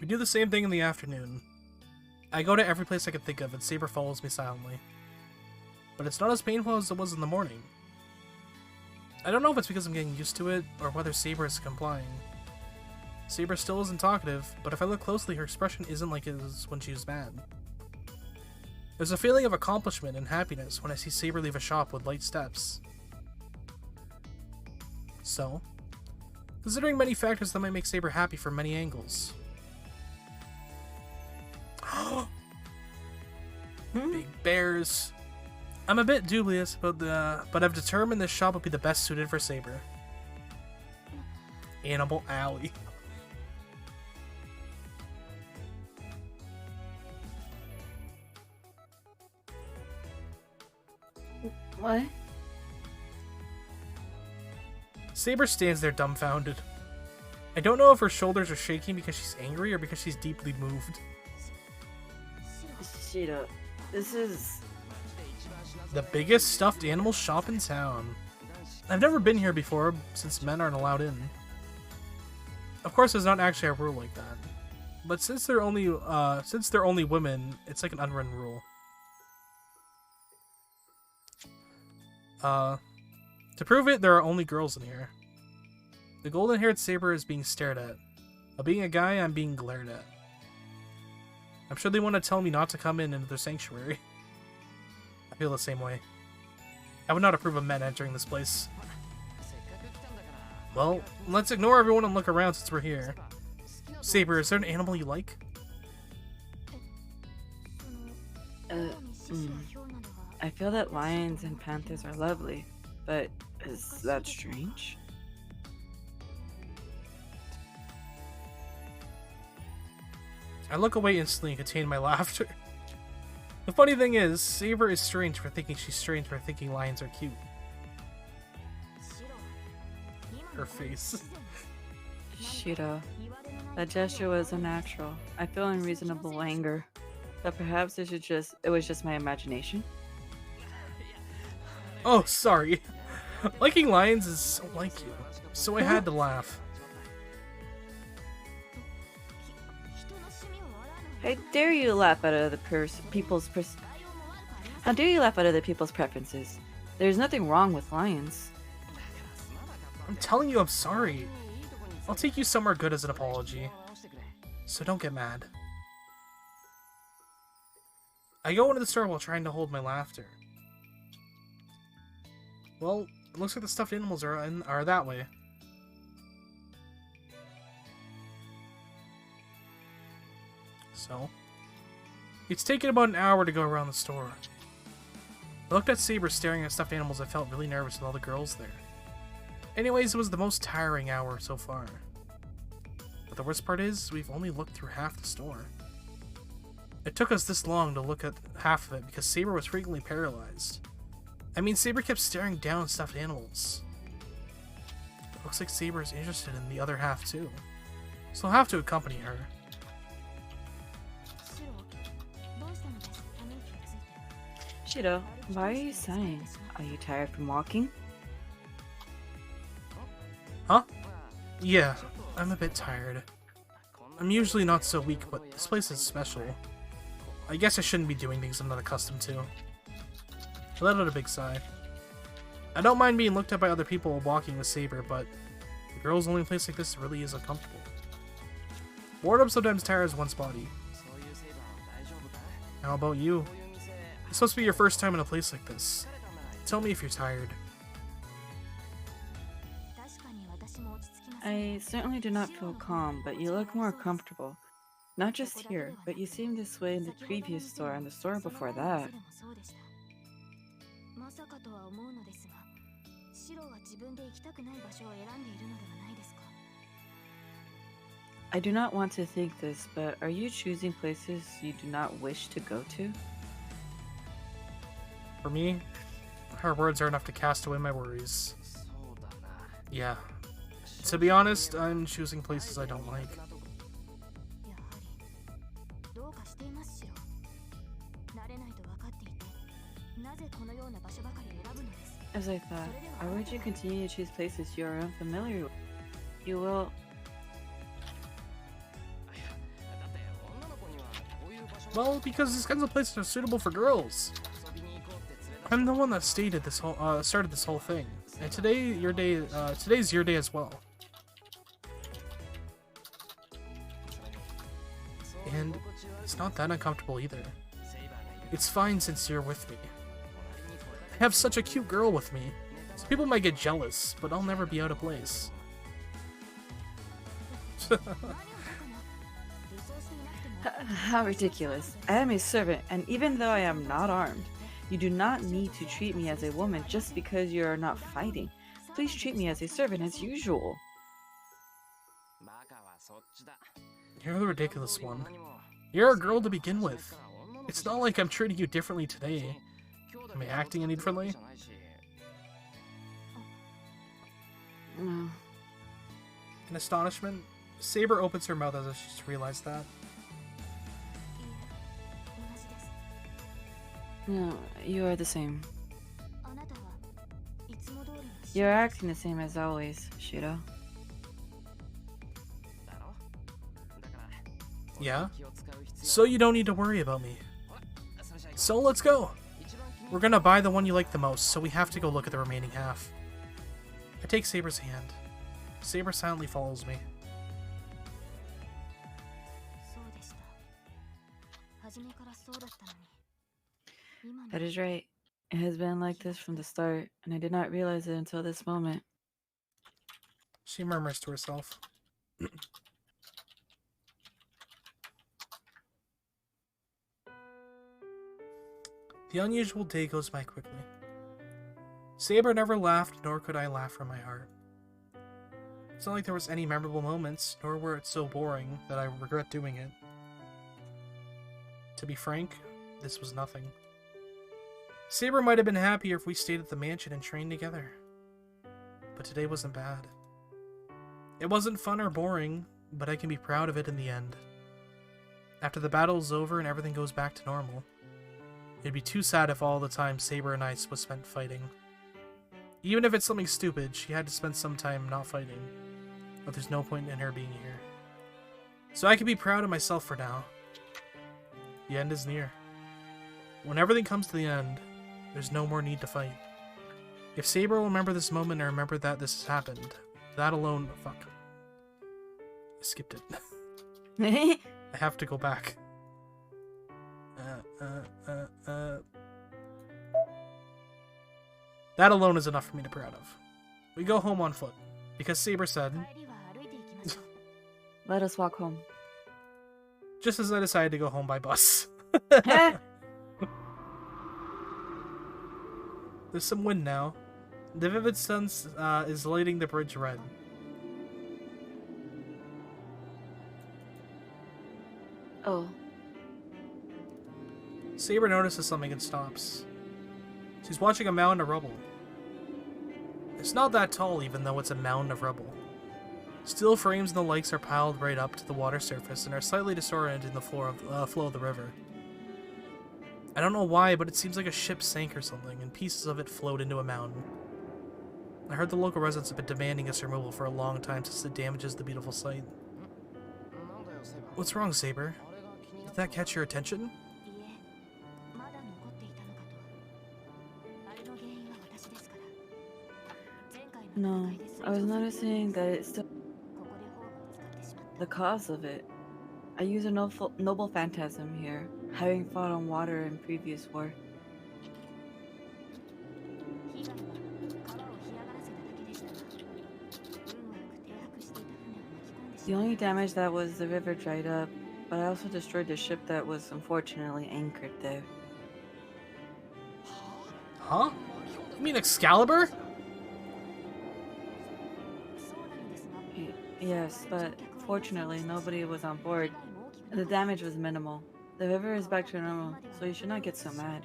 We do the same thing in the afternoon. I go to every place I can think of, and Saber follows me silently. But it's not as painful as it was in the morning. I don't know if it's because I'm getting used to it, or whether Saber is complying. Saber still isn't talkative, but if I look closely, her expression isn't like it was when she was mad. There's a feeling of accomplishment and happiness when I see Saber leave a shop with light steps. So, considering many factors that might make Saber happy from many angles. Big bears. I'm a bit dubious, but I've determined this shop will be the best suited for Saber. Animal Alley. What? Saber stands there dumbfounded. I don't know if her shoulders are shaking because she's angry or because she's deeply moved. Shida, this is the biggest stuffed animal shop in town. I've never been here before, since men aren't allowed in. Of course, there's not actually a rule like that. But since they're only women, it's like an unwritten rule. To prove it, there are only girls in here. The golden-haired Saber is being stared at. While being a guy, I'm being glared at. I'm sure they want to tell me not to come into their sanctuary. I feel the same way. I would not approve of men entering this place. Well, let's ignore everyone and look around since we're here. Saber, is there an animal you like? I feel that lions and panthers are lovely, but is that strange? I look away instantly and contain my laughter. The funny thing is, Saber is strange for thinking she's strange for thinking lions are cute. Her face. Shida, that gesture was unnatural. I feel unreasonable anger. But perhaps it was just my imagination. Oh, sorry. Liking lions is so like you, so I had to laugh. How dare you laugh at other people's How dare you laugh at other people's preferences? There's nothing wrong with lions. I'm telling you I'm sorry. I'll take you somewhere good as an apology. So don't get mad. I go into the store while trying to hold my laughter. Well, it looks like the stuffed animals are that way. So, it's taken about an hour to go around the store. I looked at Saber staring at stuffed animals. I felt really nervous with all the girls there. Anyways, it was the most tiring hour so far. But the worst part is, we've only looked through half the store. It took us this long to look at half of it because Saber was frequently paralyzed. I mean, Saber kept staring down at stuffed animals. It looks like Saber is interested in the other half too. So I'll have to accompany her. Shiro, why are you sighing? Are you tired from walking? Huh? Yeah, I'm a bit tired. I'm usually not so weak, but this place is special. I guess I shouldn't be doing things I'm not accustomed to. I let out a big sigh. I don't mind being looked at by other people while walking with Saber, but the girls' only place like this really is uncomfortable. Boredom sometimes tires one's body. How about you? It's supposed to be your first time in a place like this. Tell me if you're tired. I certainly do not feel calm, but you look more comfortable. Not just here, but you seemed this way in the previous store and the store before that. I do not want to think this, but are you choosing places you do not wish to go to? For me, her words are enough to cast away my worries. Yeah. To be honest, I'm choosing places I don't like. As I thought, why would you continue to choose places you are unfamiliar with? You will... Well, because these kinds of places are suitable for girls. I'm the one that started this whole thing, and today's your day as well. And it's not that uncomfortable either. It's fine since you're with me. I have such a cute girl with me, so people might get jealous, but I'll never be out of place. How ridiculous. I am a servant, and even though I am not armed, you do not need to treat me as a woman just because you are not fighting. Please treat me as a servant as usual. You're the ridiculous one. You're a girl to begin with. It's not like I'm treating you differently today. Am I acting any differently? No. In astonishment, Saber opens her mouth as if she just realized that. No, you are the same. You're acting the same as always, Shiro. Yeah? So you don't need to worry about me. So let's go! We're gonna buy the one you like the most, so we have to go look at the remaining half. I take Saber's hand. Saber silently follows me. That is right. It has been like this from the start, and I did not realize it until this moment. She murmurs to herself. The unusual day goes by quickly. Saber never laughed, nor could I laugh from my heart. It's not like there was any memorable moments, nor were it so boring that I regret doing it. To be frank, this was nothing. Saber might have been happier if we stayed at the mansion and trained together. But today wasn't bad. It wasn't fun or boring, but I can be proud of it in the end. After the battle is over and everything goes back to normal, it'd be too sad if all the time Saber and I was spent fighting. Even if it's something stupid, she had to spend some time not fighting. But there's no point in her being here. So I can be proud of myself for now. The end is near. When everything comes to the end, there's no more need to fight. If Saber will remember this moment and remember that this has happened, that alone... Fuck. I skipped it. I have to go back. That alone is enough for me to be proud of. We go home on foot, because Saber said... Let us walk home. Just as I decided to go home by bus. There's some wind now. The vivid sun is lighting the bridge red. Oh. Saber notices something and stops. She's watching a mound of rubble. It's not that tall, even though it's a mound of rubble. Steel frames and the likes are piled right up to the water surface and are slightly disoriented in the flow of the river. I don't know why, but it seems like a ship sank or something, and pieces of it float into a mountain. I heard the local residents have been demanding its removal for a long time since it damages the beautiful sight. What's wrong, Saber? Did that catch your attention? No, I was noticing that it's still the cause of it. I use a noble phantasm here, having fought on water in previous war. The only damage that was the river dried up, but I also destroyed the ship that was unfortunately anchored there. Huh? You mean Excalibur? Yes, but fortunately nobody was on board, and the damage was minimal. The river is back to normal, so you should not get so mad.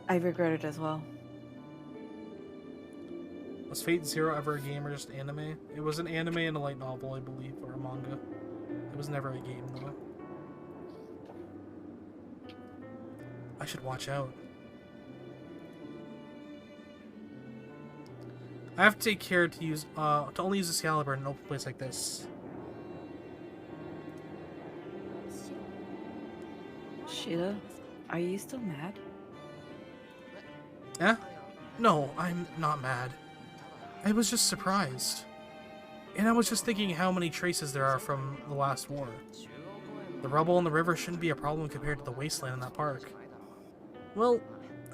I regret it as well. Was Fate Zero ever a game or just anime? It was an anime and a light novel, I believe, or a manga. It was never a game, though. I should watch out. I have to take care to use to only use Excalibur in an open place like this. Sheila, are you still mad? Eh? No, I'm not mad. I was just surprised. And I was just thinking how many traces there are from the last war. The rubble in the river shouldn't be a problem compared to the wasteland in that park. Well,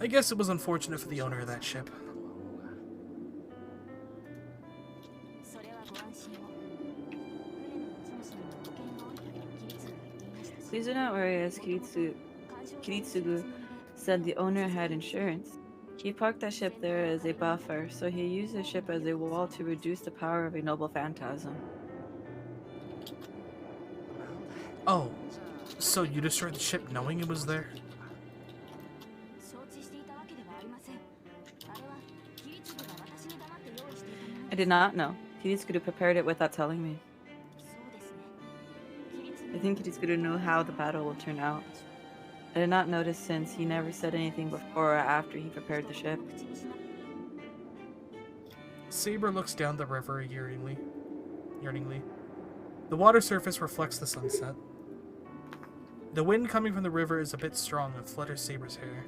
I guess it was unfortunate for the owner of that ship. Please do not worry, as Kiritsugu said the owner had insurance. He parked that ship there as a buffer, so he used the ship as a wall to reduce the power of a noble phantasm. Oh, so you destroyed the ship knowing it was there? I did not know. Kiritsugu prepared it without telling me. I think Kiritsugu knew how the battle will turn out. I did not notice since he never said anything before or after he prepared the ship. Saber looks down the river yearningly. The water surface reflects the sunset. The wind coming from the river is a bit strong and flutters Saber's hair.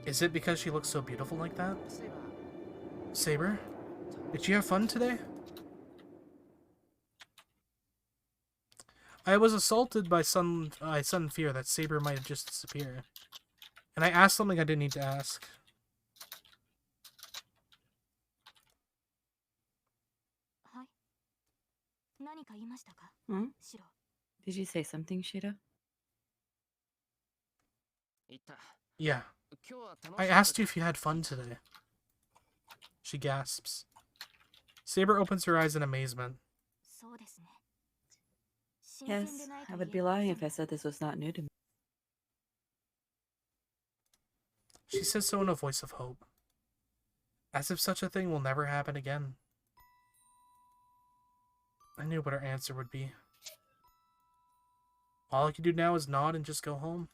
Is it because she looks so beautiful like that? Saber? Did you have fun today? I was assaulted by sudden fear that Saber might have just disappeared. And I asked something I didn't need to ask. Hmm? Did you say something, Shida? Yeah. I asked you if you had fun today. She gasps. Saber opens her eyes in amazement. Yes, I would be lying if I said this was not new to me. She says so in a voice of hope. As if such a thing will never happen again. I knew what her answer would be. All I can do now is nod and just go home.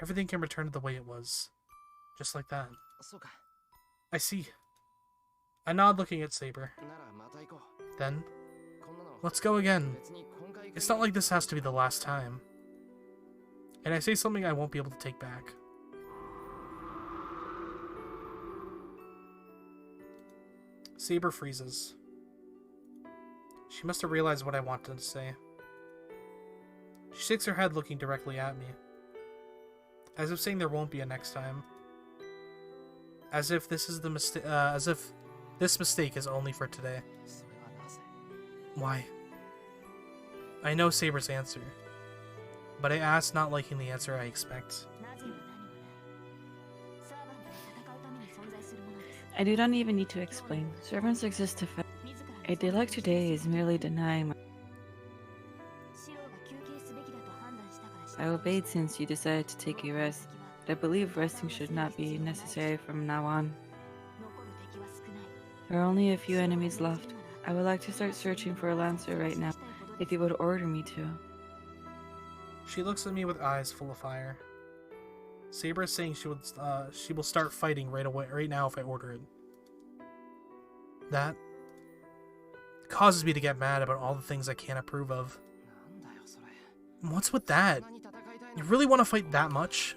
Everything can return to the way it was. Just like that. I see. I nod, looking at Saber. Then, let's go again. It's not like this has to be the last time. And I say something I won't be able to take back. Saber freezes. She must have realized what I wanted to say. She shakes her head, looking directly at me. As if saying there won't be a next time. As if this is the mistake. As if this mistake is only for today. Why? I know Saber's answer, but I ask, not liking the answer I expect. I do not even need to explain. Servants exist to fight. A delay today is merely denying my... I obeyed since you decided to take a rest, but I believe resting should not be necessary from now on. There are only a few enemies left. I would like to start searching for a Lancer right now, if you would order me to. She looks at me with eyes full of fire. Saber is saying she will start fighting right now if I order it. That causes me to get mad about all the things I can't approve of. What's with that? You really want to fight that much?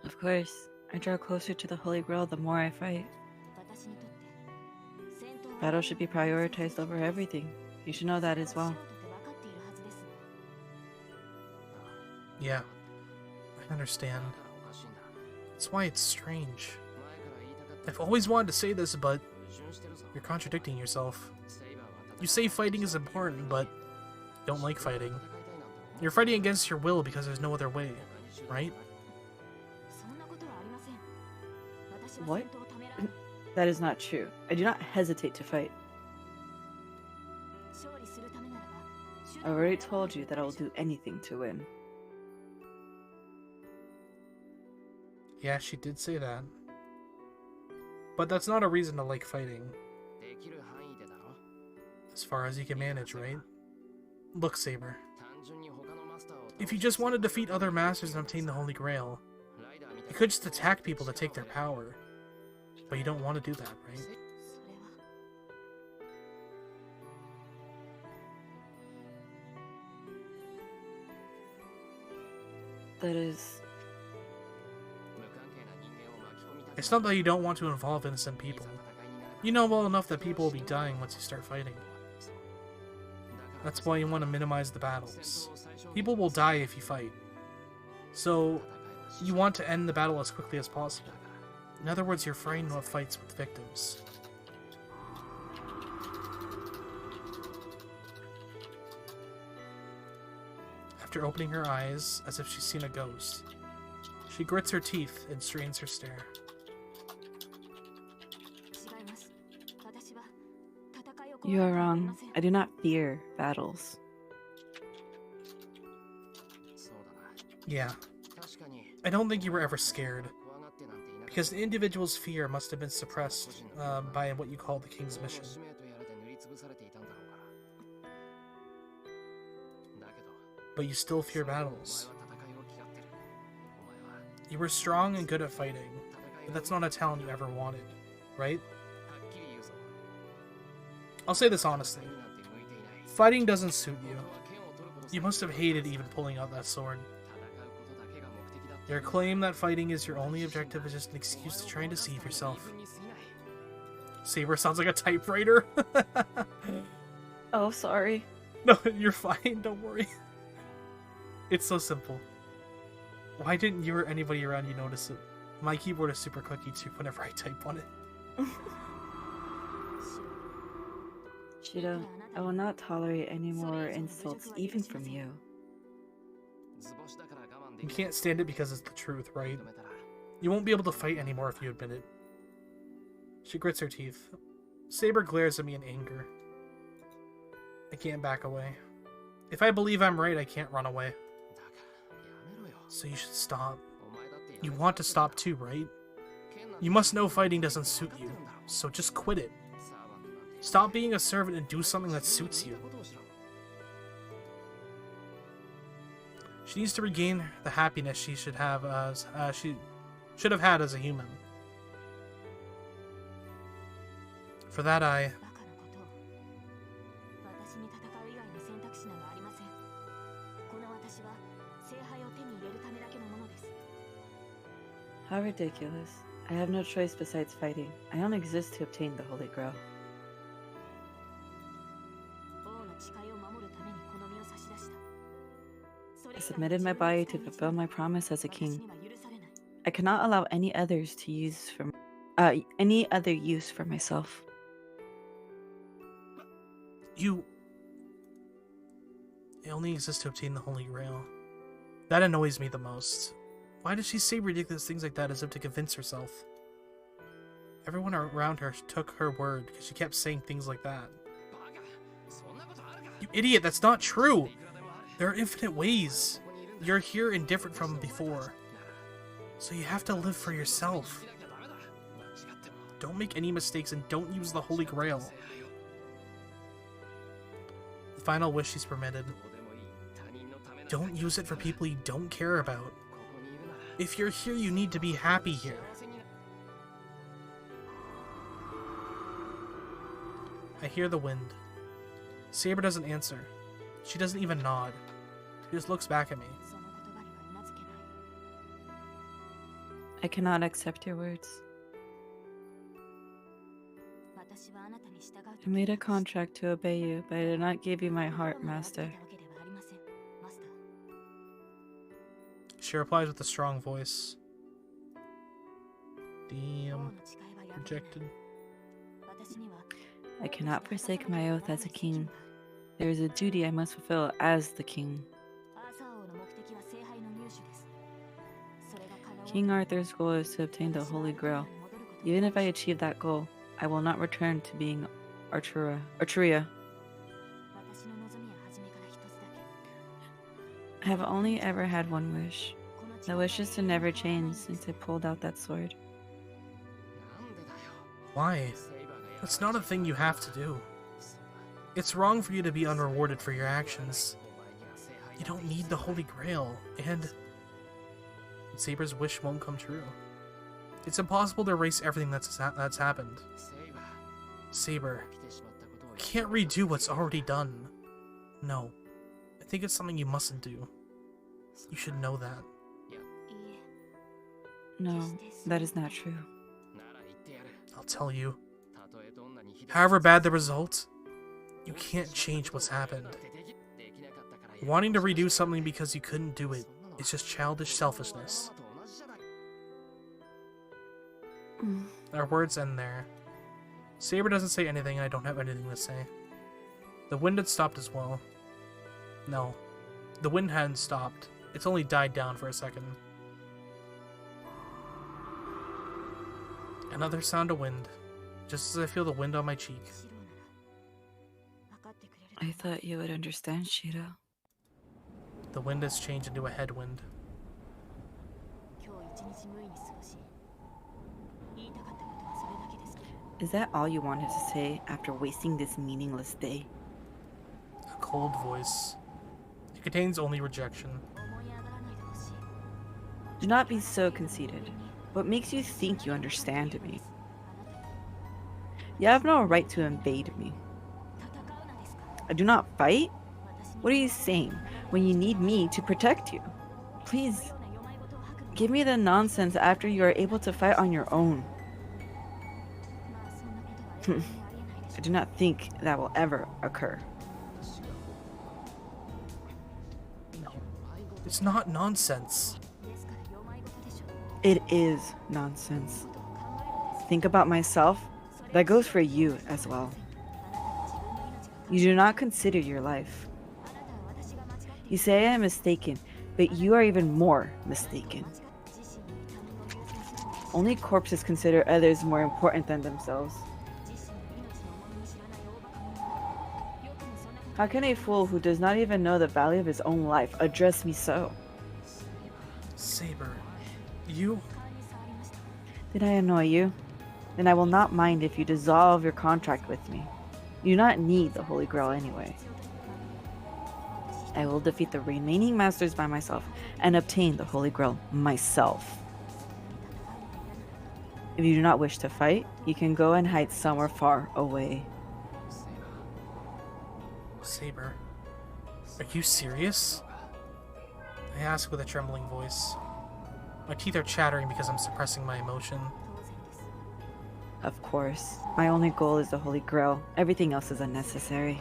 Of course, I draw closer to the Holy Grail the more I fight. Battle should be prioritized over everything. You should know that as well. Yeah, I understand. That's why it's strange. I've always wanted to say this, but you're contradicting yourself. You say fighting is important, but you don't like fighting. You're fighting against your will because there's no other way, right? What? That is not true. I do not hesitate to fight. I already told you that I will do anything to win. Yeah, she did say that. But that's not a reason to like fighting. As far as you can manage, right? Look, Saber. If you just want to defeat other masters and obtain the Holy Grail, you could just attack people to take their power. But you don't want to do that, right? That is... It's not that you don't want to involve innocent people. You know well enough that people will be dying once you start fighting. That's why you want to minimize the battles. People will die if you fight. So, you want to end the battle as quickly as possible. In other words, you're frightened of fights with victims. After opening her eyes, as if she's seen a ghost, she grits her teeth and strains her stare. You are wrong. I do not fear battles. Yeah. I don't think you were ever scared. Because the individual's fear must have been suppressed by what you call the King's mission. But you still fear battles. You were strong and good at fighting, but that's not a talent you ever wanted, right? I'll say this honestly. Fighting doesn't suit you. You must have hated even pulling out that sword. Your claim that fighting is your only objective is just an excuse to try and deceive yourself. Saber sounds like a typewriter. Oh, sorry. No, you're fine, don't worry. It's so simple. Why didn't you or anybody around you notice it? My keyboard is super clicky too whenever I type on it. Shida, I will not tolerate any more insults, even from you. You can't stand it because it's the truth, right? You won't be able to fight anymore if you admit it. She grits her teeth. Saber glares at me in anger. I can't back away. If I believe I'm right, I can't run away. So you should stop. You want to stop too, right? You must know fighting doesn't suit you, so just quit it. Stop being a servant and do something that suits you. She needs to regain the happiness she should have as she should have had as a human. For that, How ridiculous. I have no choice besides fighting. I don't exist to obtain the Holy Grail. I submitted my body to fulfill my promise as a king. I cannot allow any others to use for any other use for myself. You only exist to obtain the Holy Grail. That annoys me the most. Why does she say ridiculous things like that as if to convince herself? Everyone around her took her word because she kept saying things like that. You idiot, that's not true! There are infinite ways. You're here and different from before. So you have to live for yourself. Don't make any mistakes and don't use the Holy Grail. The final wish she's permitted. Don't use it for people you don't care about. If you're here, you need to be happy here. I hear the wind. Saber doesn't answer. She doesn't even nod. She just looks back at me. I cannot accept your words. I made a contract to obey you, but I did not give you my heart, Master. She replies with a strong voice. Damn. Rejected. I cannot forsake my oath as a king. There is a duty I must fulfill as the king. King Arthur's goal is to obtain the Holy Grail. Even if I achieve that goal, I will not return to being Arturia. I have only ever had one wish. The wish is to never change since I pulled out that sword. Why? That's not a thing you have to do. It's wrong for you to be unrewarded for your actions. You don't need the Holy Grail, and Saber's wish won't come true. It's impossible to erase everything that's happened. Saber, you can't redo what's already done. No, I think it's something you mustn't do. You should know that. No, that is not true. I'll tell you. However bad the result, you can't change what's happened. Wanting to redo something because you couldn't do it is just childish selfishness. Our words end there. Saber doesn't say anything, and I don't have anything to say. The wind had stopped as well. No, the wind hadn't stopped. It's only died down for a second. Another sound of wind, just as I feel the wind on my cheek. I thought you would understand, Shiro. The wind has changed into a headwind. Is that all you wanted to say after wasting this meaningless day? A cold voice. It contains only rejection. Do not be so conceited. What makes you think you understand me? You have no right to invade me. I do not fight? What are you saying when you need me to protect you? Please, give me the nonsense after you are able to fight on your own. I do not think that will ever occur. It's not nonsense. It is nonsense. Think about myself. That goes for you as well. You do not consider your life. You say I am mistaken, but you are even more mistaken. Only corpses consider others more important than themselves. How can a fool who does not even know the value of his own life address me so? Saber, you... Did I annoy you? Then I will not mind if you dissolve your contract with me. You do not need the Holy Grail anyway. I will defeat the remaining masters by myself and obtain the Holy Grail myself. If you do not wish to fight, you can go and hide somewhere far away. Saber, are you serious? I ask with a trembling voice. My teeth are chattering because I'm suppressing my emotion. Of course. My only goal is the Holy Grail. Everything else is unnecessary.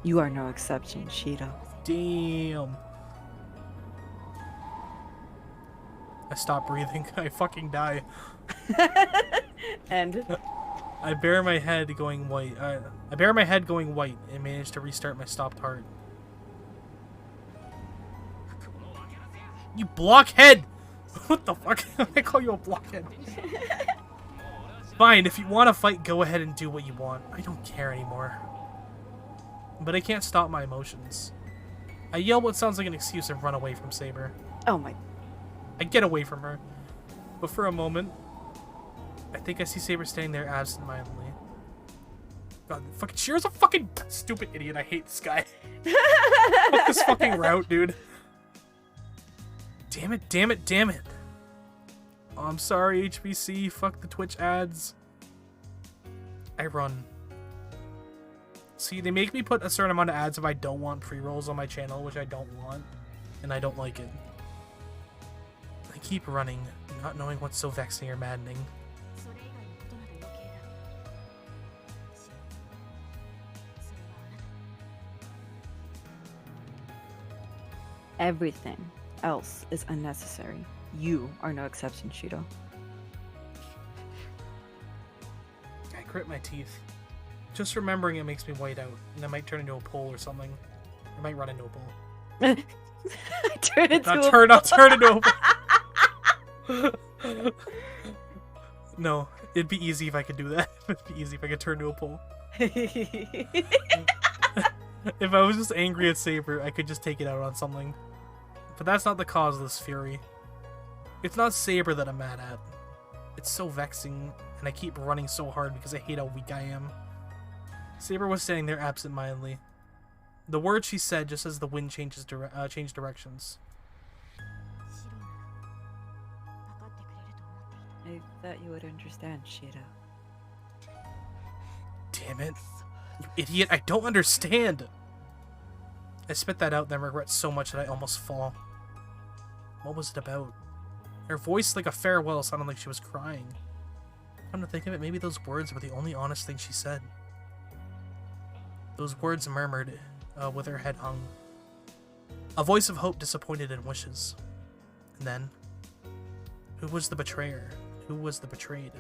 You are no exception, Shido. Damn. I stop breathing. I fucking die. And I bare my head going white. I bare my head going white and managed to restart my stopped heart. You blockhead! What the fuck? I call you a blockhead. Fine, if you want to fight, go ahead and do what you want. I don't care anymore. But I can't stop my emotions. I yell what sounds like an excuse and run away from Saber. oh my. I get away from her. But for a moment, I think I see Saber standing there absentmindedly. God, fucking Shira's a fucking stupid idiot. I hate this guy. Fuck this fucking route, dude. Damn it, damn it, damn it. Oh, I'm sorry, HBC. Fuck the Twitch ads. I run. See, they make me put a certain amount of ads if I don't want pre-rolls on my channel, which I don't want. And I don't like it. I keep running, not knowing what's so vexing or maddening. Everything else is unnecessary. You are no exception, Shido. I grit my teeth. Just remembering it makes me white out, and I might turn into a pole or something. I might run into a pole. Turn into I'll a turn into a pole. No, it'd be easy if I could do that. It'd be easy if I could turn into a pole. If I was just angry at Saber, I could just take it out on something. But that's not the cause of this fury. It's not Saber that I'm mad at. It's so vexing, and I keep running so hard because I hate how weak I am. Saber was standing there absent-mindedly. The words she said just as the wind changed directions. I thought you would understand, Shido. Damn it. You idiot, I don't understand! I spit that out, then regret so much that I almost fall. What was it about? Her voice, like a farewell, sounded like she was crying. Come to think of it, maybe those words were the only honest thing she said. Those words murmured, with her head hung. A voice of hope, disappointed, and wishes. And then, who was the betrayer? Who was the betrayed?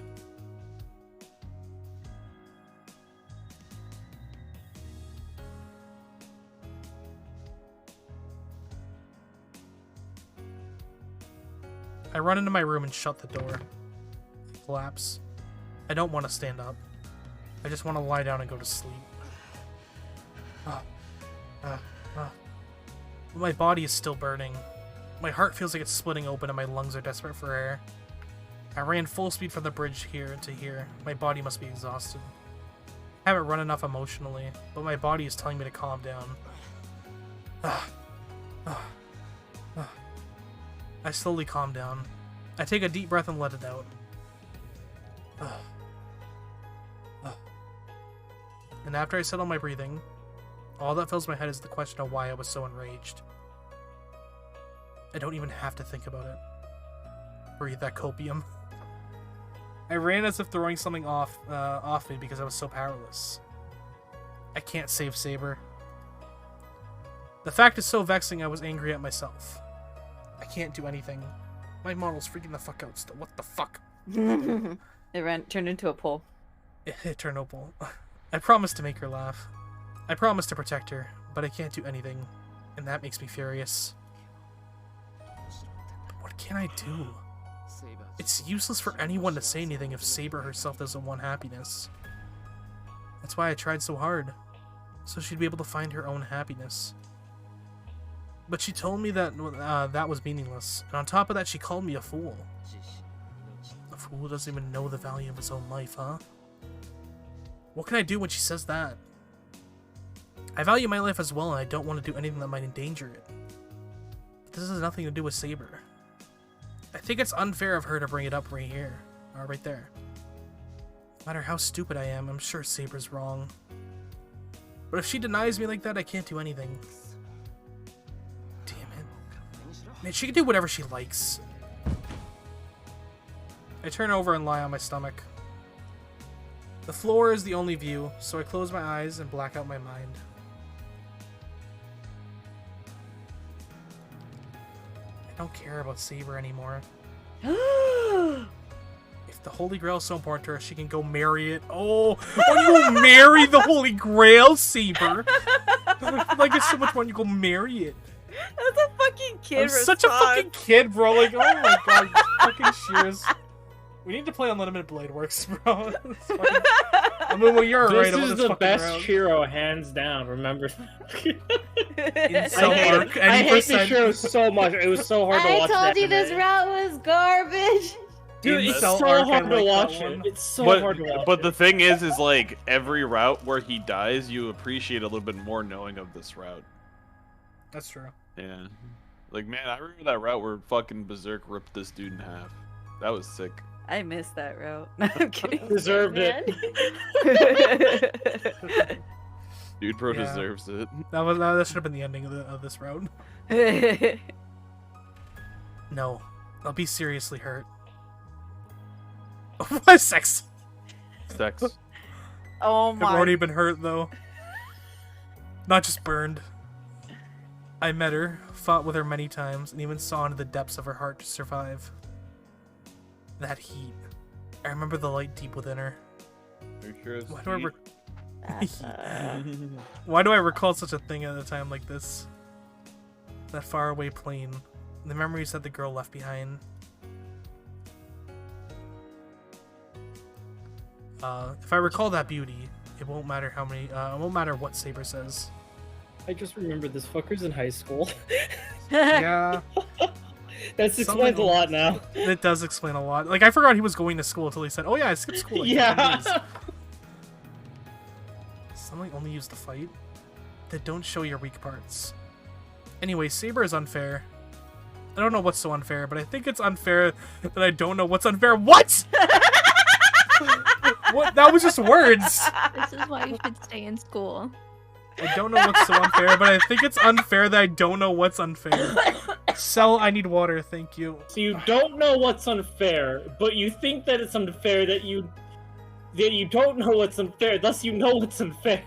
I run into my room and shut the door. I collapse. I don't want to stand up. I just want to lie down and go to sleep. My body is still burning. My heart feels like it's splitting open and my lungs are desperate for air. I ran full speed from the bridge here to here. My body must be exhausted. I haven't run enough emotionally, but my body is telling me to calm down. I slowly calm down. I take a deep breath and let it out. And after I settle my breathing, all that fills my head is the question of why I was so enraged. I don't even have to think about it. Breathe that copium. I ran as if throwing something off me because I was so powerless. I can't save Saber. The fact is so vexing I was angry at myself. I can't do anything. My model's freaking the fuck out still. What the fuck? It turned into a pole. It turned opal. I promised to make her laugh. I promised to protect her, but I can't do anything, and that makes me furious. But what can I do? It's useless for anyone to say anything if Saber herself doesn't want happiness. That's why I tried so hard, so she'd be able to find her own happiness. But she told me that that was meaningless, and on top of that she called me a fool. A fool who doesn't even know the value of his own life, huh? What can I do when she says that? I value my life as well, and I don't want to do anything that might endanger it. But this has nothing to do with Saber. I think it's unfair of her to bring it up right here. Or right there. No matter how stupid I am, I'm sure Saber's wrong. But if she denies me like that, I can't do anything. Damn it. Man, she can do whatever she likes. I turn over and lie on my stomach. The floor is the only view, so I close my eyes and black out my mind. I don't care about Saber anymore. If the Holy Grail is so important to her, she can go marry it. Oh, when you go marry the Holy Grail, Saber. Like, it's so much fun. You go marry it. That's a fucking kid. I'm such a fucking kid, bro. Like, oh my god, fucking shears. We need to play Unlimited Blade Works, bro. Fucking... I mean, well, you're right. This is the best round. hero, hands down. Remember? In some arc, I hate this 80%. show so much. It was so hard to watch. I told you that this route was garbage. Dude, In it's Cell so Arc, I hard to like watch that it. one. It's so hard to watch. But the thing is like every route where he dies, you appreciate a little bit more knowing of this route. That's true. Yeah. Like, man, I remember that route where fucking Berserk ripped this dude in half. That was sick. I missed that route. I'm kidding. Deserved it. Dude, bro Yeah. deserves it. That should have been the ending of this round. No, I'll be seriously hurt. What sex? Sex. Oh I've my. already been hurt though. Not just burned. I met her, fought with her many times, and even saw into the depths of her heart to survive. That heat. I remember the light deep within her. Are you sure it's Why do I heat? Why do I recall such a thing at a time like this? That faraway plane. The memories that the girl left behind. If I recall that beauty, it won't matter how many. It won't matter what Saber says. I just remembered this fucker's in high school. Yeah, That explains a lot now. it does explain a lot. Like I forgot he was going to school until he said, "Oh yeah, I skipped school." Like, Yeah. 10 days." Suddenly only use the fight. That don't show your weak parts. Anyway, Saber is unfair. I don't know what's so unfair, but I think it's unfair that I don't know what's unfair. What? What? That was just words. This is why you should stay in school. I don't know what's so unfair, but I think it's unfair that I don't know what's unfair. Cell, I need water, thank you. So you don't know what's unfair, but you think that it's unfair that you don't know what's unfair, thus you know what's unfair.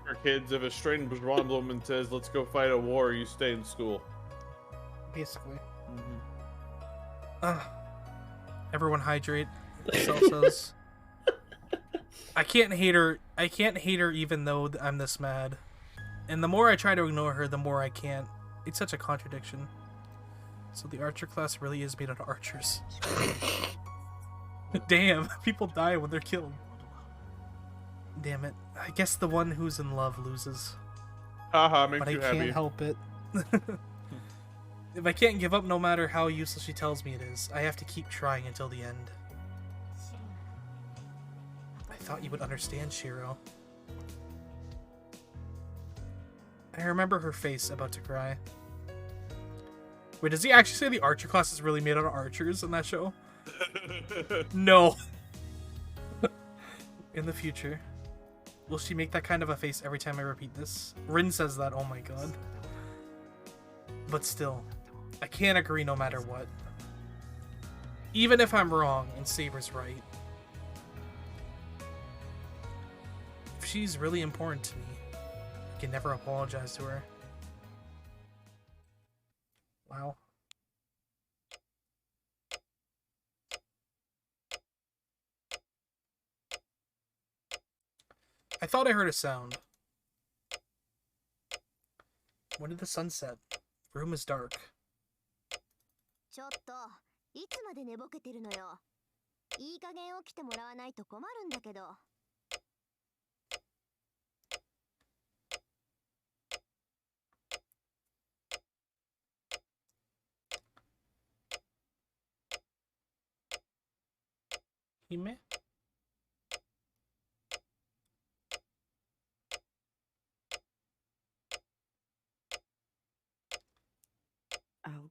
For kids, if a strange blonde woman says, "Let's go fight a war," you stay in school. Basically. Everyone hydrate. Cell says. I can't hate her. I can't hate her even though I'm this mad. And the more I try to ignore her, the more I can't. It's such a contradiction. So the archer class really is made out of archers. Damn, people die when they're killed. Damn it. I guess the one who's in love loses. Haha, makes But I you can't happy. help it. If I can't give up no matter how useless she tells me it is, I have to keep trying until the end. I thought you would understand, Shiro. I remember her face about to cry. Wait, does he actually say the archer class is really made out of archers in that show? No. In the future, will she make that kind of a face every time I repeat this? Rin says that, oh my god. But still, I can't agree no matter what. Even if I'm wrong and Saber's right. If she's really important to me, I can never apologize to her. Wow. I thought I heard a sound. When did the sun set? The room is dark. ちょっと、いつまで寝ぼけてるのよ。いい加減起きてもらわないと困るんだけど。Hime?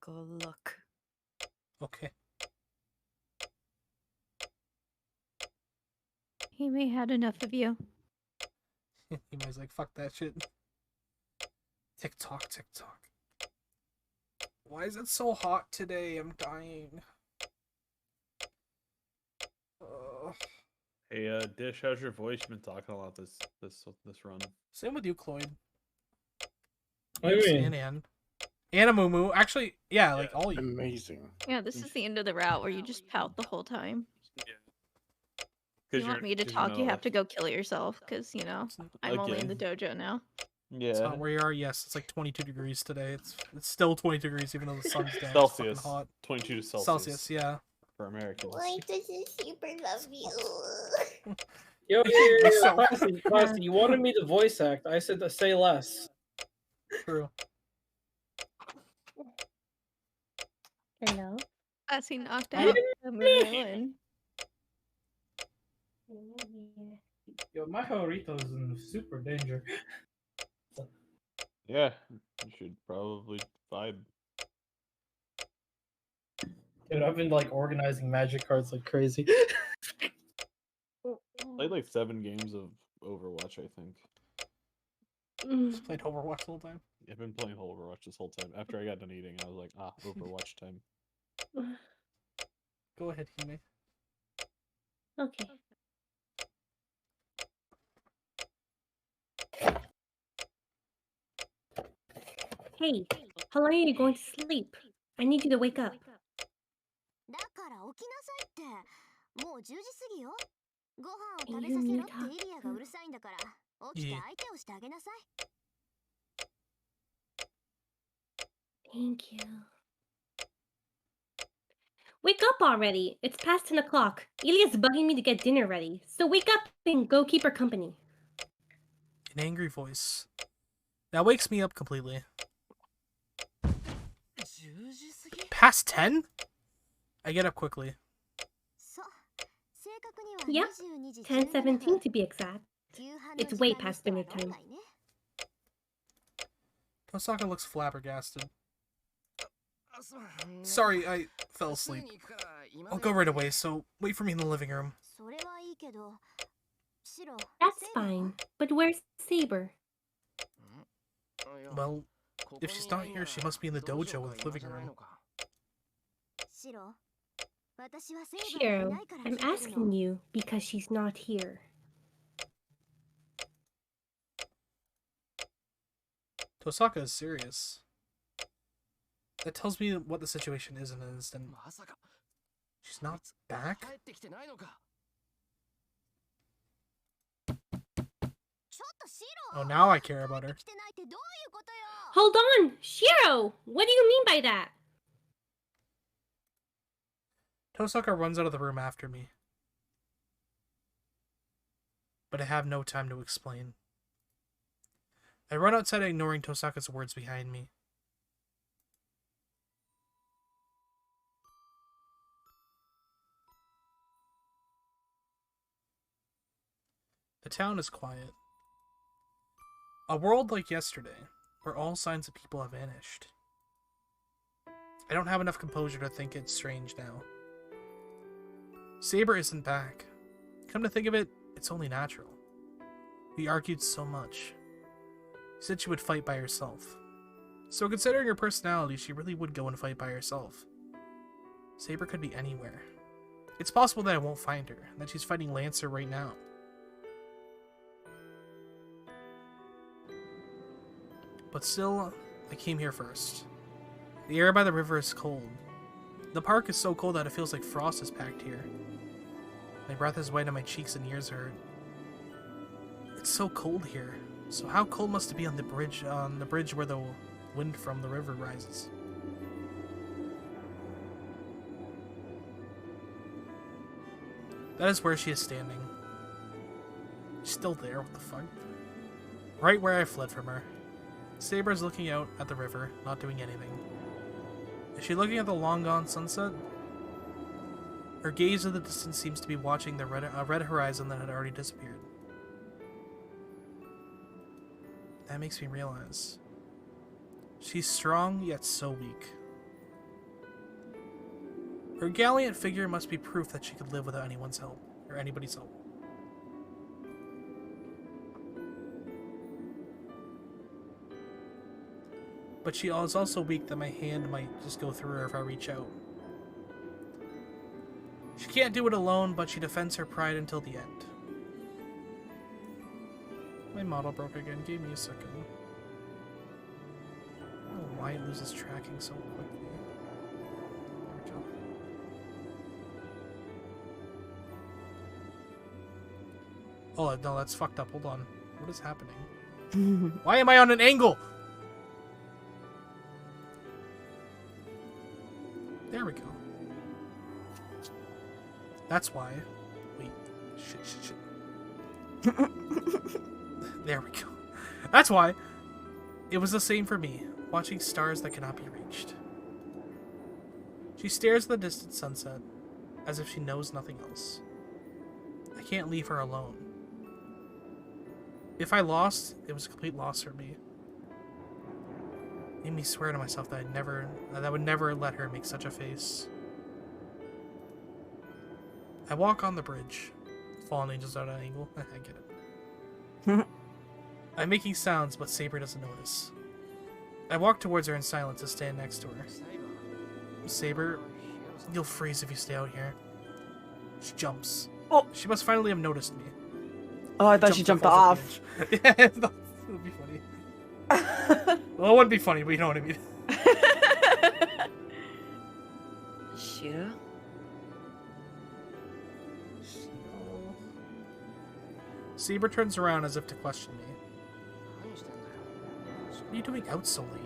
go look. Okay. He may had enough of you. He was like, fuck that shit. TikTok, TikTok. Why is it so hot today? I'm dying. Ugh. Hey, Dish, how's your voice? You've been talking a lot this run. Same with you, Cloyd. What do you mean? And Moo. Actually, yeah, like all you. Amazing. Yeah, this is the end of the route where you just pout the whole time. If you want me to talk, you have to go kill yourself, because, you know, I'm only in the dojo now. Yeah. It's not where you are. Yes, it's like 22 degrees today. It's still 22 degrees even though the sun's down. Celsius. It's fucking hot. 22 Celsius. Celsius, yeah. For Americans. Why does he super love you? Yo, So- Classy, you wanted me to voice act. I said to say less. True. Hello? As he knocked I out didn't the villain. Yo, my Horito's in super danger. Yeah, you should probably vibe. Dude, I've been like organizing magic cards like crazy. Played like 7 games of Overwatch, I think. Just played Overwatch the whole time. I've been playing Overwatch this whole time. After I got done eating, I was like, Overwatch time. Go ahead, Hime. Okay. Hey, how long are you going to sleep? I need you to wake up. だから起きなさいって。もう10時過ぎよ。ご飯を And 食べ you させ need ろってイリアがうるさいんだから、起きて Yeah. 相手をしてあげなさい。 Thank you. Wake up already. It's past 10 o'clock. Ilia's bugging me to get dinner ready. So wake up and go keep her company. An angry voice. That wakes me up completely. Past 10? I get up quickly. そう。正確には Yep. 22時 10:17 to be exact. 夕飯の It's 時 way 間に past しては dinner time. 論外ね。 Tosaka looks flabbergasted. Sorry, I fell asleep. I'll go right away, so wait for me in the living room. それはいいけど、シロ、 That's セイバーは fine. But where's Saber? Well, if she's not here, she must be in the dojo with the living room. シロ、私はセイバーがい Shiro, ないから I'm 聞いてるの。 asking you because she's not here. Tosaka is serious. That tells me what the situation is in an instant. She's not back? ちょっとシロ、 Oh, now I care about her. 来てないってどういうことよ。 Hold on! Shiro! What do you mean by that? Tosaka runs out of the room after me. But I have no time to explain. I run outside ignoring Tosaka's words behind me. The town is quiet. A world like yesterday, where all signs of people have vanished. I don't have enough composure to think it's strange now. Saber isn't back. Come to think of it, it's only natural. We argued so much. She said she would fight by herself. So considering her personality, she really would go and fight by herself. Saber could be anywhere. It's possible that I won't find her, and that she's fighting Lancer right now. But still, I came here first. The air by the river is cold. The park is so cold that it feels like frost is packed here. My breath is wet and my cheeks and ears hurt. It's so cold here. So how cold must it be on the bridge where the wind from the river rises? That is where she is standing. She's still there, what the fuck? Right where I fled from her. Saber is looking out at the river, not doing anything. Is she looking at the long gone sunset? Her gaze in the distance seems to be watching the red horizon that had already disappeared. That makes me realize. She's strong, yet so weak. Her gallant figure must be proof that she could live without anyone's help, or anybody's help. But she is also weak that my hand might just go through her if I reach out. She can't do it alone, but she defends her pride until the end. My model broke again. Give me a second. I don't know why it loses tracking so quickly. There we go. Oh, no, that's fucked up. Hold on. What is happening? Why am I on an angle? There we go. That's why. Wait. Shit. There we go. That's why. It was the same for me, watching stars that cannot be reached. She stares at the distant sunset, as if she knows nothing else. I can't leave her alone. If I lost, it was a complete loss for me. It made me swear to myself that I would never let her make such a face. I walk on the bridge. Fallen angels out at an angle. I get it. I'm making sounds, but Saber doesn't notice. I walk towards her in silence and stand next to her. Saber, you'll freeze if you stay out here. She jumps. Oh. She must finally have noticed me. Oh, I thought she jumped off. Yeah, that would be funny. Well, it wouldn't be funny, but you know what I mean. Shira? Saber turns around as if to question me. What are you doing out so late?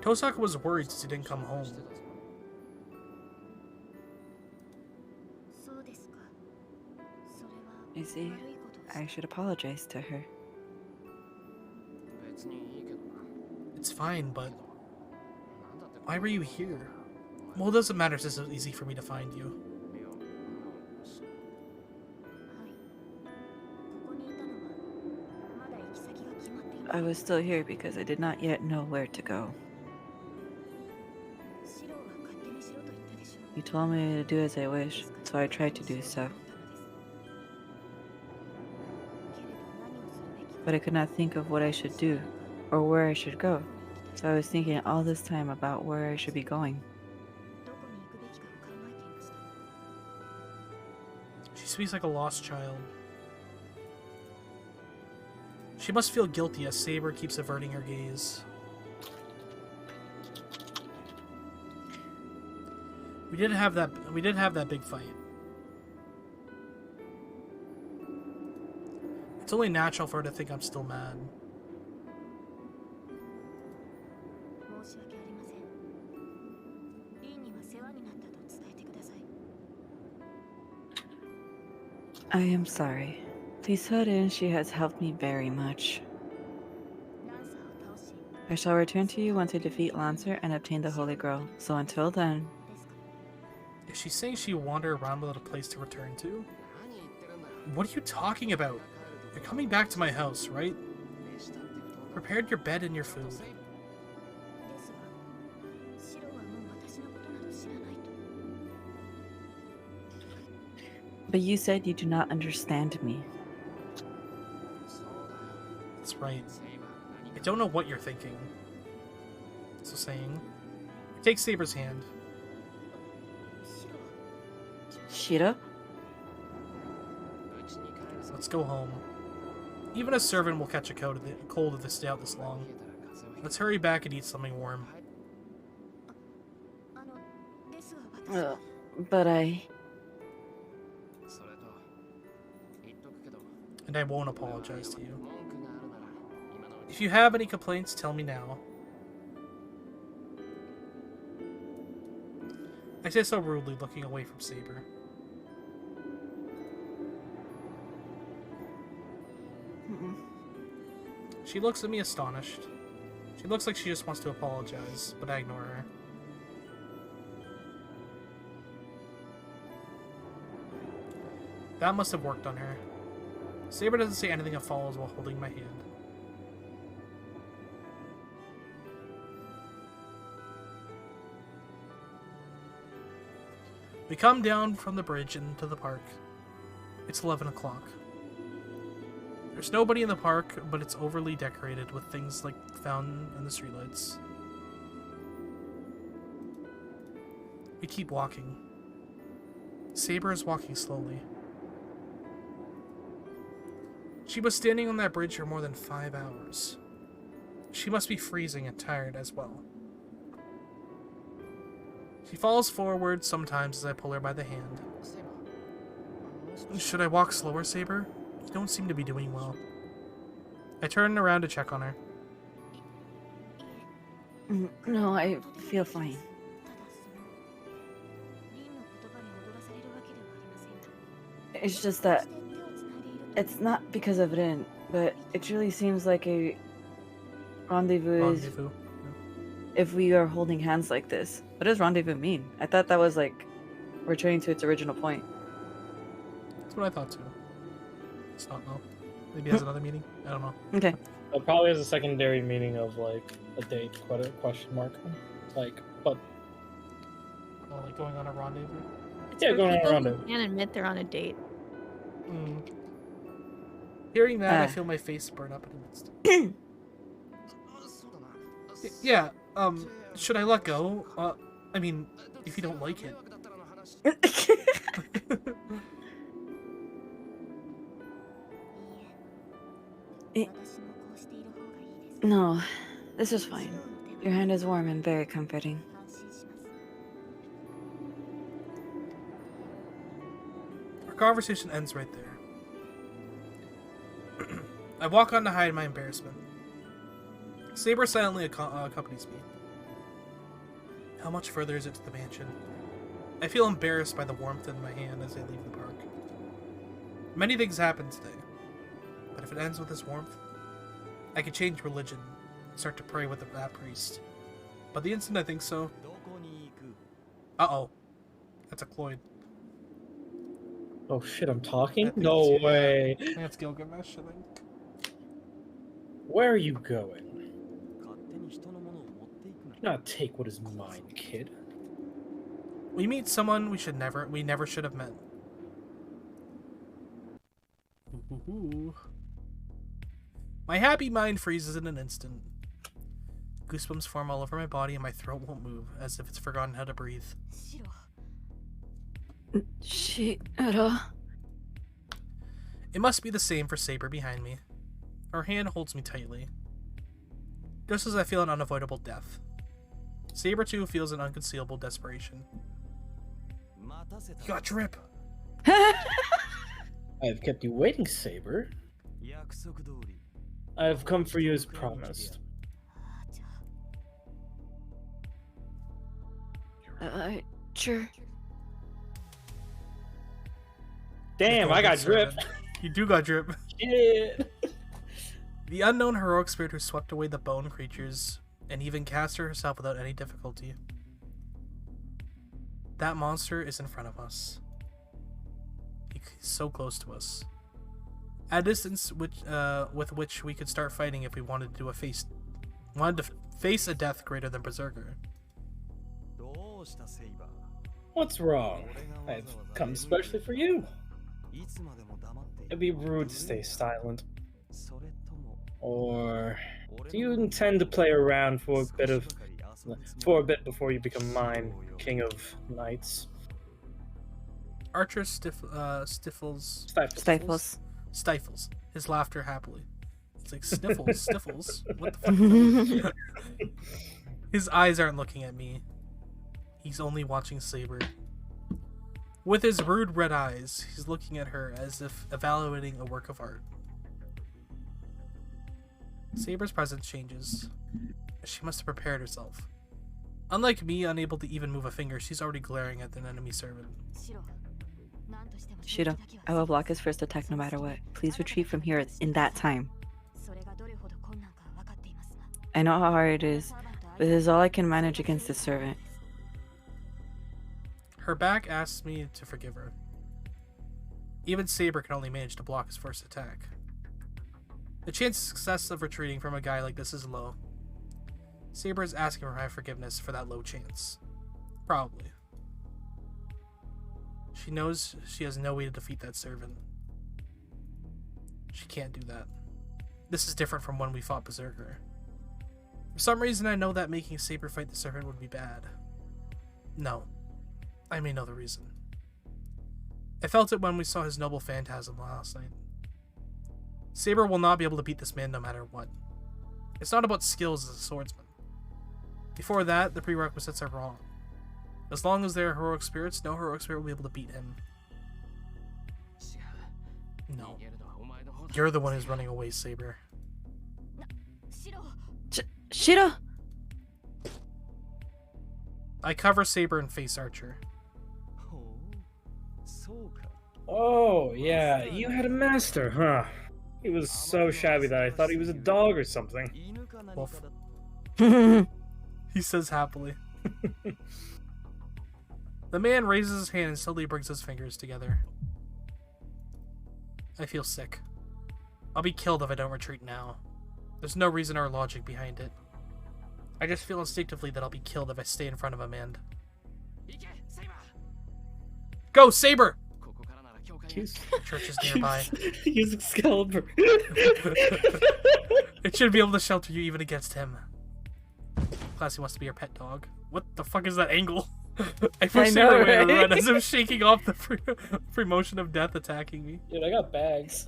Tosaka was worried since he didn't come home. You see, I should apologize to her. It's fine, but why were you here? Well, it doesn't matter since it's easy for me to find you. I was still here because I did not yet know where to go. You told me to do as I wish, so I tried to do so. But I could not think of what I should do, or where I should go. So I was thinking all this time about where I should be going. She speaks like a lost child. She must feel guilty as Saber keeps averting her gaze. We did have that big fight. It's only natural for her to think I'm still mad. I am sorry. Please tell her she has helped me very much. I shall return to you once I defeat Lancer and obtain the Holy Grail. So until then... Is she saying she wander around without a place to return to? What are you talking about? You're coming back to my house, right? Prepared your bed and your food. But you said you do not understand me. That's right. I don't know what you're thinking. So saying, take Saber's hand. Shira? Let's go home. Even a servant will catch a cold if they stay out this long. Let's hurry back and eat something warm. But I... And I won't apologize to you. If you have any complaints, tell me now. I say so rudely, looking away from Saber. She looks at me astonished. She looks like she just wants to apologize, but I ignore her. That must have worked on her. Saber doesn't say anything and follows while holding my hand. We come down from the bridge into the park. It's 11 o'clock. There's nobody in the park, but it's overly decorated with things like the fountain and the streetlights. We keep walking. Saber is walking slowly. She was standing on that bridge for more than 5 hours. She must be freezing and tired as well. She falls forward sometimes as I pull her by the hand. Should I walk slower, Saber? You don't seem to be doing well. I turn around to check on her. No, I feel fine. It's just that it's not because of Rin, but it truly seems like a rendezvous. If we are holding hands like this. What does rendezvous mean? I thought that was like returning to its original point. That's what I thought too. It's not know. Maybe it has another meaning. I don't know. Okay. It probably has a secondary meaning of like a date, question mark. Like, but Oh, like going on a rendezvous? yeah, For going on a people who rendezvous. can't admit they're on a date. Hearing that, I feel my face burn up in an instant. Yeah, should I let go? I mean, if you don't like it. No, this is fine. Your hand is warm and very comforting. Our conversation ends right there. I walk on to hide my embarrassment. Saber silently accompanies me. How much further is it to the mansion? I feel embarrassed by the warmth in my hand as I leave the park. Many things happen today, but if it ends with this warmth, I could change religion and start to pray with that priest. But the instant I think so... Uh-oh. That's a Cloyd. Oh shit, I'm talking? No way. That's Gilgamesh, I think. Where are you going? Do not take what is mine, kid. We meet someone we never should have met. Ooh. My happy mind freezes in an instant. Goosebumps form all over my body and my throat won't move, as if it's forgotten how to breathe. Shiro. It must be the same for Saber behind me. Her hand holds me tightly, just as I feel an unavoidable death. Saber too feels an unconcealable desperation. You got drip. I have kept you waiting, Saber. I have come for you as promised. Sure. Damn, I got drip. You do got drip. Shit. The unknown heroic spirit who swept away the bone creatures and even cast her herself without any difficulty. That monster is in front of us. He's so close to us. At a distance with which we could start fighting if we wanted to face a death greater than Berserker. What's wrong? I've come especially for you. It'd be rude to stay silent. Or do you intend to play around for a bit before you become mine, King of Knights? Archer stifles his laughter happily. It's like sniffles. What the fuck? His eyes aren't looking at me. He's only watching Saber. With his rude red eyes, he's looking at her as if evaluating a work of art. Saber's presence changes. She must have prepared herself. Unlike me, unable to even move a finger, she's already glaring at an enemy servant. Shiro, I will block his first attack no matter what. Please retreat from here in that time. I know how hard it is, but this is all I can manage against this servant. Her back asks me to forgive her. Even Saber can only manage to block his first attack. The chance of success of retreating from a guy like this is low. Saber is asking for my forgiveness for that low chance. Probably. She knows she has no way to defeat that servant. She can't do that. This is different from when we fought Berserker. For some reason, I know that making Saber fight the servant would be bad. No. I may know the reason. I felt it when we saw his noble phantasm last night. Saber will not be able to beat this man no matter what. It's not about skills as a swordsman. Before that, the prerequisites are wrong. As long as they are heroic spirits, no heroic spirit will be able to beat him. No. You're the one who's running away, Saber. Shiro! I cover Saber and face Archer. Oh, yeah, you had a master, huh? He was so shabby that I thought he was a dog or something. Wolf. He says happily. The man raises his hand and slowly brings his fingers together. I feel sick. I'll be killed if I don't retreat now. There's no reason or logic behind it. I just feel instinctively that I'll be killed if I stay in front of him and... Go, Saber! Church is nearby. Use Excalibur. It should be able to shelter you even against him. Classy wants to be your pet dog. What the fuck is that angle? I forced know, every way to right? run as if shaking off the free motion of death attacking me. Dude, I got bags.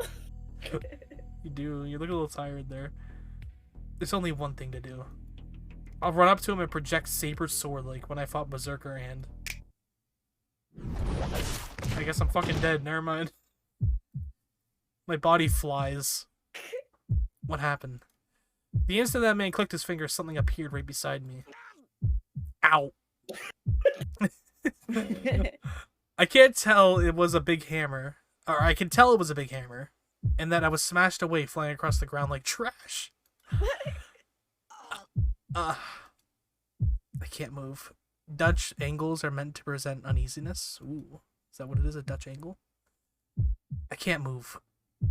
You do. You look a little tired there. There's only one thing to do. I'll run up to him and project Saber's sword like when I fought Berserker and... I guess I'm fucking dead. Never mind. My body flies. What happened? The instant that man clicked his finger, something appeared right beside me. Ow. I can't tell it was a big hammer. Or I can tell it was a big hammer. And that I was smashed away, flying across the ground like trash. I can't move. Dutch angles are meant to present uneasiness. Ooh. Is that what it is? A Dutch angle? I can't move.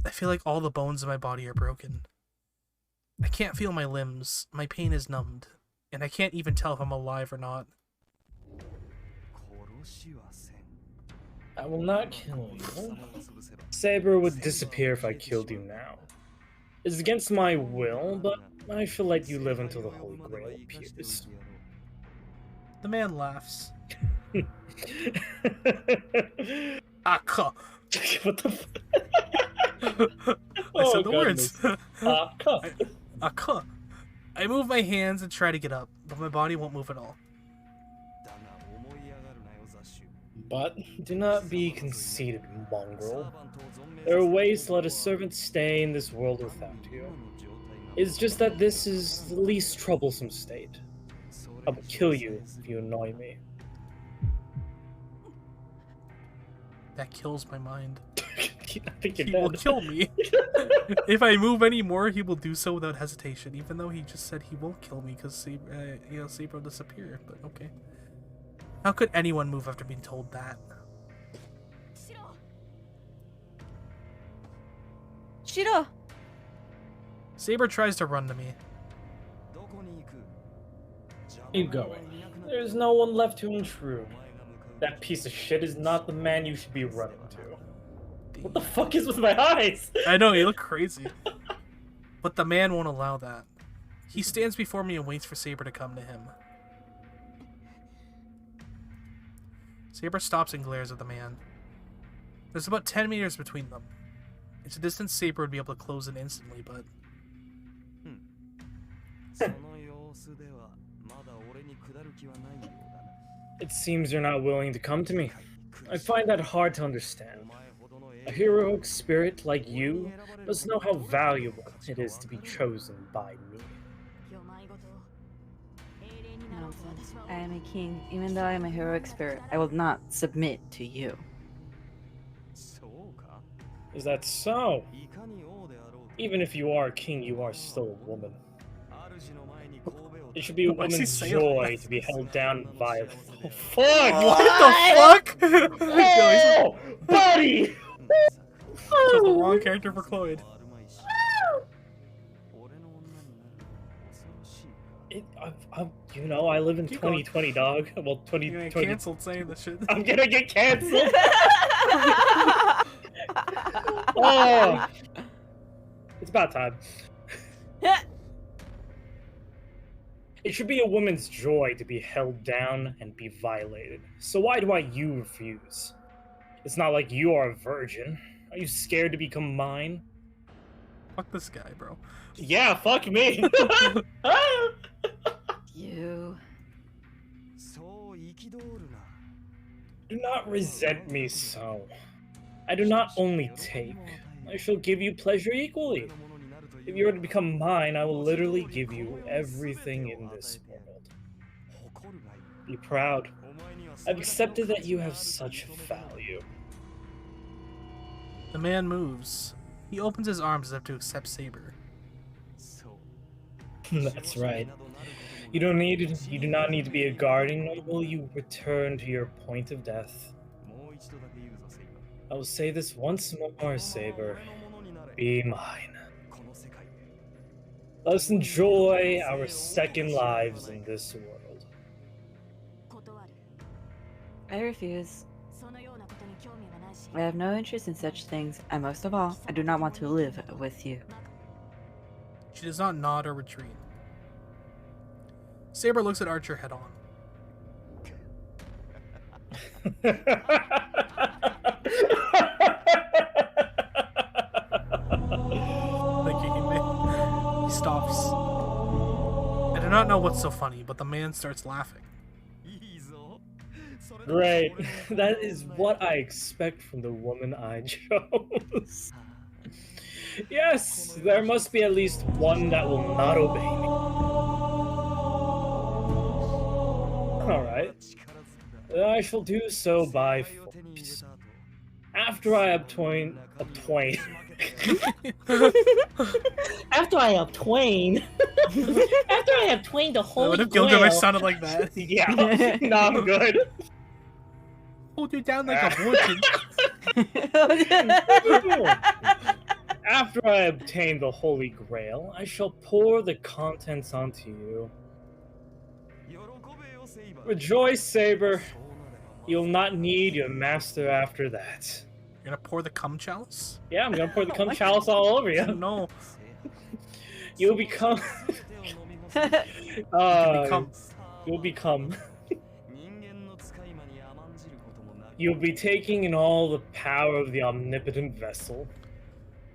I feel like all the bones in my body are broken. I can't feel my limbs. My pain is numbed. And I can't even tell if I'm alive or not. I will not kill you. Saber would disappear if I killed you now. It's against my will, but I shall let you live until the Holy Grail appears. The man laughs. Akka. What the f- I said the goodness. words. Akka. Akka. I move my hands and try to get up, but my body won't move at all. But do not be conceited, mongrel. There are ways to let a servant stay in this world without you. It's just that this is the least troublesome state. I will kill you if you annoy me. That kills my mind. I think you're He dead. will kill me. If I move any more, he will do so without hesitation, even though he just said he won't kill me because Saber will disappear, but okay. How could anyone move after being told that? Shiro! Saber tries to run to me. Keep going. There's no one left to intrude. That piece of shit is not the man you should be running to. What the fuck is with my eyes? I know, you look crazy. But the man won't allow that. He stands before me and waits for Saber to come to him. Saber stops and glares at the man. There's about 10 meters between them. It's a distance Saber would be able to close in instantly, but... It seems you're not willing to come to me. I find that hard to understand. A heroic spirit like you must know how valuable it is to be chosen by me. I am a king. Even though I am a heroic spirit, I will not submit to you. Is that so? Even if you are a king, you are still a woman. It should be a Why is he woman's saying joy that? to be held down by a... Oh, fuck! What the fuck? Oh, buddy! Chose the wrong character for Cloyd. You know, I live in Keep going. 2020, dog. Well, You're 2020. gonna canceled saying this shit. I'm gonna get canceled. Oh, it's about time. It should be a woman's joy to be held down and be violated. So why do you refuse? It's not like you are a virgin. Are you scared to become mine? Fuck this guy, bro. Yeah, fuck me. You. Do not resent me so. I do not only take, I shall give you pleasure equally. If you are to become mine, I will literally give you everything in this world. Be proud. I've accepted that you have such value. The man moves. He opens his arms as if to accept Saber. That's right. You do not need to be a guardian, nor will you return to your point of death. I will say this once more, Saber. Be mine. Let us enjoy our second lives in this world. I refuse. I have no interest in such things, and most of all, I do not want to live with you. She does not nod or retreat. Saber looks at Archer head on. He stops. I do not know what's so funny, but the man starts laughing. Great. That is what I expect from the woman I chose. Yes, there must be at least one that will not obey me. Alright. I shall do so by force. After I obtain... After I have twained the holy What if grail... Gilgamesh sounded like that? Yeah, no, I'm good. Hold you down like a virgin. After I obtain the holy grail, I shall pour the contents onto you. Rejoice, Saber. You'll not need your master after that. You're gonna pour the cum chalice? Yeah, I'm gonna pour the cum chalice all over you. No. You'll become... You'll become... You'll be taking in all the power of the omnipotent vessel.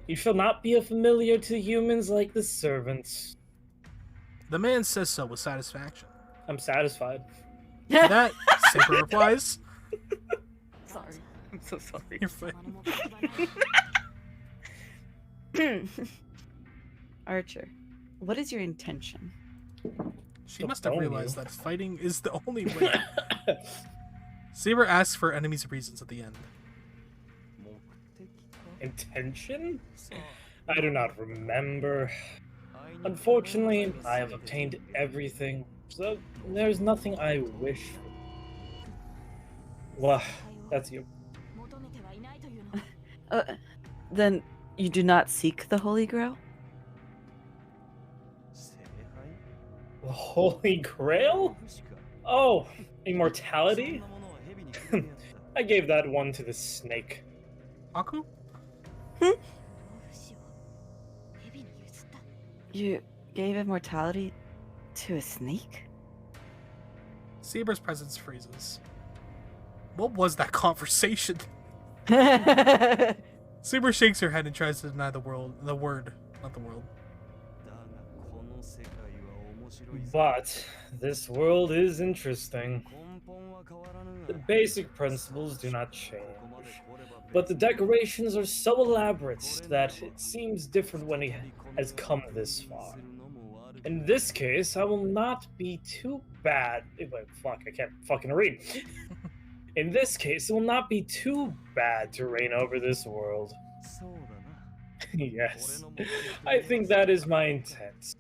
You shall not be a familiar to humans like the servants. The man says so with satisfaction. I'm satisfied. To that, Saber replies, Sorry. I'm so sorry. You're fine. Archer, what is your intention? She must have realized that fighting is the only way. Saber asks for enemies' reasons at the end. Intention? I do not remember. Unfortunately, I have obtained everything, so there's nothing I wish for. Well, that's you. Then you do not seek the Holy Grail? The Holy Grail? Oh, immortality? I gave that one to the snake. Aku? You gave immortality to a snake? Saber's presence freezes. What was that conversation? Saber shakes her head and tries to deny the word, not the world. But this world is interesting. The basic principles do not change, but the decorations are so elaborate that it seems different when it has come this far. In this case, I will not be too bad. Wait, fuck, I can't fucking read. In this case, it will not be too bad to reign over this world. Yes, I think that is my intent.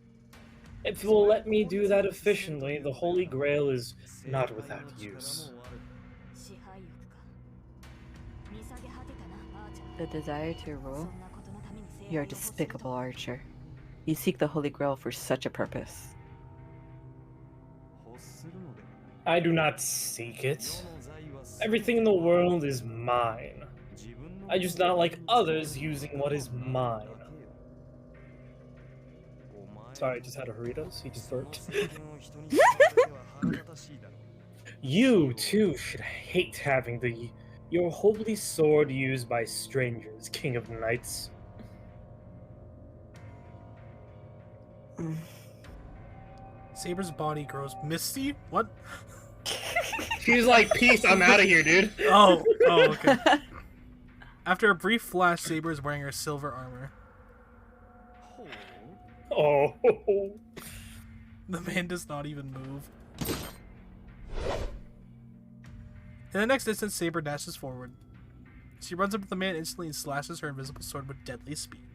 If you will let me do that efficiently, the Holy Grail is not without use. The desire to rule? You are despicable, Archer. You seek the Holy Grail for such a purpose. I do not seek it. Everything in the world is mine. I just not like others using what is mine. Sorry, I just had a Doritos. He just burped. You, too, should hate having your holy sword used by strangers, King of Knights. Saber's body grows misty. What? She's like, peace, I'm out of here, dude. Oh, okay. After a brief flash, Saber is wearing her silver armor. Oh. The man does not even move. In the next instant, Saber dashes forward. She runs up to the man instantly and slashes her invisible sword with deadly speed.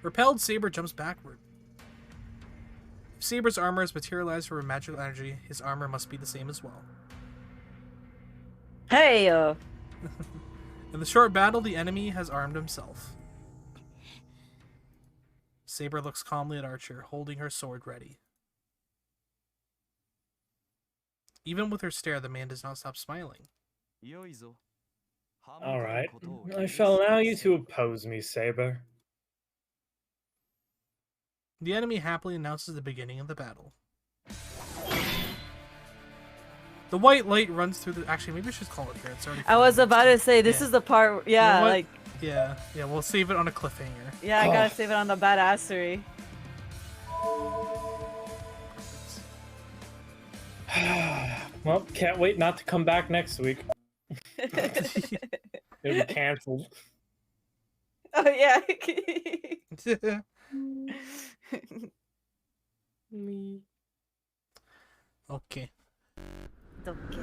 Repelled, Saber jumps backward. If Saber's armor is materialized from magical energy, his armor must be the same as well. Hey, In the short battle, the enemy has armed himself. Saber looks calmly at Archer, holding her sword ready. Even with her stare, the man does not stop smiling. Alright. I shall allow you to oppose me, Saber. The enemy happily announces the beginning of the battle. The white light runs through the... Actually, maybe we should call it here. It's already... I was about to say, this is the part... Yeah, You know like... Yeah, we'll save it on a cliffhanger. Yeah, I gotta save it on the badassery. Well, can't wait not to come back next week. It'll be cancelled. Oh, yeah. Me. Okay. Okay.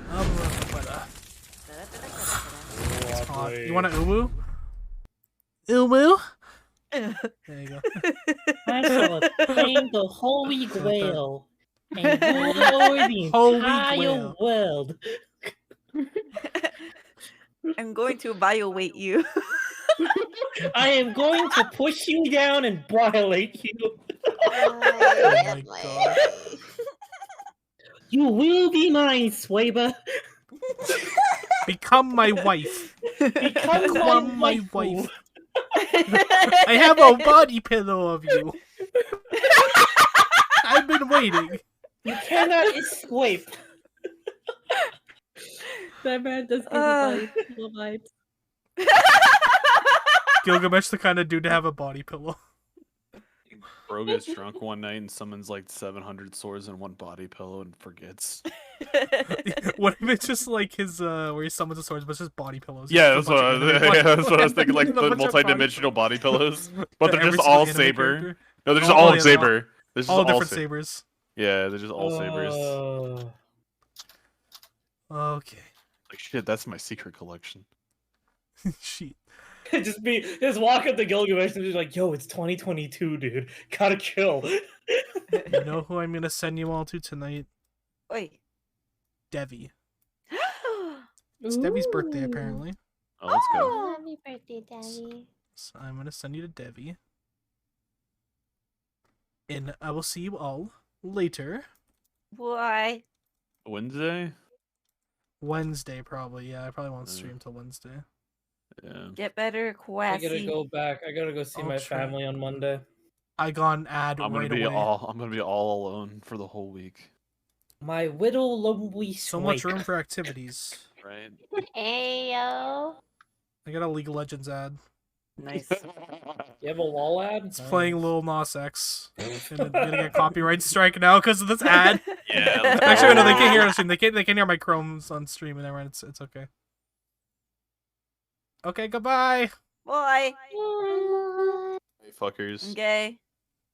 It's hot. You want to uwu? Uwu? There you go. I shall obtain the holy grail and rule over the entire world. I'm going to violate you. I am going to push you down and violate you. Oh my god. You will be mine, Swaber. Become my wife. Become my wife. I have a body pillow of you. I've been waiting. You cannot escape. That man does give me pillow vibes. Gilgamesh the kind of dude to have a body pillow. Bro gets drunk one night and summons like 700 swords in one body pillow and forgets. What if it's just like his where he summons the swords, but it's just body pillows? Yeah, that's what I was thinking. Like the multi-dimensional body pillows, but they're just all Saber. Character. No, they're just all Saber. They're just all different sabers. Yeah, they're just all Sabers. Okay. Like shit, that's my secret collection. Shit. Just walk up to Gilgamesh and be like, yo, it's 2022, dude. Gotta chill. You know who I'm gonna send you all to tonight? Wait. Devi. It's Devi's birthday, apparently. Oh, let's go. Happy birthday, Daddy. So I'm gonna send you to Devi. And I will see you all later. Why? Wednesday, probably. Yeah, I probably won't stream till Wednesday. Yeah. Get better, Quassy. I gotta go back. I gotta go see my family on Monday. I got an ad I'm gonna right be away. I'm gonna be all alone for the whole week. My little lonely So much room for activities. Right. Ayo. I got a League of Legends ad. Nice. You have a LOL ad? It's playing Lil Nas X. And I'm gonna get copyright strike now because of this ad. Yeah. Actually, no, they can't hear us. They can't hear my Chromes on stream and everyone. It's okay. Okay, goodbye. Bye. Hey, fuckers. I'm gay.